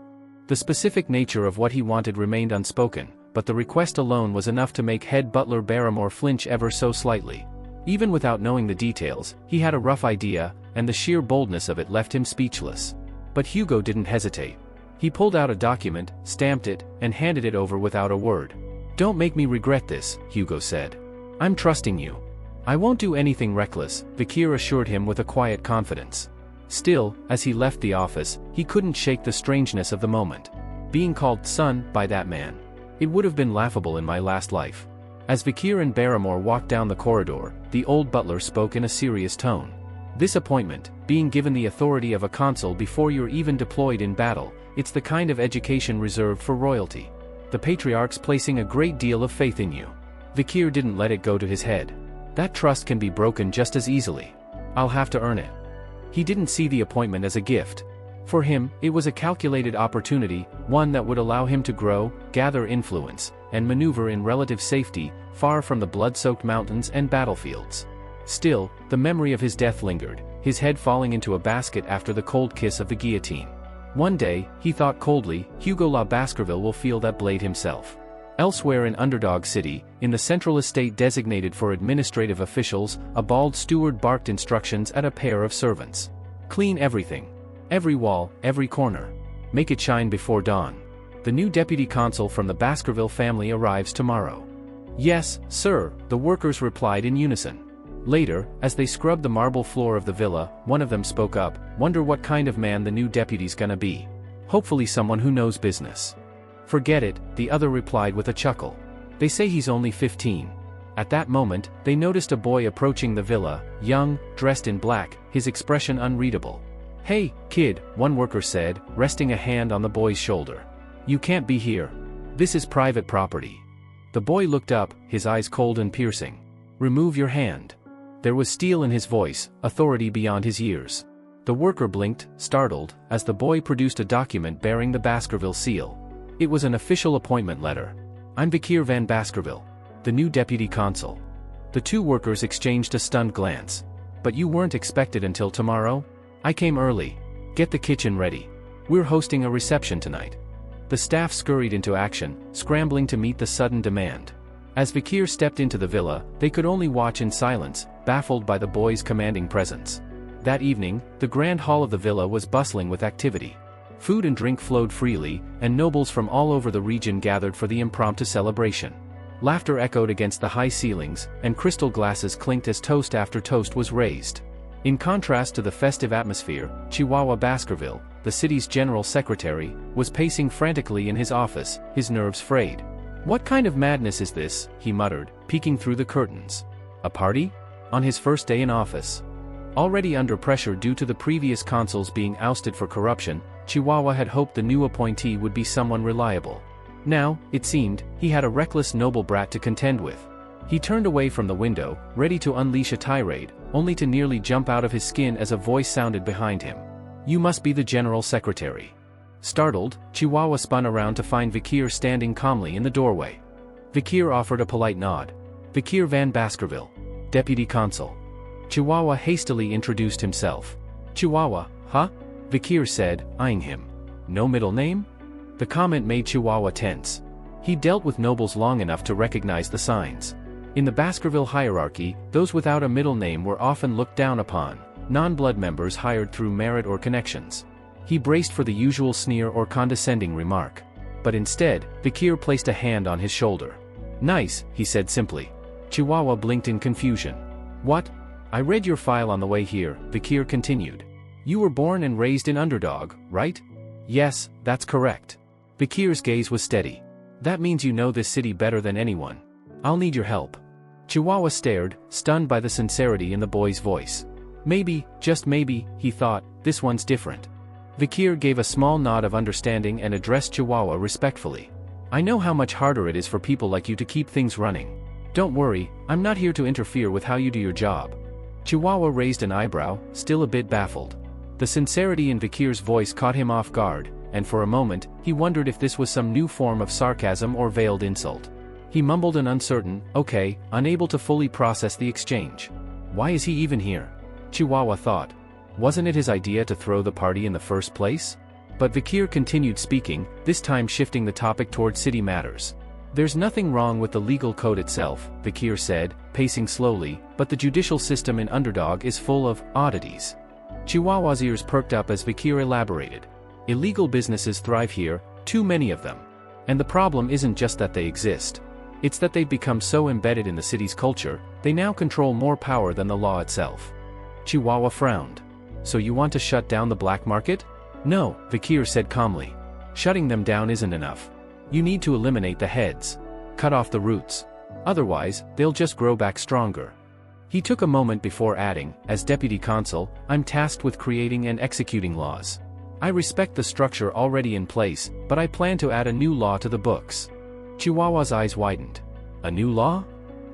The specific nature of what he wanted remained unspoken, but the request alone was enough to make head butler Barrymore flinch ever so slightly. Even without knowing the details, he had a rough idea, and the sheer boldness of it left him speechless. But Hugo didn't hesitate. He pulled out a document, stamped it, and handed it over without a word. Don't make me regret this, Hugo said. I'm trusting you. I won't do anything reckless, Vikir assured him with a quiet confidence. Still, as he left the office, he couldn't shake the strangeness of the moment. Being called son by that man. It would have been laughable in my last life. As Vikir and Barrymore walked down the corridor, the old butler spoke in a serious tone. This appointment, being given the authority of a consul before you're even deployed in battle, it's the kind of education reserved for royalty. The patriarch's placing a great deal of faith in you. Vikir didn't let it go to his head. That trust can be broken just as easily. I'll have to earn it. He didn't see the appointment as a gift. For him, it was a calculated opportunity, one that would allow him to grow, gather influence, and maneuver in relative safety, far from the blood-soaked mountains and battlefields. Still, the memory of his death lingered, his head falling into a basket after the cold kiss of the guillotine. One day, he thought coldly, Hugo La Baskerville will feel that blade himself. Elsewhere in Underdog City, in the central estate designated for administrative officials, a bald steward barked instructions at a pair of servants. Clean everything. Every wall, every corner. Make it shine before dawn. The new deputy consul from the Baskerville family arrives tomorrow. Yes, sir, the workers replied in unison. Later, as they scrubbed the marble floor of the villa, one of them spoke up, wonder what kind of man the new deputy's gonna be. Hopefully someone who knows business. Forget it, the other replied with a chuckle. They say he's only 15. At that moment, they noticed a boy approaching the villa, young, dressed in black, his expression unreadable. Hey, kid, one worker said, resting a hand on the boy's shoulder. You can't be here. This is private property. The boy looked up, his eyes cold and piercing. Remove your hand. There was steel in his voice, authority beyond his years. The worker blinked, startled, as the boy produced a document bearing the Baskerville seal. It was an official appointment letter. I'm Vikir van Baskerville, the new deputy consul. The two workers exchanged a stunned glance. But you weren't expected until tomorrow? I came early. Get the kitchen ready. We're hosting a reception tonight. The staff scurried into action, scrambling to meet the sudden demand. As Vikir stepped into the villa, they could only watch in silence, baffled by the boy's commanding presence. That evening, the grand hall of the villa was bustling with activity. Food and drink flowed freely, and nobles from all over the region gathered for the impromptu celebration. Laughter echoed against the high ceilings, and crystal glasses clinked as toast after toast was raised. In contrast to the festive atmosphere, Chihuahua Baskerville, the city's general secretary, was pacing frantically in his office, his nerves frayed. What kind of madness is this, he muttered, peeking through the curtains. A party? On his first day in office. Already under pressure due to the previous consuls being ousted for corruption, Chihuahua had hoped the new appointee would be someone reliable. Now, it seemed, he had a reckless noble brat to contend with. He turned away from the window, ready to unleash a tirade, only to nearly jump out of his skin as a voice sounded behind him. "You must be the General Secretary." Startled, Chihuahua spun around to find Vikir standing calmly in the doorway. Vikir offered a polite nod. "Vikir van Baskerville, Deputy Consul." Chihuahua hastily introduced himself. "Chihuahua, huh?" Vikir said, eyeing him. "No middle name?" The comment made Chihuahua tense. He dealt with nobles long enough to recognize the signs. In the Baskerville hierarchy, those without a middle name were often looked down upon, non-blood members hired through merit or connections. He braced for the usual sneer or condescending remark. But instead, Vikir placed a hand on his shoulder. "Nice," he said simply. Chihuahua blinked in confusion. "What? I read your file on the way here," Vikir continued. "You were born and raised in Underdog, right?" "Yes, that's correct." Vikir's gaze was steady. "That means you know this city better than anyone. I'll need your help." Chihuahua stared, stunned by the sincerity in the boy's voice. Maybe, just maybe, he thought, this one's different. Vikir gave a small nod of understanding and addressed Chihuahua respectfully. "I know how much harder it is for people like you to keep things running. Don't worry, I'm not here to interfere with how you do your job." Chihuahua raised an eyebrow, still a bit baffled. The sincerity in Vikir's voice caught him off guard, and for a moment, he wondered if this was some new form of sarcasm or veiled insult. He mumbled an uncertain, "Okay," unable to fully process the exchange. Why is he even here? Chihuahua thought. Wasn't it his idea to throw the party in the first place? But Vikir continued speaking, this time shifting the topic toward city matters. "There's nothing wrong with the legal code itself," Vikir said, pacing slowly, "but the judicial system in Underdog is full of oddities." Chihuahua's ears perked up as Vikir elaborated. "Illegal businesses thrive here, too many of them. And the problem isn't just that they exist. It's that they've become so embedded in the city's culture, they now control more power than the law itself." Chihuahua frowned. "So you want to shut down the black market?" "No," Vikir said calmly. "Shutting them down isn't enough. You need to eliminate the heads. Cut off the roots. Otherwise, they'll just grow back stronger." He took a moment before adding, "As Deputy Consul, I'm tasked with creating and executing laws. I respect the structure already in place, but I plan to add a new law to the books." Chihuahua's eyes widened. "A new law?"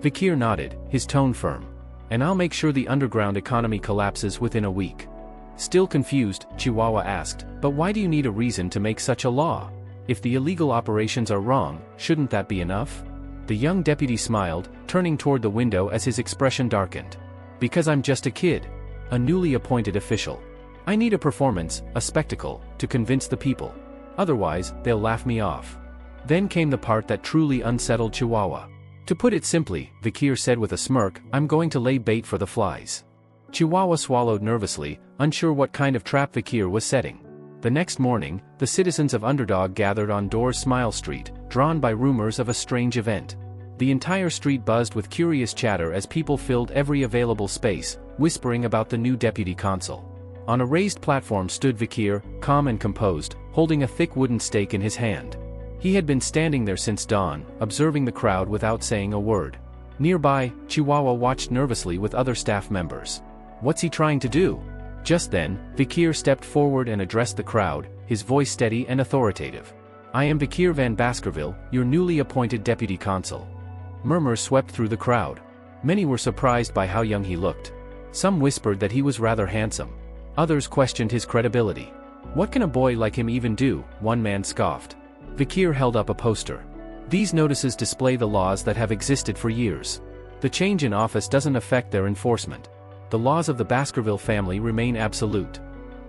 Vikir nodded, his tone firm. "And I'll make sure the underground economy collapses within a week." Still confused, Chihuahua asked, "But why do you need a reason to make such a law? If the illegal operations are wrong, shouldn't that be enough?" The young deputy smiled, turning toward the window as his expression darkened. "Because I'm just a kid. A newly appointed official. I need a performance, a spectacle, to convince the people. Otherwise, they'll laugh me off." Then came the part that truly unsettled Chihuahua. "To put it simply," Vikir said with a smirk, "I'm going to lay bait for the flies." Chihuahua swallowed nervously, unsure what kind of trap Vikir was setting. The next morning, the citizens of Underdog gathered on Door's Smile Street, drawn by rumors of a strange event. The entire street buzzed with curious chatter as people filled every available space, whispering about the new deputy consul. On a raised platform stood Vikir, calm and composed, holding a thick wooden stake in his hand. He had been standing there since dawn, observing the crowd without saying a word. Nearby, Chihuahua watched nervously with other staff members. What's he trying to do? Just then, Vikir stepped forward and addressed the crowd, his voice steady and authoritative. "I am Vikir van Baskerville, your newly appointed deputy consul." Murmurs swept through the crowd. Many were surprised by how young he looked. Some whispered that he was rather handsome. Others questioned his credibility. "What can a boy like him even do?" one man scoffed. Vikir held up a poster. "These notices display the laws that have existed for years. The change in office doesn't affect their enforcement. The laws of the Baskerville family remain absolute."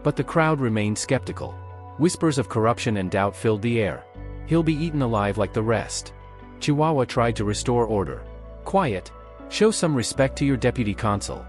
But the crowd remained skeptical. Whispers of corruption and doubt filled the air. "He'll be eaten alive like the rest." Chihuahua tried to restore order. "Quiet. Show some respect to your deputy consul."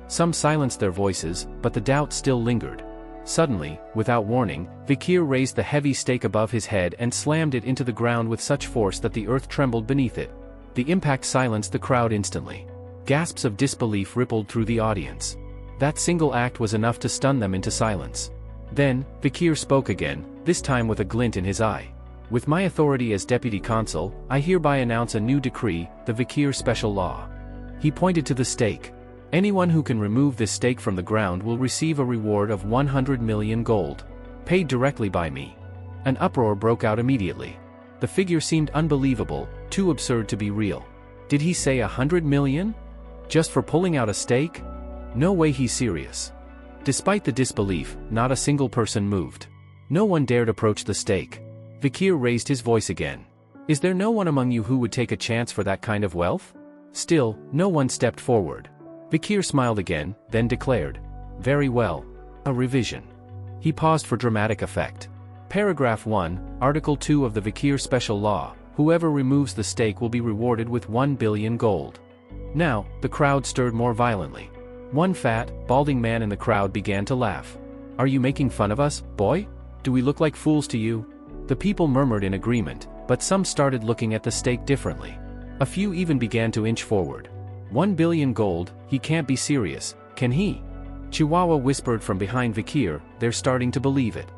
Some silenced their voices, but the doubt still lingered. Suddenly, without warning, Vikir raised the heavy stake above his head and slammed it into the ground with such force that the earth trembled beneath it. The impact silenced the crowd instantly. Gasps of disbelief rippled through the audience. That single act was enough to stun them into silence. Then, Vikir spoke again, this time with a glint in his eye. "With my authority as deputy consul, I hereby announce a new decree, the Vikir Special Law." He pointed to the stake. "Anyone who can remove this stake from the ground will receive a reward of 100 million gold. Paid directly by me." An uproar broke out immediately. The figure seemed unbelievable, too absurd to be real. Did he say 100 million? Just for pulling out a stake? No way he's serious. Despite the disbelief, not a single person moved. No one dared approach the stake. Vikir raised his voice again. Is there no one among you who would take a chance for that kind of wealth? Still, no one stepped forward. Vikir smiled again, then declared. Very well. A revision. He paused for dramatic effect. Paragraph 1, Article 2 of the Vikir Special Law, whoever removes the stake will be rewarded with 1 billion gold. Now, the crowd stirred more violently. One fat, balding man in the crowd began to laugh. Are you making fun of us, boy? Do we look like fools to you? The people murmured in agreement, but some started looking at the stake differently. A few even began to inch forward. 1 billion gold, he can't be serious, can he? Chihuahua whispered from behind Vikir, they're starting to believe it.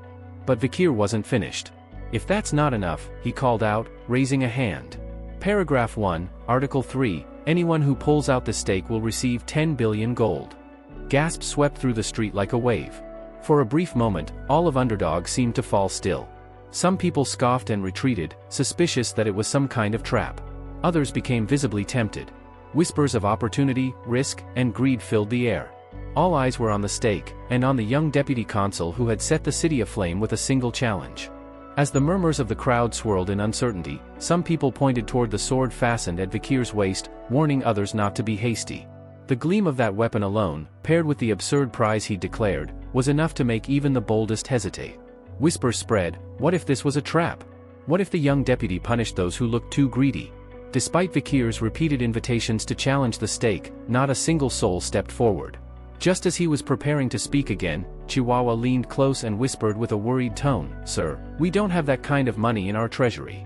But Vikir wasn't finished. If that's not enough, he called out, raising a hand. Paragraph 1, Article 3, anyone who pulls out the stake will receive 10 billion gold. Gasps swept through the street like a wave. For a brief moment, all of Underdog seemed to fall still. Some people scoffed and retreated, suspicious that it was some kind of trap. Others became visibly tempted. Whispers of opportunity, risk, and greed filled the air. All eyes were on the stake, and on the young deputy consul who had set the city aflame with a single challenge. As the murmurs of the crowd swirled in uncertainty, some people pointed toward the sword fastened at Vikir's waist, warning others not to be hasty. The gleam of that weapon alone, paired with the absurd prize he declared, was enough to make even the boldest hesitate. Whispers spread, what if this was a trap? What if the young deputy punished those who looked too greedy? Despite Vikir's repeated invitations to challenge the stake, not a single soul stepped forward. Just as he was preparing to speak again, Chihuahua leaned close and whispered with a worried tone, Sir, we don't have that kind of money in our treasury.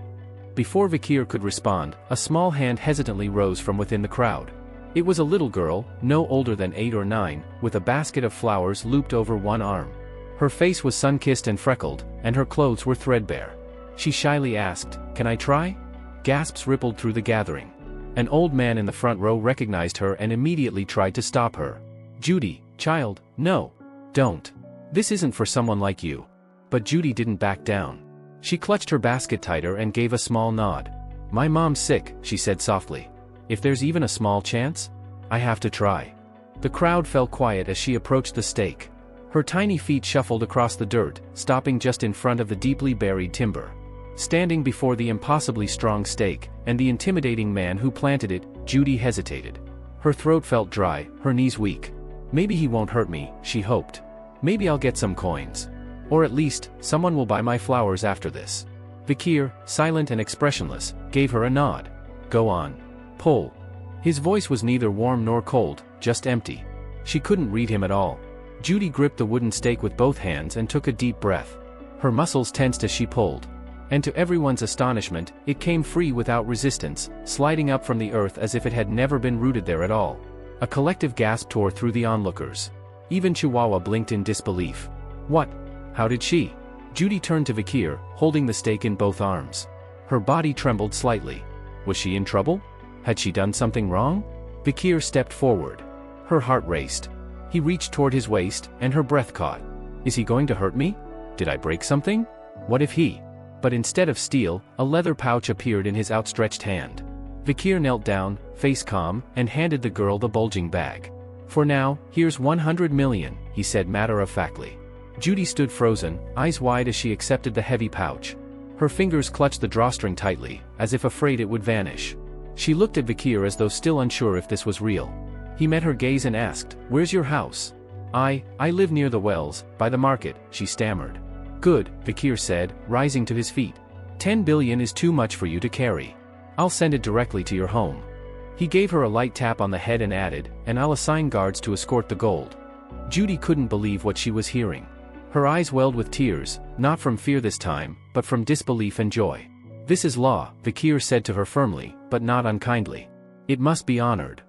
Before Vikir could respond, a small hand hesitantly rose from within the crowd. It was a little girl, no older than 8 or 9, with a basket of flowers looped over one arm. Her face was sun-kissed and freckled, and her clothes were threadbare. She shyly asked, Can I try? Gasps rippled through the gathering. An old man in the front row recognized her and immediately tried to stop her. Judy, child, no. Don't. This isn't for someone like you. But Judy didn't back down. She clutched her basket tighter and gave a small nod. My mom's sick, she said softly. If there's even a small chance, I have to try. The crowd fell quiet as she approached the stake. Her tiny feet shuffled across the dirt, stopping just in front of the deeply buried timber. Standing before the impossibly strong stake, and the intimidating man who planted it, Judy hesitated. Her throat felt dry, her knees weak. Maybe he won't hurt me, she hoped. Maybe I'll get some coins. Or at least, someone will buy my flowers after this. Vikir, silent and expressionless, gave her a nod. Go on. Pull. His voice was neither warm nor cold, just empty. She couldn't read him at all. Judy gripped the wooden stake with both hands and took a deep breath. Her muscles tensed as she pulled. And to everyone's astonishment, it came free without resistance, sliding up from the earth as if it had never been rooted there at all. A collective gasp tore through the onlookers. Even Chihuahua blinked in disbelief. What? How did she? Judy turned to Vikir, holding the stake in both arms. Her body trembled slightly. Was she in trouble? Had she done something wrong? Vikir stepped forward. Her heart raced. He reached toward his waist, and her breath caught. Is he going to hurt me? Did I break something? What if he? But instead of steel, a leather pouch appeared in his outstretched hand. Vikir knelt down, face calm, and handed the girl the bulging bag. For now, here's 100 million, he said matter-of-factly. Judy stood frozen, eyes wide as she accepted the heavy pouch. Her fingers clutched the drawstring tightly, as if afraid it would vanish. She looked at Vikir as though still unsure if this was real. He met her gaze and asked, Where's your house? I live near the wells, by the market, she stammered. Good, Vikir said, rising to his feet. 10 billion is too much for you to carry. I'll send it directly to your home. He gave her a light tap on the head and added, and I'll assign guards to escort the gold. Judy couldn't believe what she was hearing. Her eyes welled with tears, not from fear this time, but from disbelief and joy. This is law, Vikir said to her firmly, but not unkindly. It must be honored.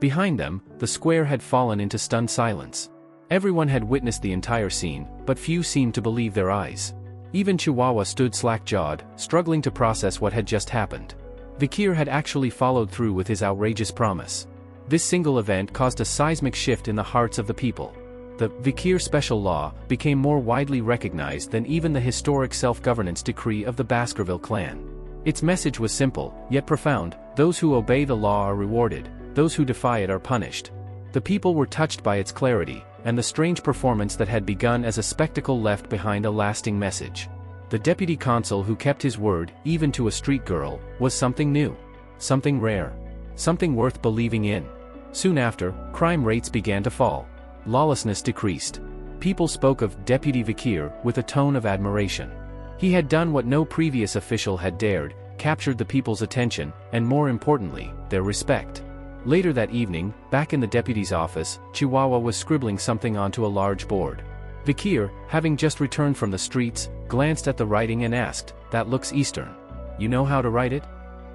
Behind them, the square had fallen into stunned silence. Everyone had witnessed the entire scene, but few seemed to believe their eyes. Even Chihuahua stood slack-jawed, struggling to process what had just happened. Vikir had actually followed through with his outrageous promise. This single event caused a seismic shift in the hearts of the people. The Vikir Special Law became more widely recognized than even the historic self-governance decree of the Baskerville clan. Its message was simple, yet profound: those who obey the law are rewarded, those who defy it are punished. The people were touched by its clarity, and the strange performance that had begun as a spectacle left behind a lasting message. The deputy consul who kept his word, even to a street girl, was something new. Something rare. Something worth believing in. Soon after, crime rates began to fall. Lawlessness decreased. People spoke of Deputy Vikir with a tone of admiration. He had done what no previous official had dared, captured the people's attention, and more importantly, their respect. Later that evening, back in the deputy's office, Chihuahua was scribbling something onto a large board. Vikir, having just returned from the streets, glanced at the writing and asked, "That looks Eastern. You know how to write it?"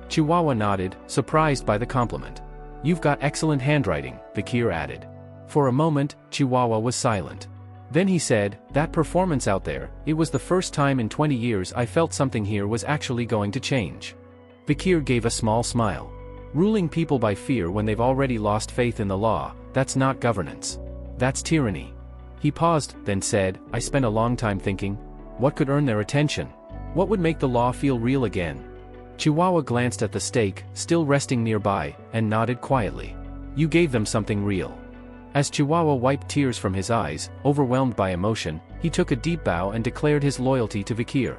Chihuahua nodded, surprised by the compliment. "You've got excellent handwriting," Vikir added. For a moment, Chihuahua was silent. Then he said, "That performance out there, it was the first time in 20 years I felt something here was actually going to change." Vikir gave a small smile. Ruling people by fear when they've already lost faith in the law, that's not governance. That's tyranny. He paused, then said, "I spent a long time thinking. What could earn their attention? What would make the law feel real again?" Chihuahua glanced at the stake, still resting nearby, and nodded quietly. "You gave them something real." As Chihuahua wiped tears from his eyes, overwhelmed by emotion, he took a deep bow and declared his loyalty to Vikir.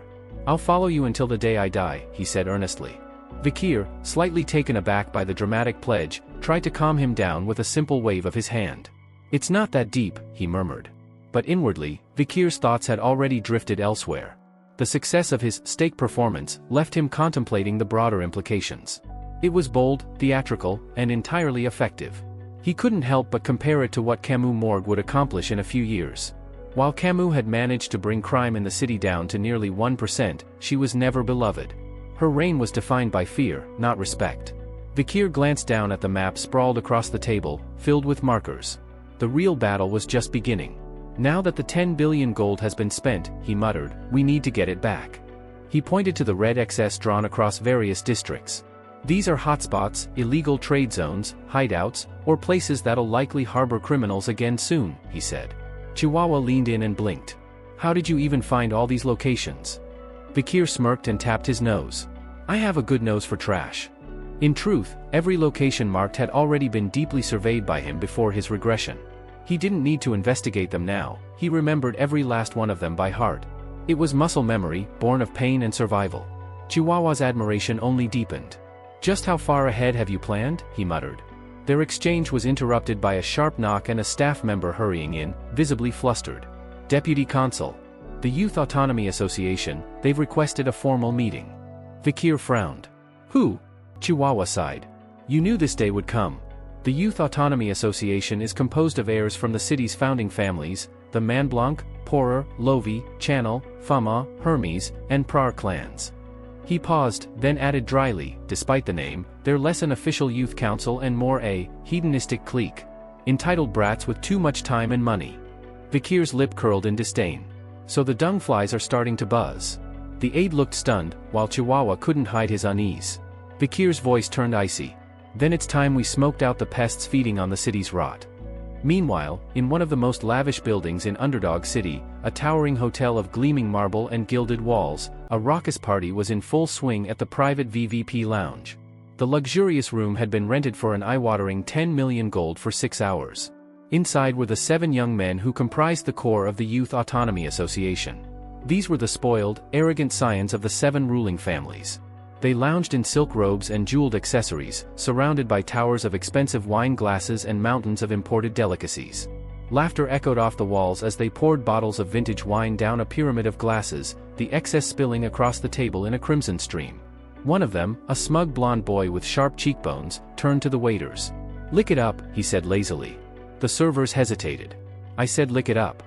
"I'll follow you until the day I die," he said earnestly. Vikir, slightly taken aback by the dramatic pledge, tried to calm him down with a simple wave of his hand. "It's not that deep," he murmured. But inwardly, Vikir's thoughts had already drifted elsewhere. The success of his stake performance left him contemplating the broader implications. It was bold, theatrical, and entirely effective. He couldn't help but compare it to what Camus' Morgue would accomplish in a few years. While Camus had managed to bring crime in the city down to nearly 1%, she was never beloved. Her reign was defined by fear, not respect. Vikir glanced down at the map sprawled across the table, filled with markers. The real battle was just beginning. "Now that the 10 billion gold has been spent," he muttered, "we need to get it back." He pointed to the red excess drawn across various districts. "These are hotspots, illegal trade zones, hideouts, or places that'll likely harbor criminals again soon," he said. Chihuahua leaned in and blinked. "How did you even find all these locations?" Vikir smirked and tapped his nose. "I have a good nose for trash." In truth, every location marked had already been deeply surveyed by him before his regression. He didn't need to investigate them now, he remembered every last one of them by heart. It was muscle memory, born of pain and survival. Chihuahua's admiration only deepened. "Just how far ahead have you planned?" he muttered. Their exchange was interrupted by a sharp knock and a staff member hurrying in, visibly flustered. "Deputy Consul. The Youth Autonomy Association, they've requested a formal meeting." Vikir frowned. "Who?" Chihuahua sighed. "You knew this day would come. The Youth Autonomy Association is composed of heirs from the city's founding families, the Manblanc, Porer, Lovi, Channel, Fama, Hermes, and Prar clans." He paused, then added dryly, despite the name, "They're less an official youth council and more a hedonistic clique. Entitled brats with too much time and money." Vikir's lip curled in disdain. "So the dung flies are starting to buzz." The aide looked stunned, while Chihuahua couldn't hide his unease. Vikir's voice turned icy. "Then it's time we smoked out the pests feeding on the city's rot." Meanwhile, in one of the most lavish buildings in Underdog City, a towering hotel of gleaming marble and gilded walls, a raucous party was in full swing at the private VVP lounge. The luxurious room had been rented for an eye-watering 10 million gold for 6 hours. Inside were the 7 young men who comprised the core of the Youth Autonomy Association. These were the spoiled, arrogant scions of the 7 ruling families. They lounged in silk robes and jeweled accessories, surrounded by towers of expensive wine glasses and mountains of imported delicacies. Laughter echoed off the walls as they poured bottles of vintage wine down a pyramid of glasses, the excess spilling across the table in a crimson stream. One of them, a smug blonde boy with sharp cheekbones, turned to the waiters. "Lick it up," he said lazily. The servers hesitated. "I said lick it up."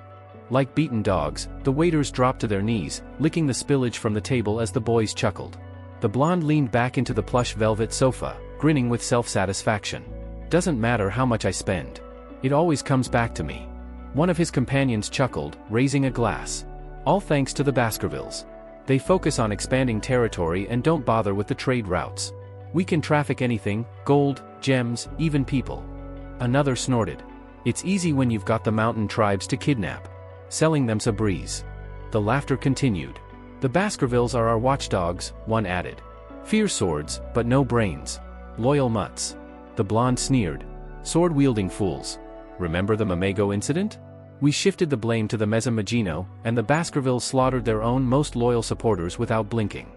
Like beaten dogs, the waiters dropped to their knees, licking the spillage from the table as the boys chuckled. The blonde leaned back into the plush velvet sofa, grinning with self-satisfaction. "Doesn't matter how much I spend. It always comes back to me." One of his companions chuckled, raising a glass. "All thanks to the Baskervilles. They focus on expanding territory and don't bother with the trade routes. We can traffic anything, gold, gems, even people." Another snorted. "It's easy when you've got the mountain tribes to kidnap. Selling them's a breeze." The laughter continued. "The Baskervilles are our watchdogs," one added. Fear swords, but no brains. Loyal mutts. The blonde sneered. Sword-wielding fools. Remember the Mamego incident? We shifted the blame to the Mesamagino, and the Baskervilles slaughtered their own most loyal supporters without blinking.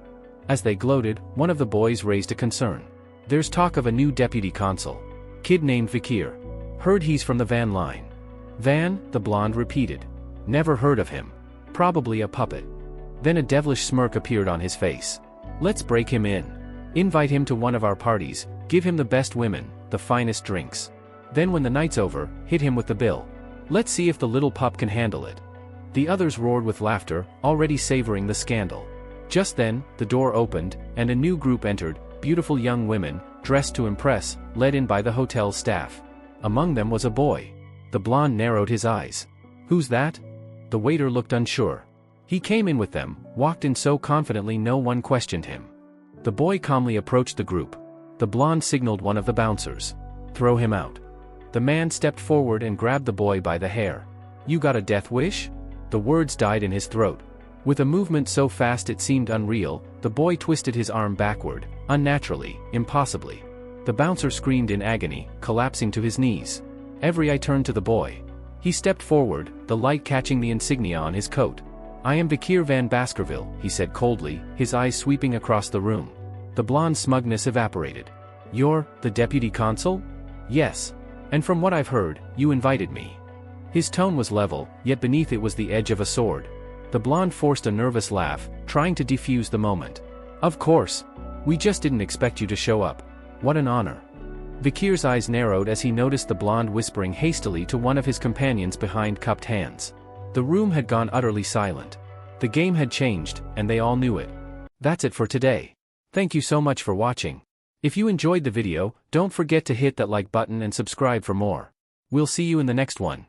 As they gloated, one of the boys raised a concern. There's talk of a new deputy consul. Kid named Vikir. Heard he's from the Van line. Van, the blonde repeated. Never heard of him. Probably a puppet. Then a devilish smirk appeared on his face. Let's break him in. Invite him to one of our parties, give him the best women, the finest drinks. Then when the night's over, hit him with the bill. Let's see if the little pup can handle it. The others roared with laughter, already savoring the scandal. Just then, the door opened, and a new group entered, beautiful young women, dressed to impress, led in by the hotel's staff. Among them was a boy. The blonde narrowed his eyes. Who's that? The waiter looked unsure. He came in with them, walked in so confidently no one questioned him. The boy calmly approached the group. The blonde signaled one of the bouncers. Throw him out. The man stepped forward and grabbed the boy by the hair. You got a death wish? The words died in his throat. With a movement so fast it seemed unreal, the boy twisted his arm backward, unnaturally, impossibly. The bouncer screamed in agony, collapsing to his knees. Every eye turned to the boy. He stepped forward, the light catching the insignia on his coat. I am Vikir van Baskerville, he said coldly, his eyes sweeping across the room. The blonde smugness evaporated. You're the deputy consul? Yes. And from what I've heard, you invited me. His tone was level, yet beneath it was the edge of a sword. The blonde forced a nervous laugh, trying to defuse the moment. Of course. We just didn't expect you to show up. What an honor. Vikir's eyes narrowed as he noticed the blonde whispering hastily to one of his companions behind cupped hands. The room had gone utterly silent. The game had changed, and they all knew it. That's it for today. Thank you so much for watching. If you enjoyed the video, don't forget to hit that like button and subscribe for more. We'll see you in the next one.